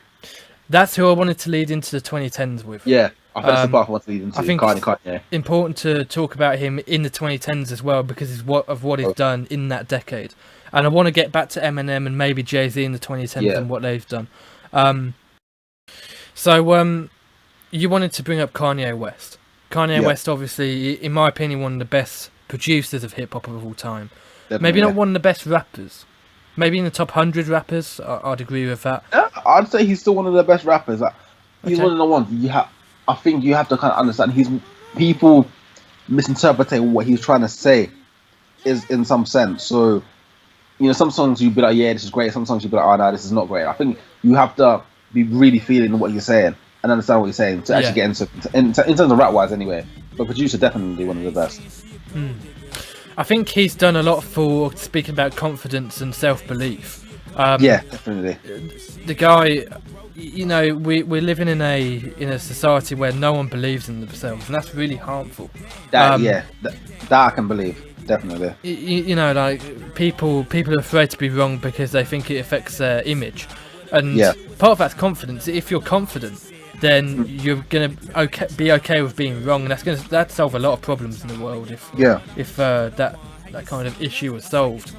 That's who I wanted to lead into the 2010s with. Yeah, I think that's the part I want to lead into. I think Kanye. It's important to talk about him in the 2010s as well, because of what he's done in that decade. And I want to get back to Eminem and maybe Jay-Z in the 2010s and what they've done. So you wanted to bring up Kanye West. Kanye West, obviously, in my opinion, one of the best producers of hip-hop of all time. Definitely, maybe not one of the best rappers. Maybe in the top 100 rappers, I'd agree with that. Yeah, I'd say he's still one of the best rappers. Like, he's one of the ones I think you have to kind of understand. People misinterpret what he's trying to say is in some sense. So, some songs you'd be like, yeah, this is great. Some songs you'd be like, oh no, this is not great. I think you have to be really feeling what you're saying and understand what you're saying to actually get into in terms of rap wise anyway. But producer, definitely one of the best. I think he's done a lot for speaking about confidence and self-belief. Yeah, definitely. The guy, we're living in a society where no one believes in themselves, and that's really harmful. That I can believe, definitely. Like people are afraid to be wrong because they think it affects their image. And Yeah. part of that's confidence. If you're confident, then you're gonna be okay with being wrong, and that'd solve a lot of problems in the world if that kind of issue was solved.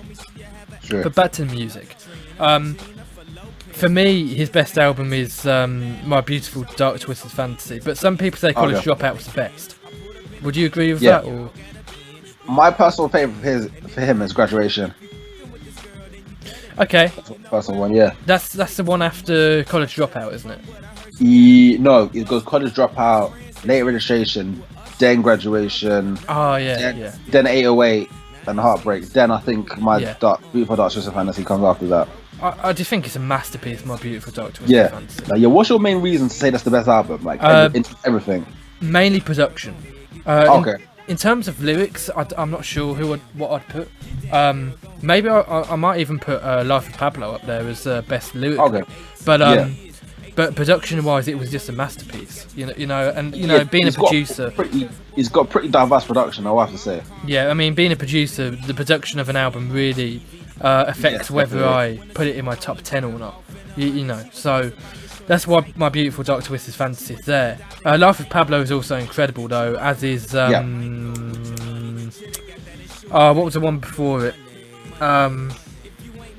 Sure. But back to the music. For me, his best album is My Beautiful Dark Twisted Fantasy, but some people say College Dropout was the best. Would you agree with that? Or? My personal favorite for him is Graduation. Okay. Personal one, yeah. That's the one after College Dropout, isn't it? No, it goes College Dropout, Late Registration, then Graduation. Oh yeah, Then 808 and Heartbreak. Then I think Beautiful Dark Twisted Fantasy comes after that. I just think it's a masterpiece, My Beautiful Dark Twisted Fantasy. Like, what's your main reason to say that's the best album? Like everything. Mainly production. Okay. In terms of lyrics, I'm not sure what I'd put. Maybe I might even put Life of Pablo up there as best lyric. Okay. But production-wise, it was just a masterpiece. You know, being a producer, He's got pretty diverse production, I have to say. Yeah, I mean, being a producer, the production of an album really affects whether I put it in my top 10 or not. You know, so that's why My Beautiful Dark Twisted Fantasy is there. Life of Pablo is also incredible, though, as is what was the one before it?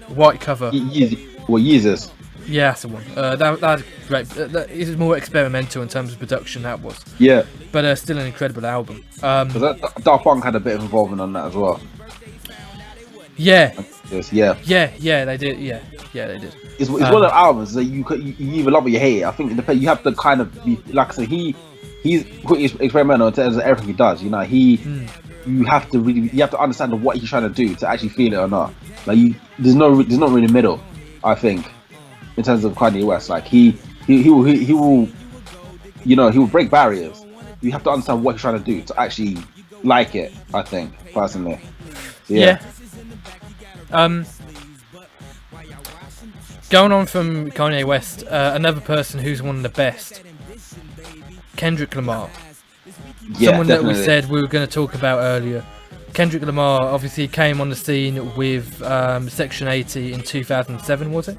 White Cover. Yeezus. Yeah, that's the one. That's great. That is more experimental in terms of production. That was. Yeah. But still an incredible album. Daft Punk had a bit of involvement on that as well. Yeah. Yeah, they did. Yeah, they did. It's one of the albums that you either love or you hate it. I think it depends. You have to kind of be, like I said, he's pretty experimental in terms of everything he does. You know, you have to understand what he's trying to do to actually feel it or not. Like there's not really middle. I think in terms of Kanye West, like he will he will break barriers. You have to understand what he's trying to do to actually like it. I think personally. So, yeah. Going on from Kanye West, another person who's one of the best, Kendrick Lamar. Yeah, someone definitely. that we said we were going to talk about earlier. Kendrick Lamar obviously came on the scene with Section 80 in 2007, was it?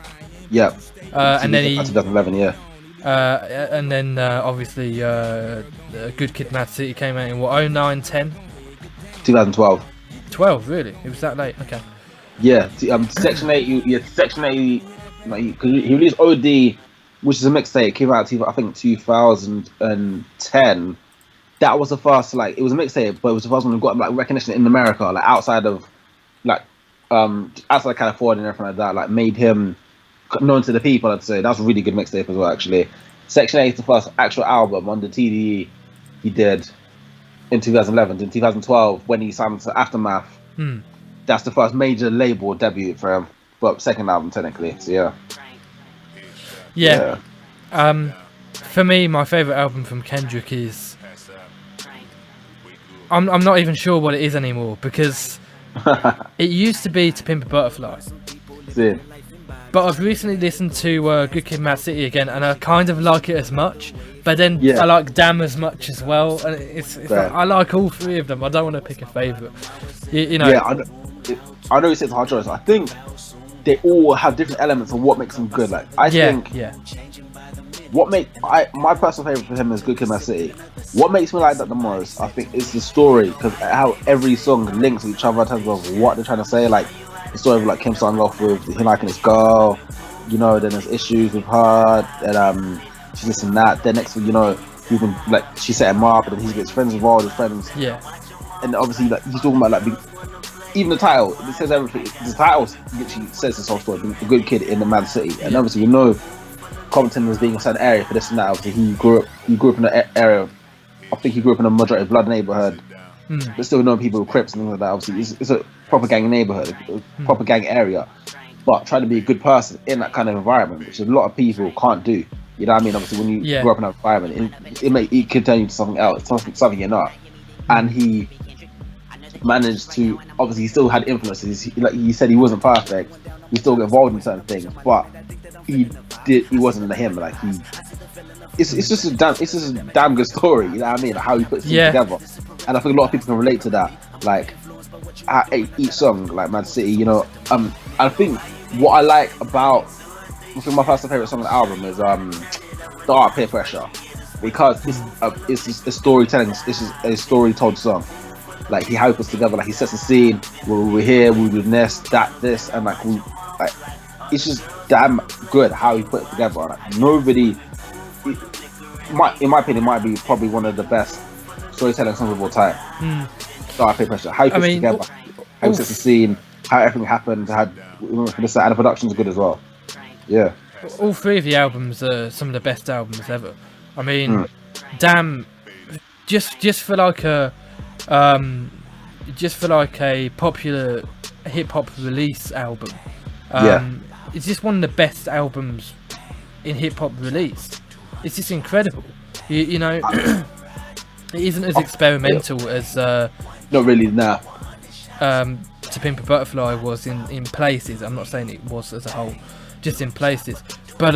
Yeah. And then 2011, yeah. And then obviously Good Kid, Mad City came out in what, 09, 10? 2012. 12, really? It was that late? Okay. Yeah, Section 80. Section 80. Like, he released OD, which is a mixtape. Came out, I think, 2010. That was the first, like, it was a mixtape, but it was the first one that got like recognition in America, like outside of California and everything like that. Like, made him known to the people. I'd say that's a really good mixtape as well. Actually, Section 8 is the first actual album on the TDE he did in 2011. In 2012, when he signed to Aftermath, that's the first major label debut for him, but second album technically. So yeah. For me, my favorite album from Kendrick is. I'm not even sure what it is anymore, because it used to be To Pimp a Butterfly. Yeah. But I've recently listened to Good Kid, Mad City again, and I kind of like it as much. But then I like Damn as much as well, and it's like, I like all three of them. I don't want to pick a favourite. You know. Yeah, I know it's a hard choice. I think they all have different elements of what makes them good. Like I think my personal favourite for him is Good Kid, Mad City. What makes me like that the most, I think, is the story, because how every song links with each other in terms of what they're trying to say. Like the story of like Kim starting off with him liking his girl, you know, then there's issues with her, and she's this and that. Then next thing you know, you can like she set him up, and then he gets friends with all his friends. Yeah. And obviously, like he's talking about like even the title, it says everything. The title literally says this whole story, being a good kid in the Mad City, and obviously you know, Compton was being a certain area for this and that. Obviously, he grew up in the area. I think he grew up in a majority blood neighborhood, but still knowing people with Crips and things like that. Obviously, it's a proper gang neighborhood, a proper gang area, but trying to be a good person in that kind of environment, which a lot of people can't do. You know what I mean? Obviously, when you grow up in that environment, it can turn you to something else, something you're not. And he managed to, obviously, he still had influences. Like he said, he wasn't perfect. He still got involved in certain things, but he wasn't him. Like it's just a damn good story. You know what I mean? Like, how he puts things together, and I think a lot of people can relate to that. Like each song, like Mad City. You know, I think what I like about think my personal favorite song on the album is "The Art of Peer Pressure," because it's a storytelling. This is a story told song. Like he helps us together. Like he sets the scene. We're here. We do this, this, and like it's just damn good how he put it together. Like nobody, in my opinion, might be probably one of the best storytelling songs of all time. The Art of Peer Pressure. How he puts it together. How he sets the scene. How everything happened. And the production's good as well. Yeah. All three of the albums are some of the best albums ever. I mean, damn, just for like a popular hip hop release album. It's just one of the best albums in hip hop released. It's just incredible. You know, it isn't as experimental as not really now. To Pimp a Butterfly was in places. I'm not saying it was as a whole, just in places. But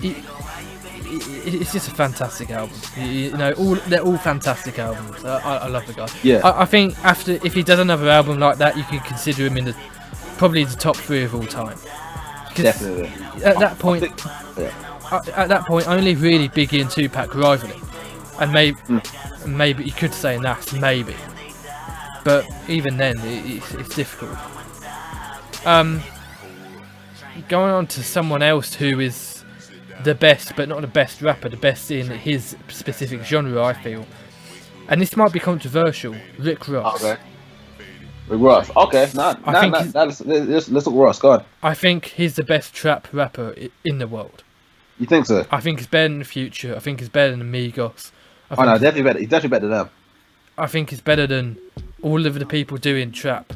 it's just a fantastic album. You know, they're all fantastic albums. I love the guy. Yeah. I think if he does another album like that, you can consider him in probably the top 3 of all time. Definitely. At that point, only really Biggie and Tupac rival him, and maybe you could say Nas, maybe. But even then, it's difficult. Going on to someone else who is the best, but not the best rapper, the best in his specific genre, I feel. And this might be controversial. Rick Ross. Okay. Rick Ross. Okay. Let's look Ross. Go on. I think he's the best trap rapper in the world. You think so? I think he's better than Future. I think he's better than Migos. Oh no, definitely better. He's definitely better than them. I think he's better than all of the people doing trap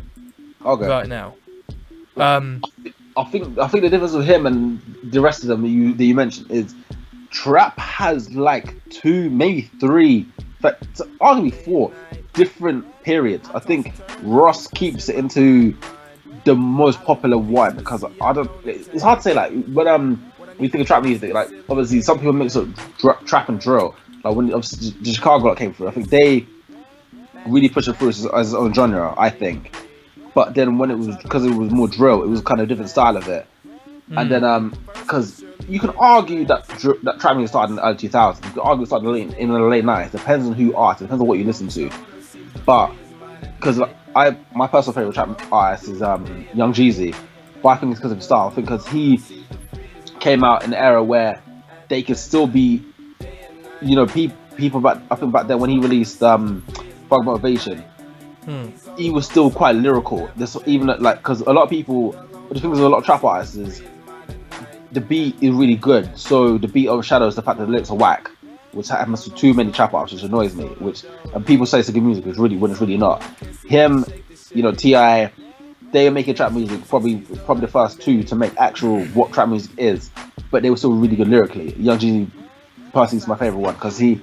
right now. I think the difference with him and the rest of them that you mentioned is trap has like 2, maybe 3, arguably 4 different periods. I think Ross keeps it into the most popular one because it's hard to say, like when you think of trap music, like obviously some people mix up trap and drill. Like when obviously the Chicago came through, I think they really pushed it through as its own genre, I think. But then when because it was more drill, it was kind of a different style of it. And then because you can argue that trap music started in the early 2000s, you can argue it started in the late 90s. Depends on who artist, depends on what you listen to. But because my personal favorite trap artist is Young Jeezy, but I think it's because of his style. I think because he came out in an era where they could still be, you know, people back. I think back then when he released Bug Motivation, he was still quite lyrical. This even like because a lot of people, the thing is, a lot of trap artists is the beat is really good, so the beat overshadows the fact that the lyrics are whack, which happens to too many trap artists, which annoys me. And people say it's a good music, when it's really not. Him, you know, T.I., they are making trap music probably the first 2 to make actual what trap music is, but they were still really good lyrically. Young Jeezy personally is my favorite one because he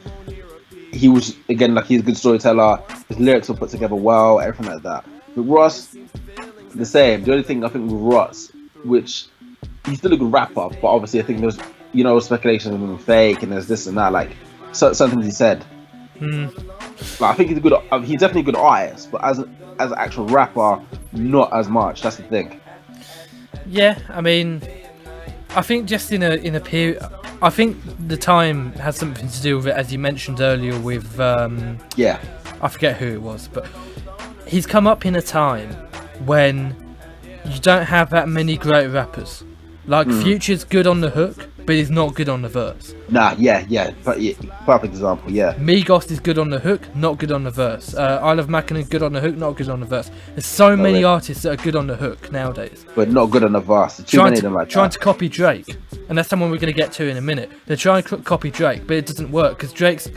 was, again, like, he's a good storyteller, his lyrics were put together well, everything like that. But Ross, the same. The only thing I think with Ross, which he's still a good rapper, but obviously I think there's, you know, speculation of him fake and there's this and that, like certain things he said. Like, I think he's definitely a good artist, but as an actual rapper, not as much. That's the thing. Yeah, I mean, I think just in a period, I think the time has something to do with it, as you mentioned earlier with I forget who it was, but he's come up in a time when you don't have that many great rappers. Like Future's good on the hook, but he's not good on the verse. Perfect example, yeah. Migos is good on the hook, not good on the verse. I Love Mackin' good on the hook, not good on the verse. There's so many artists that are good on the hook nowadays, but not good on the verse. Trying to copy Drake, and that's someone we're going to get to in a minute. They're trying to copy Drake, but it doesn't work because Drake's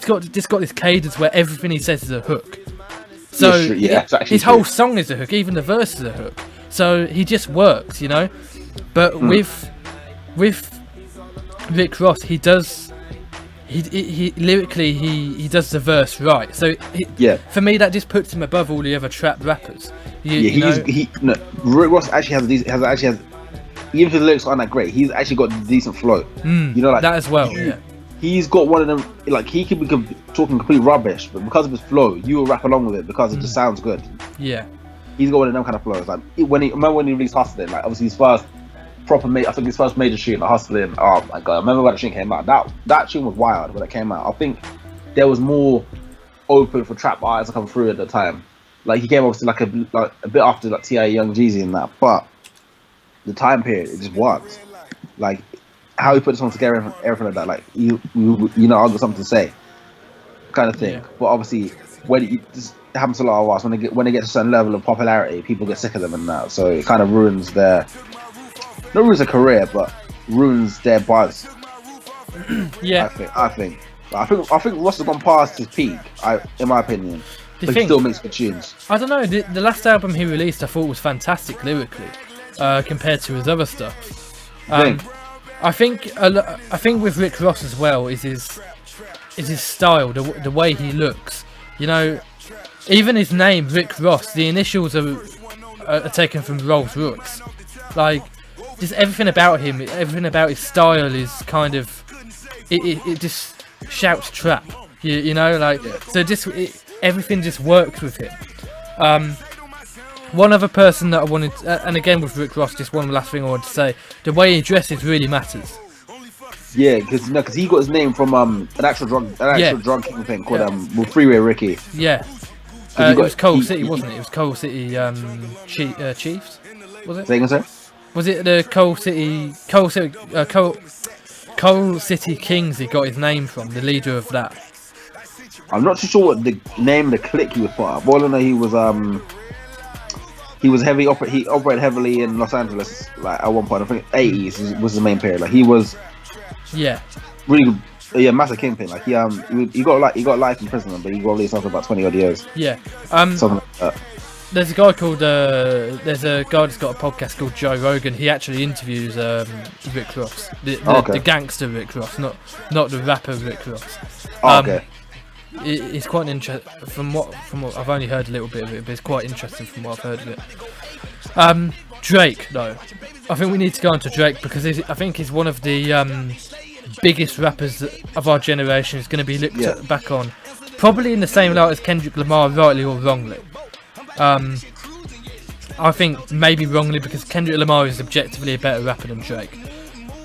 got this cadence where everything he says is a hook. So his whole song is a hook, even the verse is a hook. So he just works, you know. But with Rick Ross, he lyrically he does the verse right. So for me, that just puts him above all the other trap rappers. Rick Ross actually has even if his lyrics aren't that great, he's actually got a decent flow. You know, like that as well. He's got one of them. Like, he could be talking complete rubbish, but because of his flow, you will rap along with it because it just sounds good. Yeah, he's got one of them kind of flows. Like remember when he released Hustler, like obviously his first proper. I think his first major tune, Hustling. Oh my god, I remember when that tune came out. That tune was wild when it came out. I think there was more open for trap artists to come through at the time. Like he came obviously like a bit after like T.I. Young Jeezy and that, but the time period it just worked. Like how he put the song together, everything like that. Like you know, I've got something to say, kind of thing. Yeah. But obviously, when it happens to a lot of us, when they get to a certain level of popularity, people get sick of them and that. So it kind of ruins not ruins their career, but ruins their buzz. Yeah, I think Ross has gone past his peak. In my opinion. But he still makes good tunes. I don't know. The last album he released, I thought was fantastic lyrically, compared to his other stuff. I think with Rick Ross as well is his style, the way he looks. You know, even his name, Rick Ross. The initials are taken from Rolls Royce. Like, just everything about him, everything about his style is kind of it just shouts trap. You know, like so everything just works with him. One other person that I wanted, and again with Rick Ross, just one last thing I wanted to say: the way he dresses really matters. Yeah, because he got his name from an actual drug kingpin called Freeway Ricky. Yeah, it was Coal City, wasn't it? It was Coal City Chiefs, was it? Say again, sir? Was it the Coal City Kings he got his name from? The leader of that. I'm not too sure what the name of the clique he was part of. All I know he was heavy. He operated heavily in Los Angeles. Like at one point, I think 80s was the main period. Like he was, really, massive kingpin. Like he got life in prison, but he got released after about 20 odd years. Yeah. Something like that. There's a guy called there's a guy that's got a podcast called Joe Rogan. He actually interviews Rick Ross, the gangster Rick Ross, not the rapper Rick Ross. Okay. It's quite interesting from what I've only heard a little bit of it, but it's quite interesting from what I've heard of it. Drake, though, I think we need to go on to Drake because I think he's one of the biggest rappers of our generation. Is going to be looked back on, probably in the same light as Kendrick Lamar, rightly or wrongly. I think maybe wrongly because Kendrick Lamar is objectively a better rapper than Drake,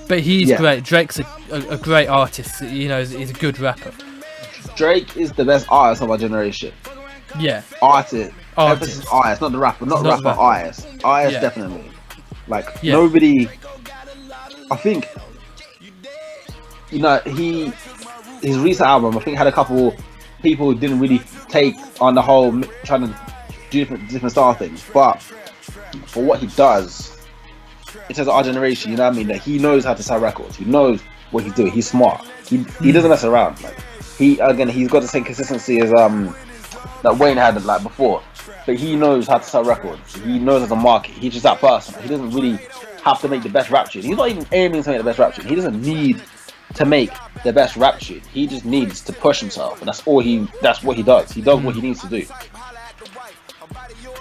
but he's great. Drake's a great artist. You know, he's a good rapper. Drake is the best artist of our generation. Yeah. Artist. Emphasis artist, not the rapper. Not rapper, artist. Artist, definitely. Like, nobody... I think... You know, his recent album, I think, had a couple people who didn't really take on the whole trying to do different style things. But for what he does, in terms of our generation, you know what I mean? Like, he knows how to sell records. He knows what he's doing. He's smart. He doesn't mess around. Like, he's got the same consistency as that Wayne had like before, but he knows how to sell records. He knows how to market. He's just that person. He doesn't really have to make the best rap tune. He's not even aiming to make the best rap tune. He doesn't need to make the best rap tune. He just needs to push himself, and that's what he does. He does what he needs to do.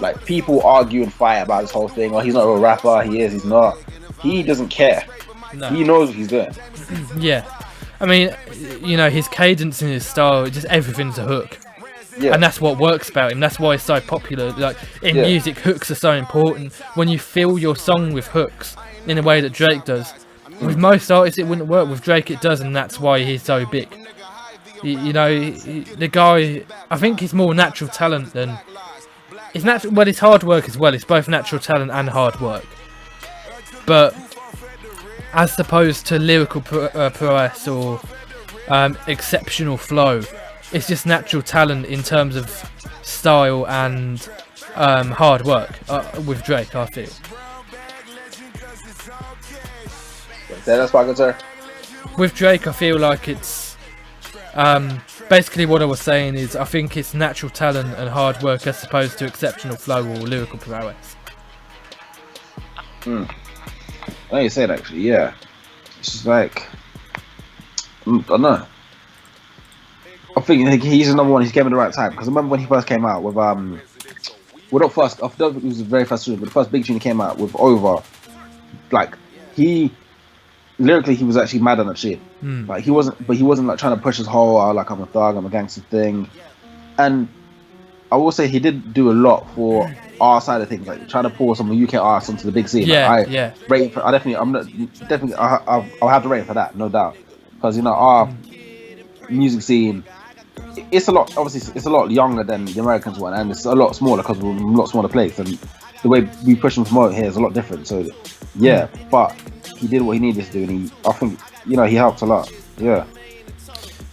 Like, people argue and fight about this whole thing. Oh, he's not a rapper. He is. He's not. He doesn't care. No. He knows what he's doing. Yeah. I mean, you know, his cadence and his style, just everything's a hook. Yeah. And that's what works about him. That's why he's so popular. Like, in music, hooks are so important. When you fill your song with hooks in a way that Drake does. With most artists, it wouldn't work. With Drake, it does, and that's why he's so big. You know, the guy, I think he's more natural talent than... It's natural. Well, it's hard work as well. It's both natural talent and hard work. But... as opposed to lyrical prowess or exceptional flow, it's just natural talent in terms of style and hard work with Drake, I feel. That's my concern. With Drake, I feel like it's basically what I was saying is I think it's natural talent and hard work as opposed to exceptional flow or lyrical prowess. I you say that actually, yeah. It's just like, I don't know. I think he's another one. He came at the right time because I remember when he first came out with well, not first. I don't think it was the very first tune, but the first big tune he came out with, Over. Like, lyrically he was actually mad on that shit. Like, he wasn't like trying to push his whole like I'm a thug, I'm a gangster thing. And I will say he did do a lot for our side of things, like trying to pull some UK artists onto the big scene. Yeah, like, yeah. I'll have to rate for that, no doubt, because our music scene, it's a lot. Obviously, it's a lot younger than the Americans one, and it's a lot smaller because we're in a lot smaller place, and the way we push and promote here is a lot different. So, yeah, but he did what he needed to do, and I think he helped a lot. Yeah.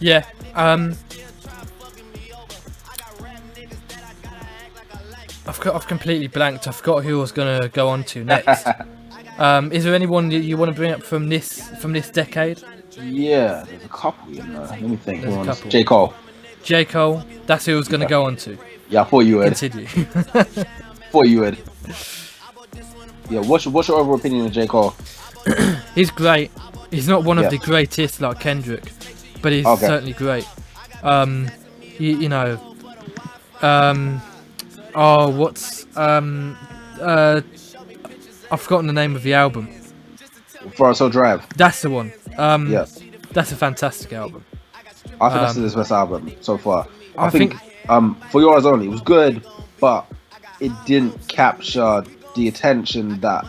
Yeah. I've completely blanked. I forgot who I was gonna go on to next. Is there anyone you want to bring up from this decade? Yeah, there's a couple. Let me think. There's a couple. J. Cole. J. Cole. That's who I was gonna go on to. Yeah, I thought you would. Continue. Thought you would. Yeah, what's your overall opinion of J. Cole? He's great. He's not one of the greatest like Kendrick, but he's certainly great. I've forgotten the name of the album. Forest Hill Drive. That's the one. Yes. That's a fantastic album. I think that's his best album so far. I think For Yours Only, it was good, but it didn't capture the attention that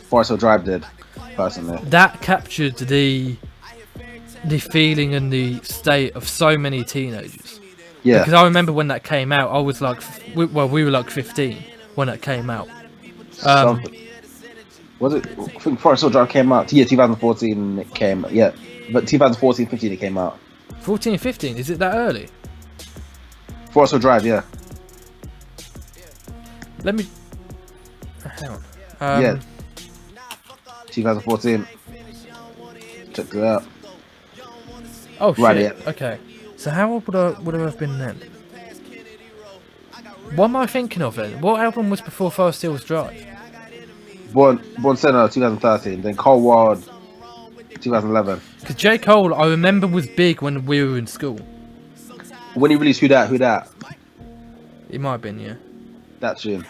Forest Hill Drive did, personally. That captured the feeling and the state of so many teenagers. Yeah. Because I remember when that came out, I was like, we were like 15 when it came out. Was it? I think Forest Hill Drive came out. Yeah, 2014 it came. Yeah, but 2014-15 it came out. 14, 15. Is it that early? Forest Hill Drive, yeah. Let me. Hang on. Yeah. 2014. Check it out. Oh shit. Right, yeah. Okay. So how old would I have been then? What am I thinking of then? What album was before Forest Hills Drive? Born Center 2013, then Cold World 2011. Because J. Cole, I remember, was big when we were in school. When he released Who Dat? It might have been, yeah. That tune.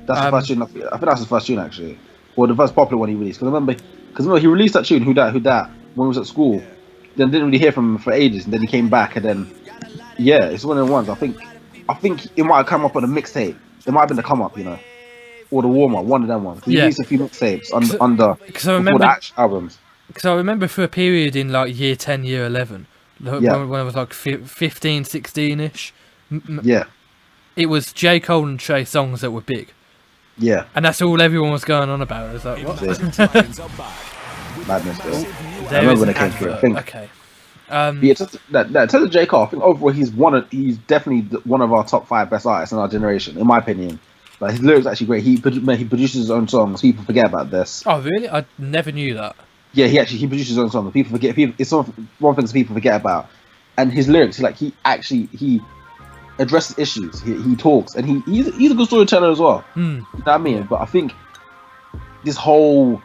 That's the first tune. I think that's the first tune actually, or the first popular one he released. Because remember he released that tune Who Dat when he was at school. Then didn't really hear from him for ages, and then he came back, and then it's one of the ones. I think it might have come up on a mixtape. It might have been the come up, or the warm up. One of them ones. He released a few mixtapes under the actual albums. Because I remember for a period in like year 10, year 11, when I was like 15, 16 ish. It was J. Cole and Trey songs that were big. Yeah. And that's all everyone was going on about. It was like, what? Madness, though. I remember when it came through. I think. Okay. In terms of J. Cole, I think overall he's definitely one of our top 5 best artists in our generation, in my opinion. Like his lyrics are actually great. He produces his own songs. People forget about this. Oh really? I never knew that. Yeah, he produces his own songs. People forget. It's one thing people forget about. And his lyrics, he addresses issues. He talks, and he's a good storyteller as well. You know what I mean? But I think this whole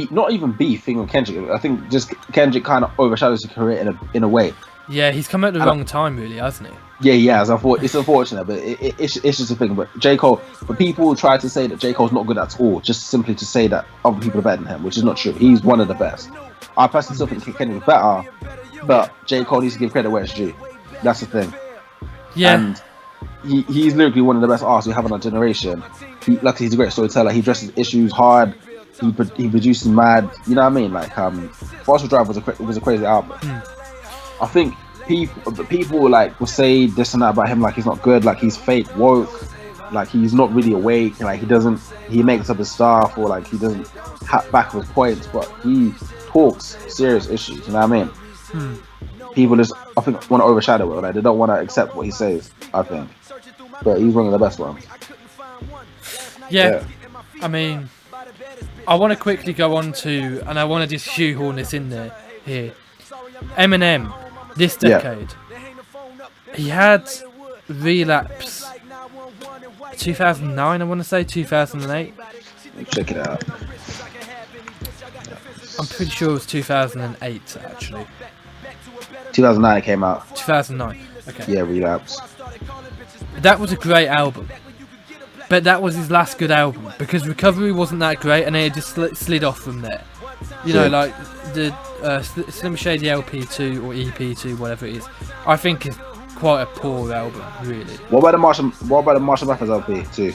not even beef thing with Kendrick. I think just Kendrick kind of overshadows his career in a way. Yeah, he's come at the wrong time, really, hasn't he? Yeah, he has. It's unfortunate, but it's just a thing. But J. Cole, but people try to say that J. Cole's not good at all, just simply to say that other people are better than him, which is not true. He's one of the best. I personally still think Kendrick is better, but J. Cole needs to give credit where it's due. That's the thing. Yeah. And he's lyrically one of the best artists we have in our generation. Luckily, he's a great storyteller. He addresses issues hard. He produces mad. You know what I mean? Like Forest Hill Drive was a crazy album. I think people like will say this and that about him, like he's not good, like he's fake woke, like he's not really awake, like he makes up his stuff, or like he doesn't back his points, but he talks serious issues. You know what I mean? People just, I think, want to overshadow it. Like they don't want to accept what he says. I think, but he's one of the best ones. Yeah. I mean, I want to quickly go on to, and I want to just shoehorn this in there here. Eminem, this decade, he had Relapse 2009, I want to say 2008. Check it out. I'm pretty sure it was 2008 actually. 2009 it came out. 2009. Okay. Yeah, Relapse. That was a great album, but that was his last good album because Recovery wasn't that great, and it just slid off from there. You know, like the Slim Shady LP2 or EP2, whatever it is, I think is quite a poor album, really. What about the Marshall Mathers LP too?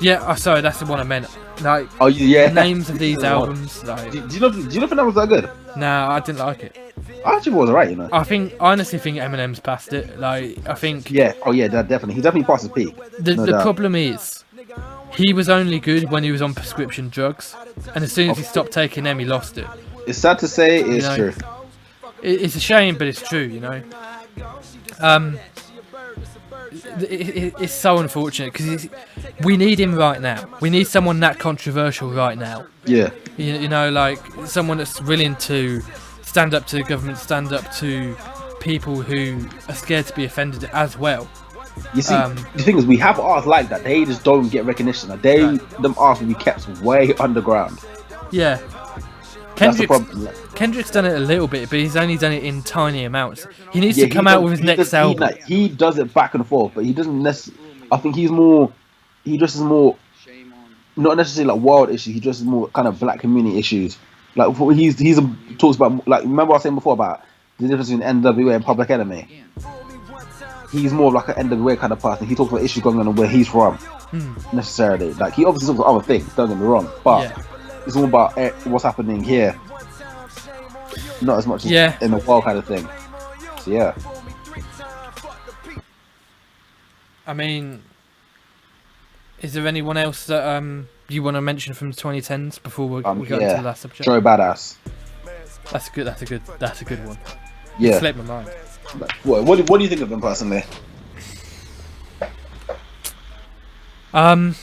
Yeah, sorry, that's the one I meant. Like, Oh yeah. the names of these albums, like, Do you not think that was that good? nah, I didn't like it. I actually was alright, you know. I honestly think Eminem's passed it. Like, I think Yeah. Oh yeah, definitely. He definitely passed his peak. the No doubt. problem is he was only good when he was on prescription drugs, and as soon as he stopped taking them, he lost it. It's sad to say, it's know, true. It's a shame, but it's true, you know. It's so unfortunate because we need him right now. We need someone that controversial right now. Yeah. You know, like someone that's willing to stand up to the government, stand up to people who are scared to be offended as well. You see, the thing is, we have artists like that. They just don't get recognition. Like them artists will be kept way underground. Yeah. That's the problem. Kendrick's done it a little bit, but he's only done it in tiny amounts. He needs to come out with his next album. He does it back and forth, but he doesn't necessarily. I think he's more. He just is more. Not necessarily like world issues. He just is more kind of black community issues. Like he's talks about, like, remember I was saying before about the difference between NWA and Public Enemy. He's more of like an NWA kind of person. He talks about issues going on where he's from, necessarily. Like he obviously talks about other things. Don't get me wrong, but it's all about what's happening here, not as much as in the world kind of thing. So yeah. I mean, is there anyone else that you want to mention from the 2010s before we go into the last subject? Joey Badass. That's a good one. Yeah. It slipped my mind. What do you think of him personally? I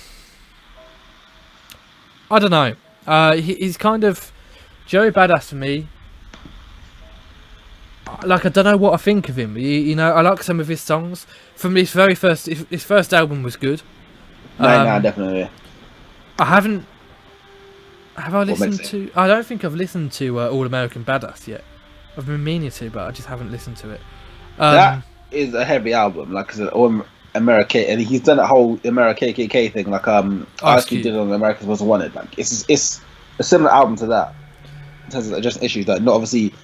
don't know. He's kind of Joey Badass for me. Like, I don't know what I think of him. You know, I like some of his songs. From his first album was good. No, definitely. Have I listened to? I don't think I've listened to All American Badass yet. I've been meaning to, but I just haven't listened to it. That is a heavy album, like I said, All America, and he's done that whole America KKK thing, like Ice Cube did on Americans Was Wanted. Like it's a similar album to that in terms of just issues that not obviously.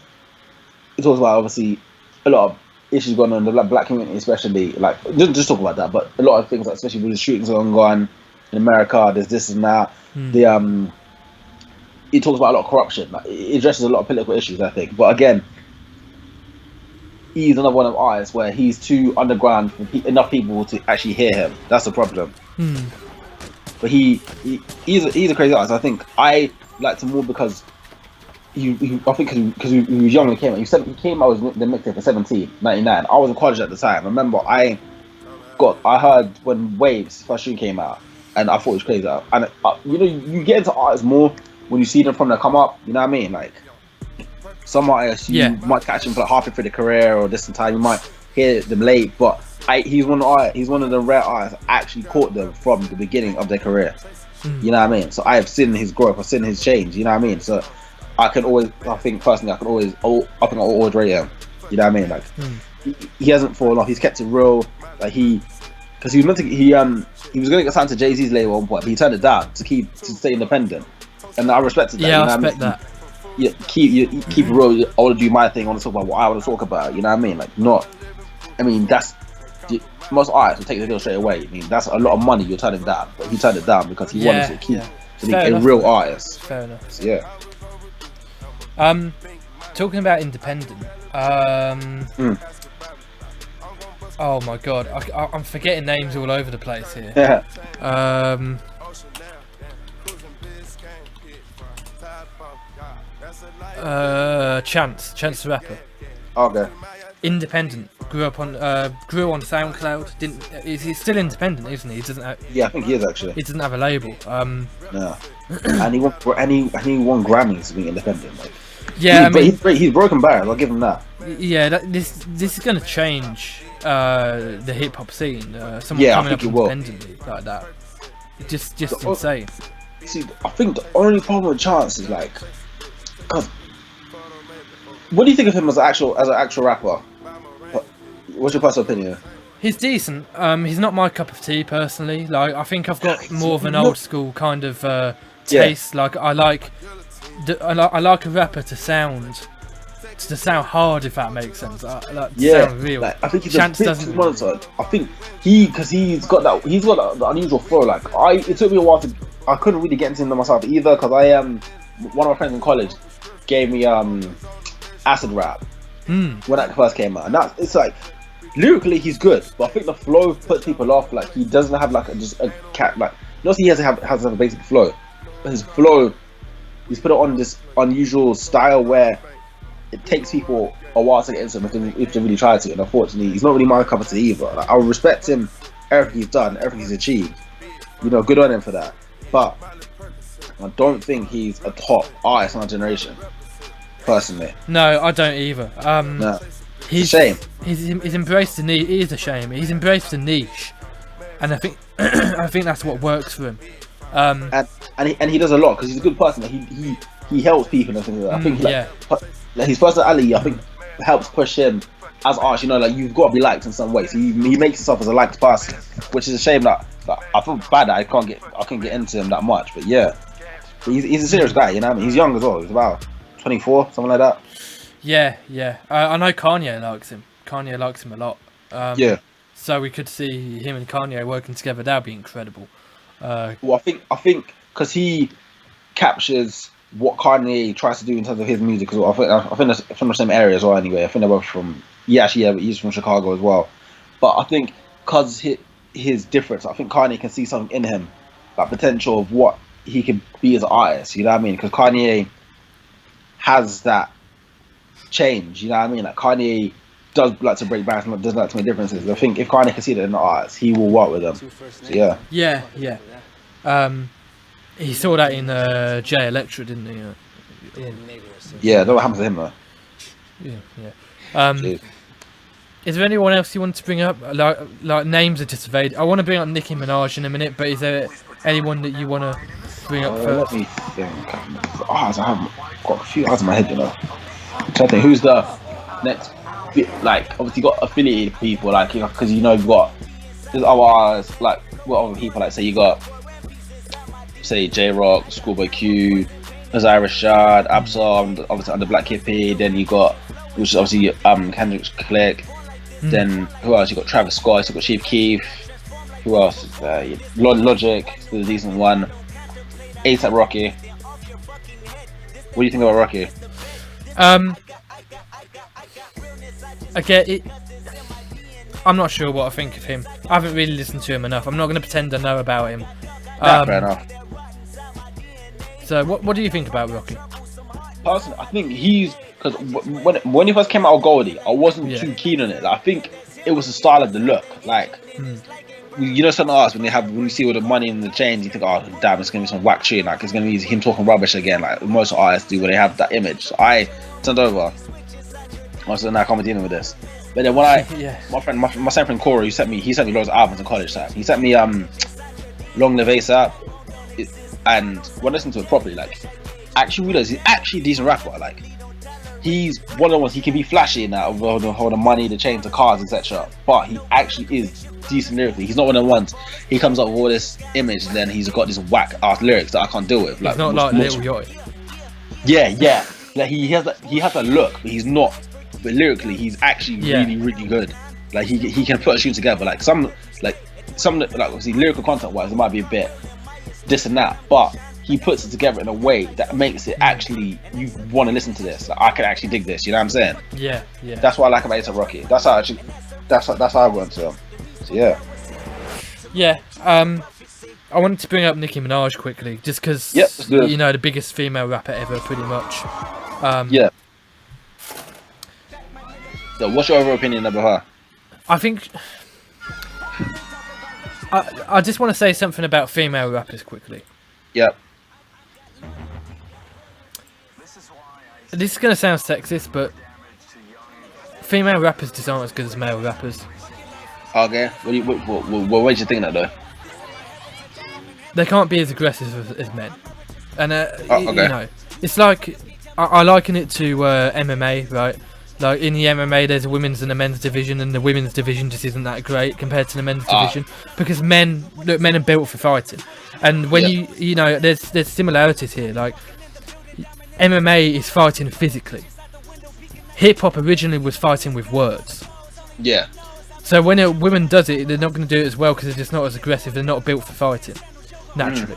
It talks about obviously a lot of issues going on in the black community, especially like just talk about that, but a lot of things, like, especially with the shootings going on in America. There's this and that. It talks about a lot of corruption. Like, it addresses a lot of political issues, I think. But again, he's another one of artists where he's too underground for enough people to actually hear him. That's the problem. But he's a crazy artist. I think I liked him more because I think because he was young when he came out. He came out with the mixtape for 1999. I was in college at the time. I remember I heard when Waves first shoe came out, and I thought it was crazy. And you know, you get into artists more when you see them from the come up. You know what I mean? Like some artists, you might catch them for like halfway through the career or distant time. You might hear them late, but he's one of the rare artists I actually caught them from the beginning of their career. You know what I mean? So I have seen his growth. I've seen his change. You know what I mean? So I think personally, I can always rate him. You know what I mean? Like he hasn't fallen off. He's kept it real. Like because he was meant to he was going to get signed to Jay-Z's label at one point, but he turned it down to stay independent, and I respected that. Yeah, you know I respect that. Yeah, keep it real. I want to do my thing. I want to talk about what I want to talk about. You know what I mean? Like that's most artists will take the deal straight away. I mean, that's a lot of money you're turning down, but he turned it down because he wanted to keep to be a real artist. Fair enough. So, yeah. Talking about independent. Oh my god, I'm forgetting names all over the place here. Yeah. Chance the Rapper. Okay. Independent. Grew on SoundCloud. He's still independent, isn't he? He doesn't have, Yeah, I think he is actually. He doesn't have a label. No. And he won Grammys to be independent. Like. Yeah, he's broken barrels. I'll give him that. Yeah, this is going to change the hip hop scene. Someone coming up independently like that. Just insane. See, I think the only problem with Chance is like, cause what do you think of him as an actual rapper? What's your personal opinion? He's decent. He's not my cup of tea personally. Like, I think I've got more of an old school kind of taste. Like I like a rapper to sound to sound hard, if that makes sense. Like, to Yeah, sound real. like, I think he's Chance a bit doesn't. too monotone. I think because he's got the unusual flow. Like it took me a while I couldn't really get into him myself either, because one of my friends in college gave me acid rap when that first came out, and it's like lyrically he's good, but I think the flow puts people off. Like he doesn't have like just a cat like. Not he has to have a basic flow, but his flow, he's put it on this unusual style where it takes people a while to get into him if they really try to. And unfortunately, he's not really my cup of tea either. Like, I respect him, everything he's done, everything he's achieved. You know, good on him for that. But I don't think he's a top artist in our generation, personally. No, I don't either. No. He's It's a shame. He's embraced the niche. It is a shame. He's embraced the niche, and I think I think that's what works for him. And he does a lot because he's a good person. He helps people and things like that. I think like his personality, I think, helps push him as artist. You know, like you've got to be liked in some way. So he makes himself as a liked person, which is a shame that I feel bad that I couldn't get into him that much. But yeah, he's a serious guy. You know what I mean? He's young as well. He's about 24, something like that. Yeah. I know Kanye likes him. Kanye likes him a lot. Yeah. So we could see him and Kanye working together. That'd be incredible. Well, I think because he captures what Kanye tries to do in terms of his music as well. I think that's from the same area as well. Anyway, I think they're both from. Yeah, actually, yeah, but he's from Chicago as well. But I think because his difference, I think Kanye can see something in him, like potential of what he can be as an artist. You know what I mean? Because Kanye has that change. You know what I mean? Like Kanye does like to break bands and does like to make differences. I think if Kanye can see that in the artists, he will work with them. So, yeah. Yeah. He saw that in Jay Electra, didn't he? Yeah, that's what happens to him though. Yeah. Is there anyone else you want to bring up? Like names are just evaded. I want to bring up Nicki Minaj in a minute, but is there anyone that you want to bring up first? Let me think. I have got a few eyes in my head, you know. I'm trying to think who's the next bit, like obviously you got affiliated people, like, you know, because you know you've got there's other artists, like what other people, like say you got J Rock, Schoolboy Q, Azai Rashad, Absol, obviously under Black Hippie. Then you got, which is obviously Kendrick's Click. Then who else? You got Travis Scott. You got Chief Keef. Who else? Logic, the decent one. A$AP Rocky. What do you think about Rocky? Okay, I'm not sure what I think of him. I haven't really listened to him enough. I'm not going to pretend I know about him. Fair enough. So, what do you think about Rocky? Personally, I think he's, because when he first came out of Goldie, I wasn't too keen on it. Like, I think it was the style of the look. Like, you know, some artists when you see all the money in the chains, you think, oh damn, it's gonna be some whack tune. Like, it's gonna be him talking rubbish again. Like most artists do when they have that image. So I turned over. I said, nah, I can't be dealing with this. But then when my same friend Corey, he sent me loads of albums in college time. He sent me Long Live A$AP, and when I listened to it properly, like, I actually realized he's actually a decent rapper. Like, he's one of the ones, he can be flashy in that, of all the money, the chains, the cars, etc. But he actually is decent lyrically. He's not one of the ones, he comes up with all this image and then he's got these whack ass lyrics that I can't deal with. Like, he's not like Lil Yachty. Yeah. Like, he has that look, but he's not. But lyrically, he's actually really good. Like, he can put a tune together. Like some obviously lyrical content wise, it might be a bit this and that, but he puts it together in a way that makes it actually, you want to listen to this. Like, I can actually dig this. You know what I'm saying? Yeah. That's what I like about A$AP Rocky. That's how I went to him. So yeah. Yeah. I wanted to bring up Nicki Minaj quickly, just because you know, the biggest female rapper ever, pretty much. So what's your overall opinion about her? I think I just want to say something about female rappers quickly. Yep. This is going to sound sexist, but female rappers just aren't as good as male rappers. Okay. What do you think that though? They can't be as aggressive as men. And okay. You know, it's like I liken it to MMA, right? Like, in the MMA, there's a women's and a men's division, and the women's division just isn't that great compared to the men's division, because men are built for fighting. And when you know, there's similarities here. Like, MMA is fighting physically, hip hop originally was fighting with words. Yeah. So when a woman does it, they're not going to do it as well because they're just not as aggressive. They're not built for fighting, naturally.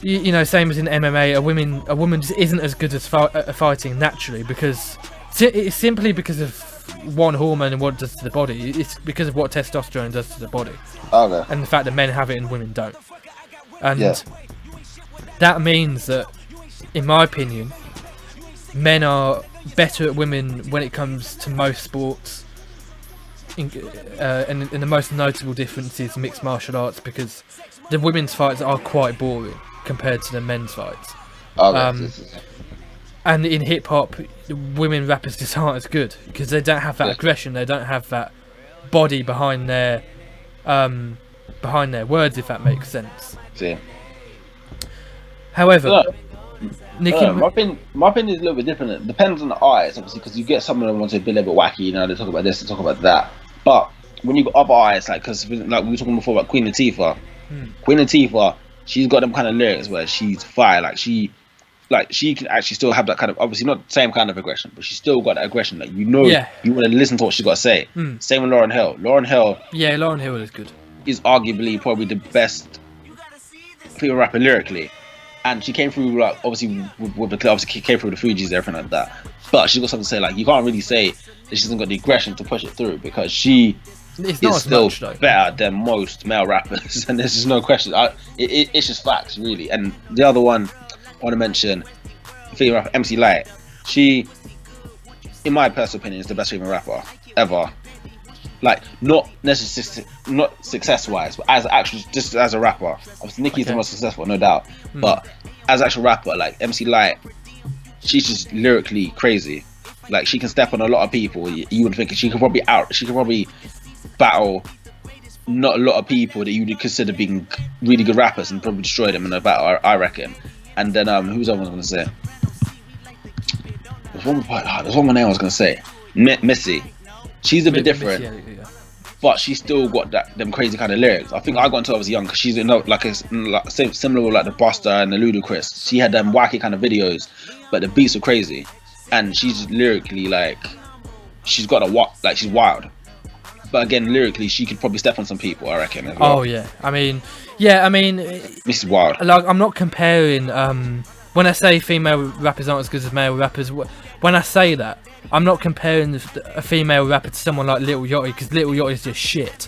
You know, same as in MMA, a woman just isn't as good as fighting naturally because it's simply because of one hormone and what it does to the body. It's because of what testosterone does to the body, and the fact that men have it and women don't. And that means that, in my opinion, men are better at women when it comes to most sports. And the most notable difference is mixed martial arts, because the women's fights are quite boring compared to the men's fights. And in hip hop, women rappers just aren't as good because they don't have that aggression. They don't have that body behind their words, if that makes sense. See. However, Nicki, my opinion is a little bit different. It depends on the artist, obviously, because you get someone who wants to be a little bit wacky. You know, they talk about this, they talk about that. But when you got other artists, because like we were talking before about Queen Latifah, Queen Latifah, she's got them kind of lyrics where she's fire. She can actually still have that kind of, obviously not the same kind of aggression, but she's still got that aggression. Like, you want to listen to what she's got to say. Same with Lauryn Hill. Lauryn Hill is good. Is arguably probably the best female rapper lyrically, and she came through like obviously with the obviously came through the Fugees and everything like that. But she's got something to say. Like, you can't really say that she hasn't got the aggression to push it through, because she is still better than most male rappers, and there's just no question. It's just facts, really. And the other one I want to mention, female rapper MC Lyte. She, in my personal opinion, is the best female rapper ever. Like, not necessarily, not success-wise, but just as a rapper. Obviously, Nicki's the most successful, no doubt. But as an actual rapper, like MC Lyte, she's just lyrically crazy. Like, she can step on a lot of people. You would think she could probably battle not a lot of people that you would consider being really good rappers and probably destroy them in a battle, I reckon. And then who's I was going to say? There's one more name I was going to say. Missy. She's a bit different, but she's still got them crazy kind of lyrics. I think I got into her when I was young because she's similar with like the Busta and the Ludacris. She had them wacky kind of videos, but the beats are crazy, and she's lyrically she's got she's wild. But again, lyrically, she could probably step on some people, I reckon. As well. Oh yeah, I mean, this is wild. Like, I'm not comparing. When I say female rappers aren't as good as male rappers, when I say that, I'm not comparing a female rapper to someone like Lil Yachty, because Lil Yachty is just shit.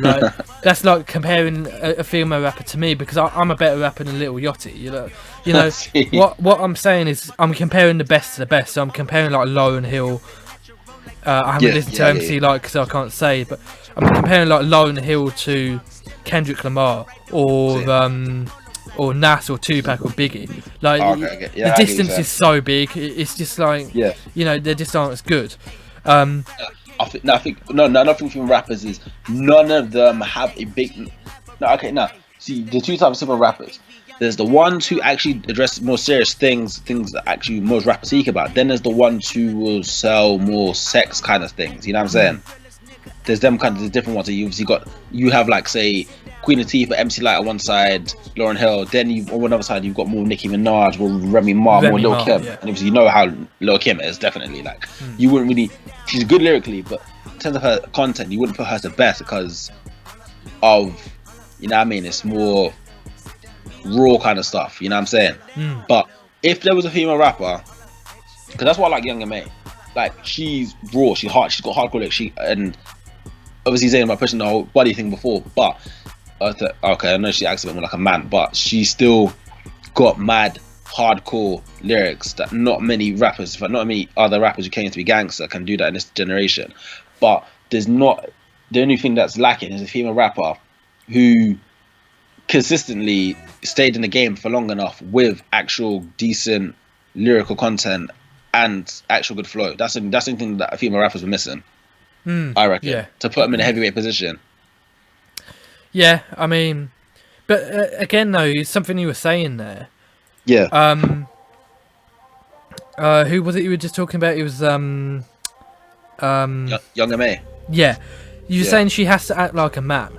Like, that's like comparing a female rapper to me, because I'm a better rapper than Lil Yachty. You know, what I'm saying is I'm comparing the best to the best. So I'm comparing like Lauryn Hill. I haven't listened to MC Lyte, so I can't say, but I'm comparing like Lauryn Hill to Kendrick Lamar or Nas or Tupac or Biggie. Like, the distance is so big. It's just like, you know, they just aren't as good. I think another thing from rappers is none of them have a big. See, the two types of rappers. There's the ones who actually address more serious things that actually most rappers speak about. Then there's the ones who will sell more sex kind of things. You know what I'm saying? There's them kind of the different ones that you have like, say, Queen Latifah, MC Lyte on one side, Lauryn Hill. Then on another side you've got more Nicki Minaj, more Remy Ma, more Lil Kim. And obviously you know how Lil Kim is, definitely. Like, you wouldn't really. She's good lyrically, but in terms of her content, you wouldn't put her as the best because of, you know what I mean? It's more raw kind of stuff, you know what I'm saying? But if there was a female rapper, because that's why I like Young M.A. Like, she's raw, she's hard, she's got hardcore lyrics, and obviously saying about pushing the whole body thing before, but I know she acts a bit more like a man, but she's still got mad hardcore lyrics that not many rappers, not many other rappers who came to be gangster can do that in this generation. But the only thing that's lacking is a female rapper who consistently stayed in the game for long enough with actual decent lyrical content and actual good flow. That's something that female rappers were missing, I reckon, to put them in a heavyweight position. Yeah, I mean, but again though, it's something you were saying there. Yeah. Who was it you were just talking about? It was Young M.A. Yeah, you were saying she has to act like a man.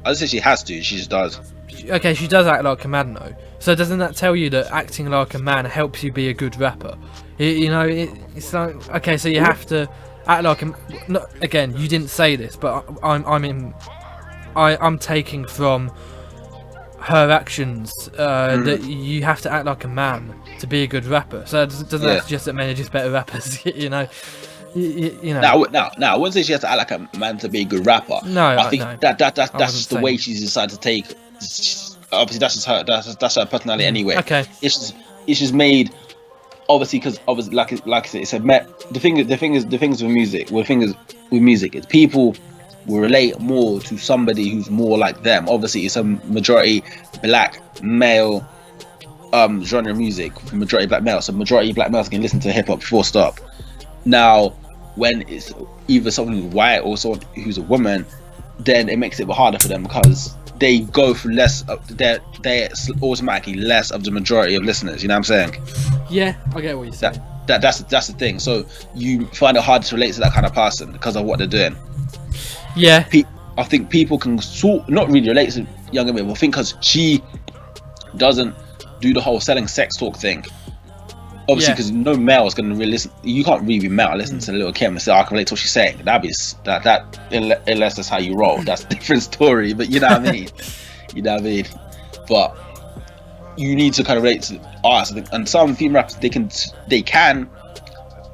I just say she has to. She just does. Okay, she does act like a man though. So doesn't that tell you that acting like a man helps you be a good rapper? It's like, okay, so you have to act like a. Not, again, you didn't say this, but I'm taking from her actions that you have to act like a man to be a good rapper. So doesn't that suggest that men are just better rappers? you know. No, I wouldn't say she has to act like a man to be a good rapper. No, I think no. that's just the way she's decided to take. Obviously, that's just her. That's her personality anyway. Okay. It's just made. Obviously, because like I said, it's a the thing is with music. With music, is people will relate more to somebody who's more like them. Obviously, it's a majority black male genre of music. Majority black male, so majority black males can listen to hip hop full stop. Now, when it's either someone who's white or someone who's a woman, then it makes it harder for them because they go for less. They're automatically less of the majority of listeners. You know what I'm saying? Yeah, I get what you're saying. That's the thing. So you find it hard to relate to that kind of person because of what they're doing. Yeah. I think people can not really relate to younger women. I think because she doesn't do the whole selling sex talk thing. Obviously, because no male is going to really listen. You can't really be male listen to Lil' Kim and say, "I can relate to what she's saying." Unless that's how you roll. That's a different story. But you know what I mean. But you need to kind of relate to artists, and some female rappers they can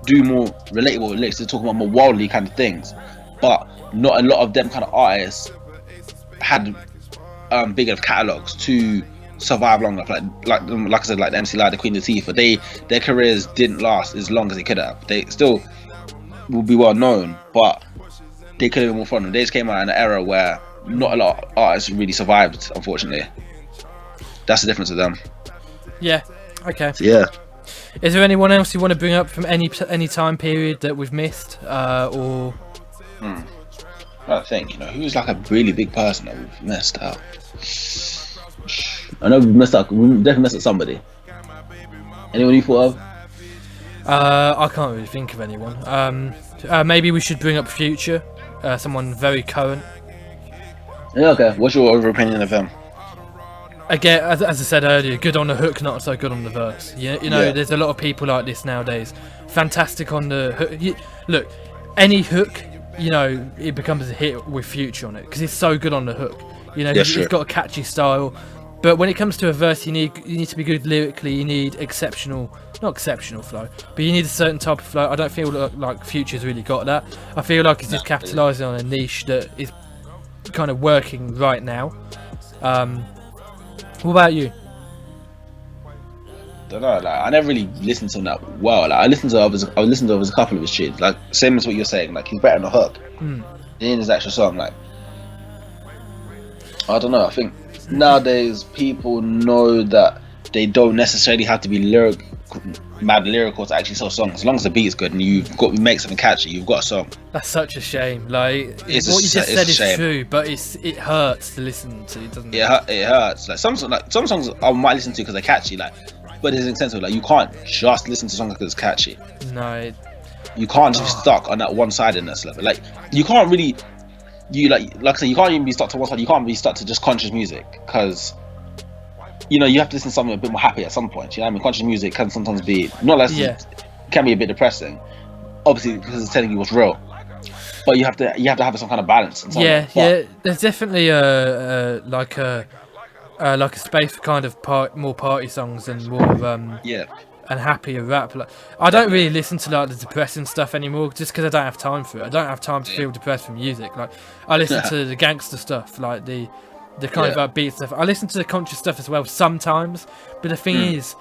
do more relatable lyrics. They're talking about more worldly kind of things, but not a lot of them kind of artists had big enough catalogs to survive long enough. Like I said, like the MC Lyte, the Queen Latifah, their careers didn't last as long as they could have. They still will be well known, but they could have been more fun. They just came out in an era where not a lot of artists really survived, unfortunately. That's the difference with them. Yeah. Okay. So, yeah. Is there anyone else you want to bring up from any time period that we've missed, or? I think who's like a really big person that we've missed out. I know we've definitely missed out somebody. Anyone you thought of? I can't really think of anyone. Maybe we should bring up Future, someone very current. Yeah, okay. What's your overall opinion of him? Again, as I said earlier, good on the hook, not so good on the verse. There's a lot of people like this nowadays. Fantastic on the hook. Look, any hook, it becomes a hit with Future on it because he's so good on the hook. He's got a catchy style. But when it comes to a verse, you need to be good lyrically. You need not exceptional flow, but you need a certain type of flow. I don't feel like Future's really got that. I feel like he's just capitalising on a niche that is kind of working right now. What about you? Don't know. I never really listened to him that well. I listened to a couple of his tunes. Like same as what you're saying. Like he's better on the hook in his actual song. Like I don't know. I think nowadays people know that they don't necessarily have to be mad lyrical to actually sell songs. As long as the beat's good and you make something catchy, you've got a song. That's such a shame. Like what you just said is true, but it hurts to listen to, doesn't it? It hurts. Like some songs I might listen to because they're catchy. But it's insensitive. Like you can't just listen to songs because it's catchy. No. You can't just be stuck on that one-sidedness level. Like you can't really. Like I said, you can't even be stuck to one side. You can't be stuck to just conscious music because you have to listen to something a bit more happy at some point. You know what I mean? Conscious music can sometimes be can be a bit depressing, obviously because it's telling you what's real. But you have to have some kind of balance. Yeah. There's definitely like a space for kind of more party songs and more and happier rap. Like, I don't really listen to like the depressing stuff anymore just because I don't have time for it. I don't have time to feel depressed from music. Like I listen to the gangster stuff, like the kind of upbeat stuff. I listen to the conscious stuff as well sometimes. But the thing is,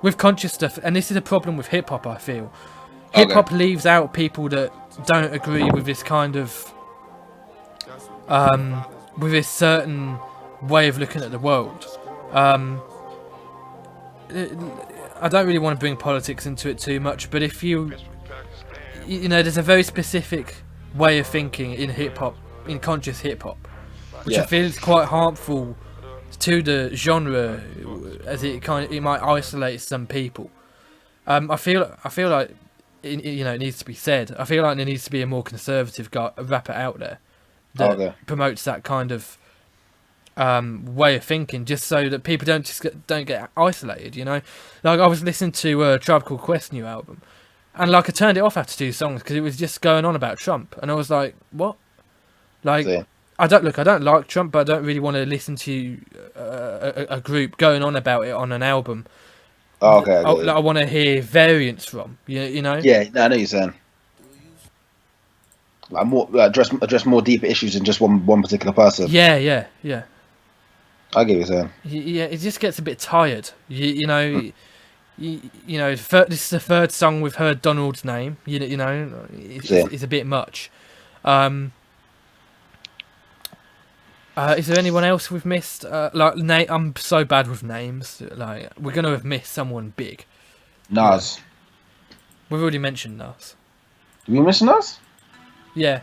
with conscious stuff, and this is a problem with hip hop, I feel hip hop leaves out people that don't agree with this kind of with this certain way of looking at the world. I don't really want to bring politics into it too much, but if there's a very specific way of thinking in hip hop, in conscious hip hop, which I feel is quite harmful to the genre, as it might isolate some people. I feel like it needs to be said. I feel like there needs to be a more conservative rapper out there that promotes that kind of way of thinking, just so that people don't get isolated. You know, like I was listening to Tribe Called Quest new album, and like I turned it off after 2 songs because it was just going on about Trump, and I was like, what? Like, See. I don't like Trump, but I don't really want to listen to a group going on about it on an album. Oh, okay. I want to hear variants from you know. Yeah, I know what you're saying. Like more address more deeper issues than just one particular person. Yeah. I get what you're saying. Yeah, it just gets a bit tired. You know, you know. This is the 3rd song we've heard Donald's name. You know, it's a bit much. Is there anyone else we've missed? I'm so bad with names. Like, we're gonna have missed someone big. Nas. We've already mentioned Nas. Did we mention Nas? Yeah.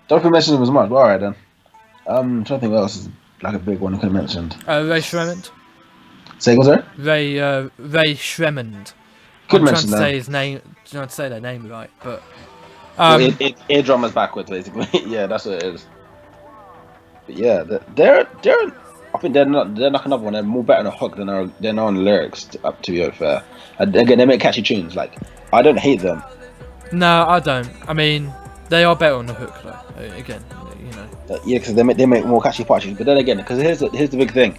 Don't think we mentioned him as much. But all right then. I'm trying to think what else is like a big one we could have mentioned. Ray Shremmond. Say what's there? Ray Shremmond. Could I'm mention trying to that. say his name. Trying to say their name right, but Eardrummers backwards, basically. Yeah, that's what it is. But yeah, they're. I think they're like another one. They're more better on a hook than they're on the lyrics. To be fair, and again, they make catchy tunes. Like, I don't hate them. no, I don't. I mean, they are better on the hook, though. Again, you know. Yeah, because they make more catchy parties. But then again, because here's the big thing.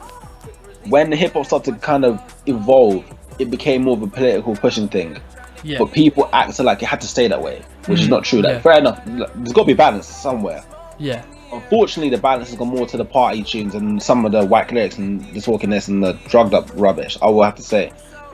When hip hop started to kind of evolve, it became more of a political pushing thing. Yeah. But people acted like it had to stay that way, which is not true. Like, yeah. fair enough. There's got to be balance somewhere. Yeah. Unfortunately, the balance has gone more to the party tunes and some of the whack lyrics and the talkiness and the drugged up rubbish, I will have to say.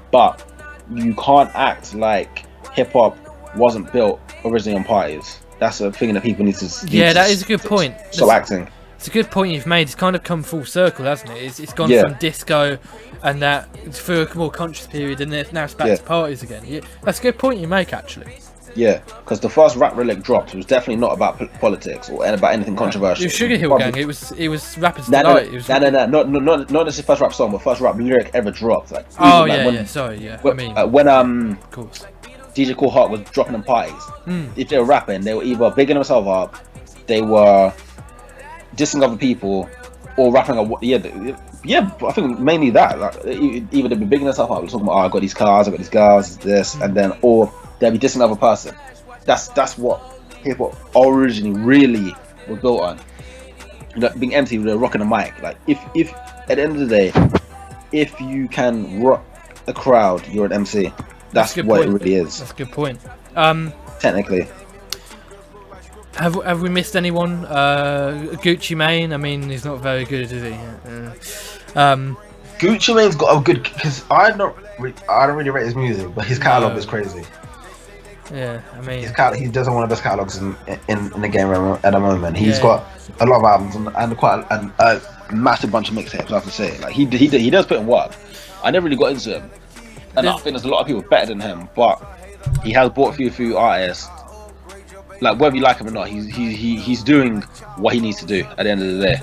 But you can't act like hip hop wasn't built originally on parties. That's a thing that people need to. Yeah, that is a good point. Stop acting. It's a good point you've made. It's kind of come full circle, hasn't it? It's gone Yeah. from disco and that through a more conscious period, and then now it's back Yeah. to parties again. Yeah, that's a good point you make, actually. Yeah, because the first rap relic dropped was definitely not about politics or about anything controversial. It was Sugar Hill Probably- Gang. It was Rappers No, Delight. It was not necessarily first rap song, but first rap lyric ever dropped. Like, Oh even, like, yeah, when, yeah. Sorry, yeah. When, I mean, when of course. DJ Cool Heart was dropping in parties, if they were rapping, they were either bigging themselves up, they were dissing other people, or rapping. Yeah. I think mainly that. Like, either they'd be bigging themselves up, talking about, I got these cars, I got these girls, this, and then, or they'd be dissing another person. That's what hip hop originally really was built on. Like, being empty with a rocking a mic. Like, if at the end of the day, if you can rock a crowd, you're an MC. That's a good what point. it really is. That's a good point. Technically. Have we missed anyone? Gucci Mane. I mean, he's not very good, is he? Gucci Mane's got a good, because I don't really rate his music, but his catalog is crazy. Yeah, I mean, He does one of the best catalogs in the game at the moment. He's Yeah. got a lot of albums and quite a massive bunch of mixtapes. I have to say, like he does put in work. I never really got into him, and I think there's a lot of people better than him, but he has brought a few artists. Like, whether you like him or not, he's doing what he needs to do at the end of the day.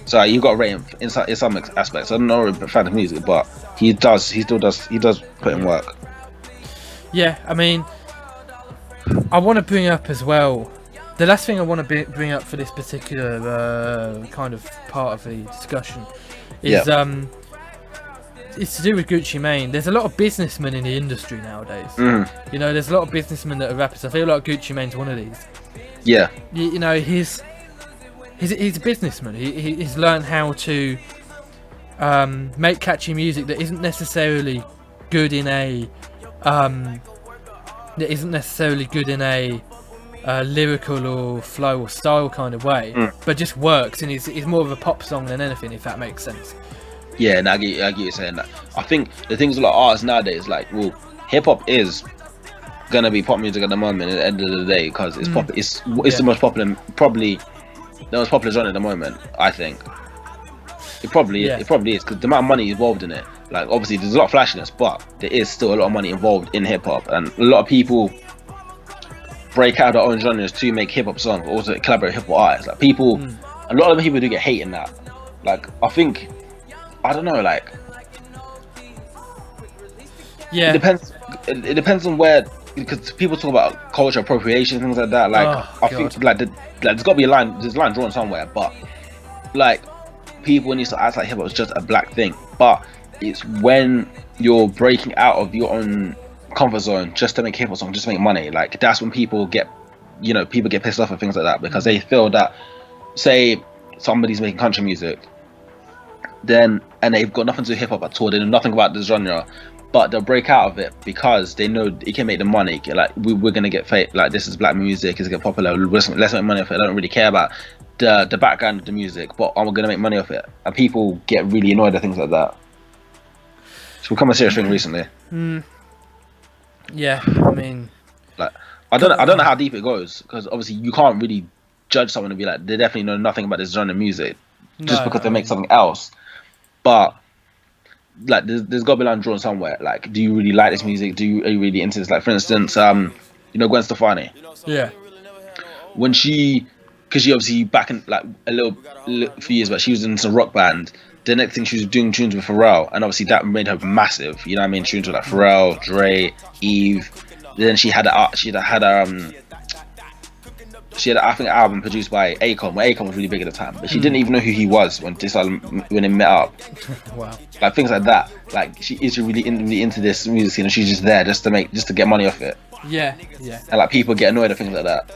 So you got to rate him in some aspects. I'm not a fan of music, but he does put in work. yeah. I mean, I want to bring up as well. The last thing I want to bring up for this particular kind of part of the discussion is it's to do with Gucci Mane. There's a lot of businessmen in the industry nowadays. You know, there's a lot of businessmen that are rappers. I feel like Gucci Mane's one of these. Yeah. You know, he's a businessman. He's learned how to make catchy music that isn't necessarily good in a lyrical or flow or style kind of way, but just works, and is more of a pop song than anything, if that makes sense. Yeah, and I get you saying that. I think the things a lot of artists nowadays, like, well, hip hop is gonna be pop music at the moment. At the end of the day, because it's pop, it's the most popular, probably the most popular genre at the moment. I think it probably is because the amount of money involved in it. Like, obviously, there's a lot of flashiness, but there is still a lot of money involved in hip hop, and a lot of people break out their own genres to make hip hop songs, but also collaborate with hip hop artists. Like, people, a lot of people do get hate in that. Like, I don't know, like, Yeah. it depends on where, because people talk about culture appropriation, things like that. Like, Oh, I think like there's got to be a line. There's a line drawn somewhere, but like, people need to act like hip hop is just a black thing, but it's when you're breaking out of your own comfort zone just to make hip hop songs, just to make money. Like that's when people get pissed off at things like that, because they feel that, say somebody's making country music, and they've got nothing to do with hip hop at all, they know nothing about this genre, but they'll break out of it because they know it can make them money. Like we're gonna get like this is black music, it's gonna get popular, let's make money off it. I don't really care about the background of the music, but I'm gonna make money off it. And people get really annoyed at things like that. It's become a serious thing recently. Yeah, I mean, like I don't know how deep it goes, because obviously you can't really judge someone and be like they definitely know nothing about this genre of music just because they make something else. But like there's got to be a line drawn somewhere. Like, do you really like this music? Are you really into this? Like, for instance, you know Gwen Stefani. Yeah. When because she obviously back in like a little few years back, she was in some rock band. The next thing she was doing tunes with Pharrell, and obviously that made her massive. You know what I mean? Tunes with like Pharrell, Dre, Eve. Then she had I think an album produced by Akon. Where Akon was really big at the time, but she didn't even know who he was when they met up. Wow. Like things like that. Like she is really into this music scene, and she's just there just to get money off it. Yeah. And like people get annoyed at things like that.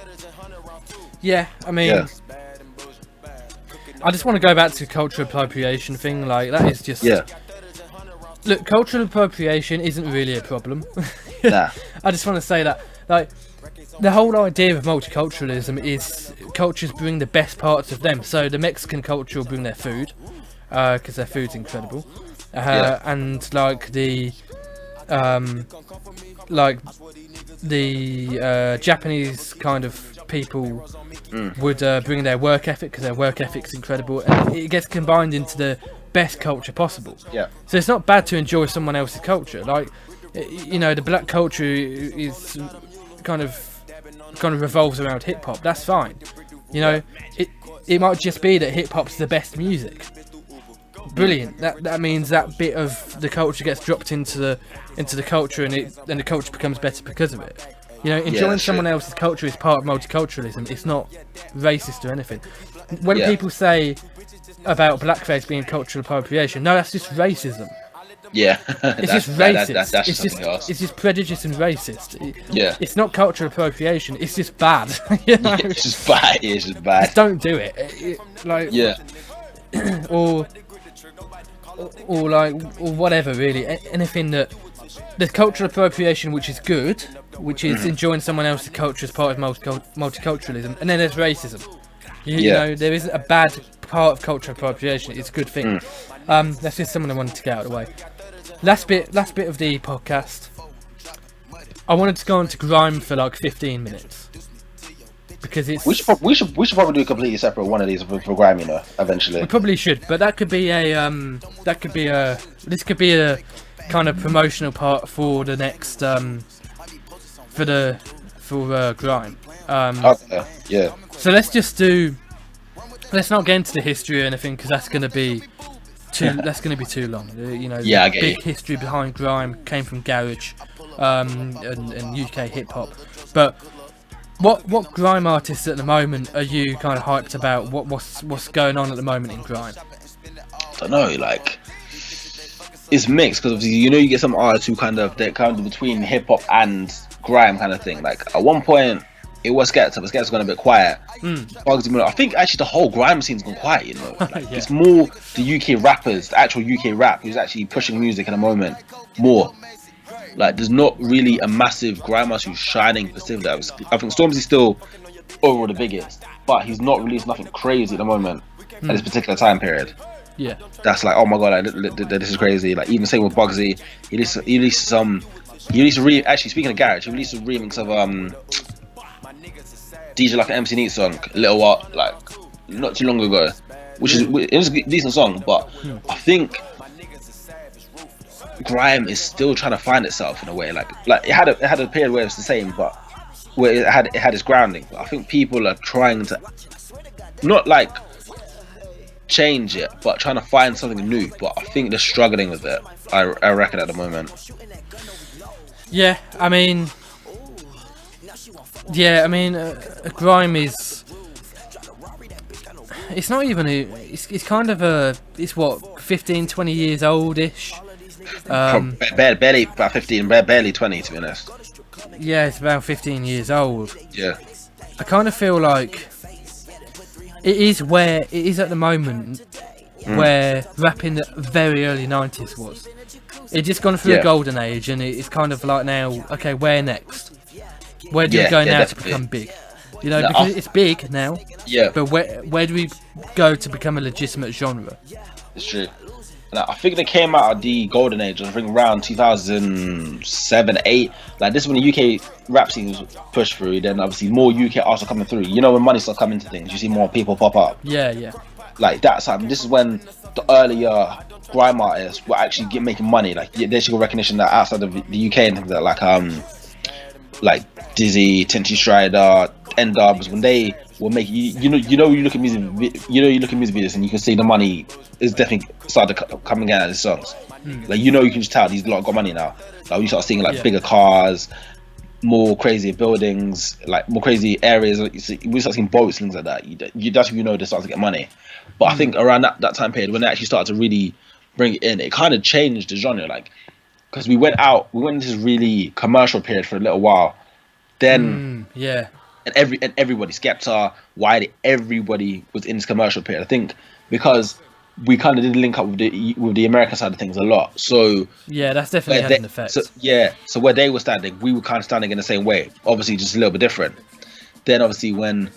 Yeah, I mean, Yeah. I just want to go back to cultural appropriation thing. Like that is just Look, cultural appropriation isn't really a problem. Nah. I just want to say that, like, the whole idea of multiculturalism is cultures bring the best parts of them. So the Mexican culture will bring their food, because their food's incredible, and like the Japanese kind of people would bring their work ethic, because their work ethic's incredible, and it gets combined into the best culture possible. Yeah. So it's not bad to enjoy someone else's culture. Like, you know, the black culture is kind of revolves around hip hop. That's fine. You know, it might just be that hip hop's the best music. Brilliant. That means that bit of the culture gets dropped into the culture, and the culture becomes better because of it. You know, enjoying someone else's culture is part of multiculturalism. It's not racist or anything. When people say about blackface being cultural appropriation, no, that's just racism. Yeah. It's just racist. That's just something else. It's just prejudiced and racist. Yeah. It's not cultural appropriation. It's just bad. You know? It's just bad. It's just bad. Just don't do it. Like, or whatever, really. Anything that there's cultural appropriation, which is good, which is enjoying someone else's culture as part of multiculturalism, and then there's racism. You know, there isn't a bad part of cultural appropriation. It's a good thing. That's just something I wanted to get out of the way. Last bit of the podcast. I wanted to go on to grime for like 15 minutes because it's. We should probably do a completely separate one of these for grime, you know, eventually. We probably should, but that could be a this could be a kind of promotional part for the next for grime. Okay. Yeah. So let's not get into the history or anything, because that's going to be too long. You know, Yeah, I the get big you. history behind grime came from garage, and UK hip hop. But what grime artists at the moment are you kind of hyped about? What's going on at the moment in grime? I don't know, like it's mixed, because obviously you know you get some artists who they're kind of between hip hop and grime kind of thing. Like at one point it was Skepta, but Skepta's gone a bit quiet. Bugsy, I think actually the whole grime scene's gone quiet, you know. Like, it's more the UK rappers, the actual UK rap, who's actually pushing music in the moment more. Like there's not really a massive grime artist who's shining specifically. I think Stormzy's still overall the biggest, but he's not released nothing crazy at the moment at this particular time period. Yeah, that's like, oh my god, this is crazy. Like even same with Bugsy, he released actually speaking of garage, he released a remix of DJ like an MC Neat song a little while, like not too long ago, it was a decent song, but I think grime is still trying to find itself in a way. Like it had a period where it was the same, but where it had its grounding. But I think people are trying to not like change it, but trying to find something new. But I think they're struggling with it. I reckon at the moment. Yeah, I mean, grime is it's not even it's kind of it's what 15, 20 years old-ish. Barely about 15, barely 20 to be honest. Yeah, it's about 15 years old. Yeah. I kind of feel like it is where it is at the moment where rap in the very early 90s was. It just gone through a golden age, and it's kind of like now, okay, where next? Where do we go now definitely. to become big? You know, because it's big now. Yeah. But where do we go to become a legitimate genre? It's true. And I think they came out of the golden age, I think around 2007, 8. Like this is when the UK rap scene was pushed through. Then obviously more UK artists are coming through. You know, when money starts coming to things, you see more people pop up. Yeah. Like that time. This is when the earlier grime artists were actually making money. Like they should get recognition that outside of the UK and things like Dizzy, Tinty Strider, N-Dubs, when they were making, you look at music videos and you can see the money is definitely started coming out of the songs. Like you can just tell these lot got money now. Like you start seeing like bigger cars, more crazy buildings, like more crazy areas. We start seeing boats, things like that. That's when they start to get money. But I think around that time period when they actually started to really bring it in, it kind of changed the genre. Like because we went into this really commercial period for a little while. Then and everybody, Skepta, Wiley, everybody was in this commercial period. I think because we kind of did link up with the American side of things a lot. So yeah, that's definitely had an effect. So where they were standing, we were kind of standing in the same way. Obviously, just a little bit different. Then obviously when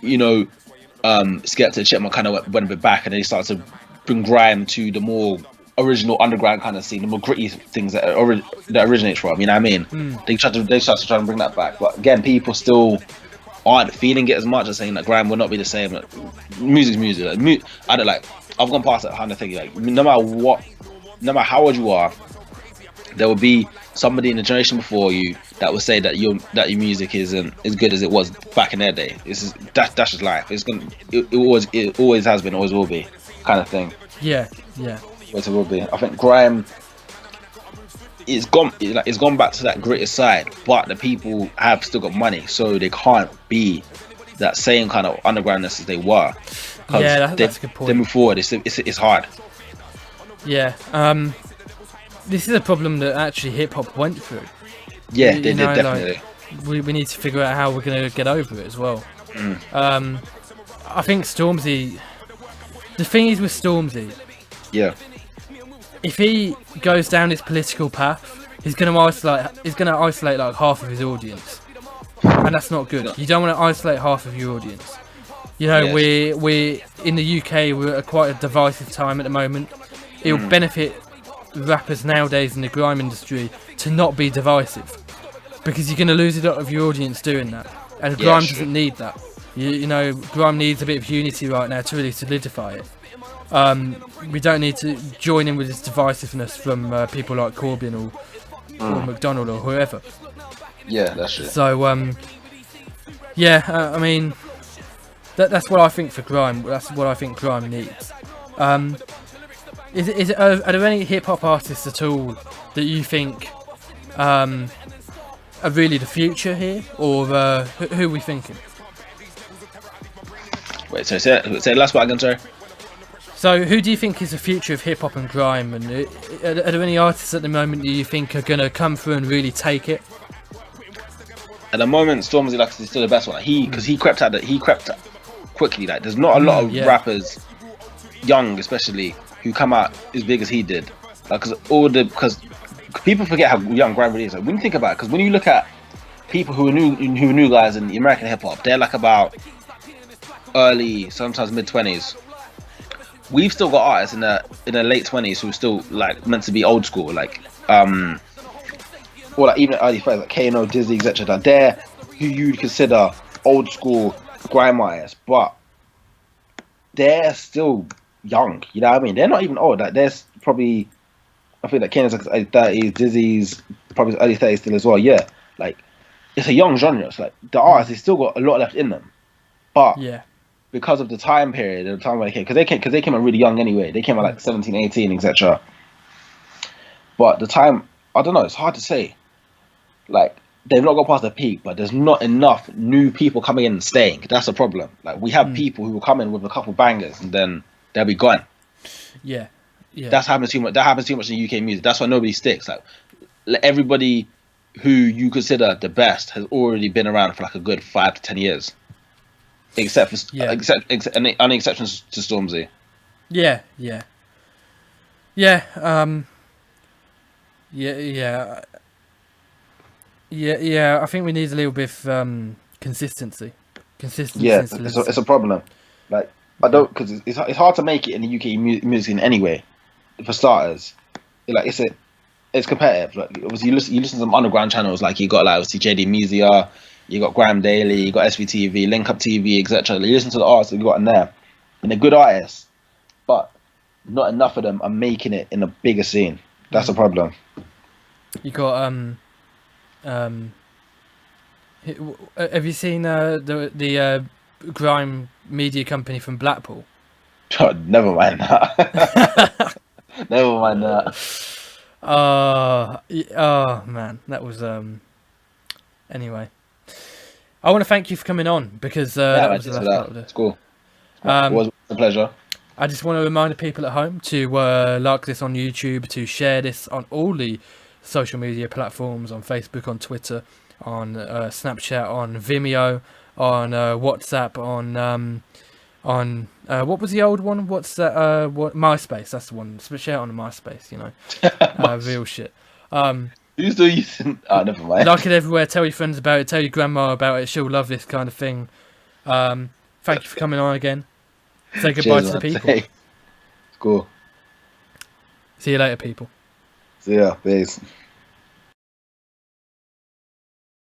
Skepta, Chipmunk kind of went a bit back, and they started to bring grime to the more original underground kind of scene, the more gritty things that originates from. You know what I mean? They started to try and bring that back, but again, people still aren't feeling it as much as saying that grime will not be the same. Like, music's music. I don't like. I've gone past that kind of thing. Like no matter how old you are, there will be somebody in the generation before you that will say that your music isn't as good as it was back in their day. That's just life. It always has been, always will be, kind of thing. Yeah. It will be. I think grime it's gone back to that gritty side, but the people have still got money, so they can't be that same kind of undergroundness as they were. Yeah, that's a good point. They move forward. It's hard. Yeah. This is a problem that actually hip hop went through. Yeah, they did definitely. Like, we need to figure out how we're gonna get over it as well. I think Stormzy. The thing is with Stormzy. Yeah. If he goes down this political path, he's gonna isolate like half of his audience, and that's not good. You don't want to isolate half of your audience. You know, we're in the UK. We're at quite a divisive time at the moment. It'll benefit rappers nowadays in the grime industry to not be divisive, because you're gonna lose a lot of your audience doing that, and grime doesn't need that. You know, grime needs a bit of unity right now to really solidify it. We don't need to join in with this divisiveness from people like Corbyn or McDonald or whoever. Yeah, that's true. So, I mean, that's what I think for grime. That's what I think grime needs. Are there any hip hop artists at all that you think are really the future here, or who are we thinking? Wait, so say the last part again, sorry. So, who do you think is the future of hip hop and grime? And are there any artists at the moment that you think are gonna come through and really take it? At the moment, Stormzy is still the best one. Because he crept out quickly. Like, there's not a lot of rappers, young especially, who come out as big as he did. Like, because people forget how young grime really is. Like, when you think about it, because when you look at people who are new guys in the American hip hop, they're like about early, sometimes mid-20s. We've still got artists in the late 20s who are still like meant to be old school, like or like even early 30s, like Kano, Dizzy, etc. They're who you'd consider old school grime artists, but they're still young. You know what I mean? They're not even old. Like there's probably, I think that Kano's like early 30s, Dizzy's probably early 30s still as well. Yeah, like it's a young genre. It's like the artists, they still got a lot left in them, but because of the time period and the time when they came, because they came out really young anyway. They came out like 17, 18, etc. But the time, I don't know, it's hard to say. Like, they've not got past the peak, but there's not enough new people coming in and staying. That's the problem. Like we have people who will come in with a couple bangers and then they'll be gone. Yeah, yeah. That happens too much. That happens too much in UK music. That's why nobody sticks. Like everybody who you consider the best has already been around for like a good 5 to 10 years, except for only exceptions to Stormzy. Yeah. I think we need a little bit of consistency. Yeah, it's a problem. Like I don't, because it's hard to make it in the UK music in any way. For starters, like it's competitive. Like obviously you listen to some underground channels, like you got like obviously JD Media, you got Graham Daily, you got SVTV, Link Up TV, etc. Like, you listen to the artists that you got in there, and they're good artists, but not enough of them are making it in a bigger scene. That's the problem. You got have you seen the grime media company from Blackpool? Never mind that. Never mind that. Oh man, that was anyway. I want to thank you for coming on because that was the last part of it. It's cool. It was a pleasure. I just want to remind the people at home to like this on YouTube, to share this on all the social media platforms, on Facebook, on Twitter, on Snapchat, on Vimeo, on WhatsApp, on what was the old one? What's that? MySpace. That's the one. Share it on MySpace. You know, real shit. Who's still using? Oh, never mind. Like it everywhere. Tell your friends about it. Tell your grandma about it. She'll love this kind of thing. Thank you for coming on again. Say goodbye to the people. It's cool. See you later, people. See ya. Peace.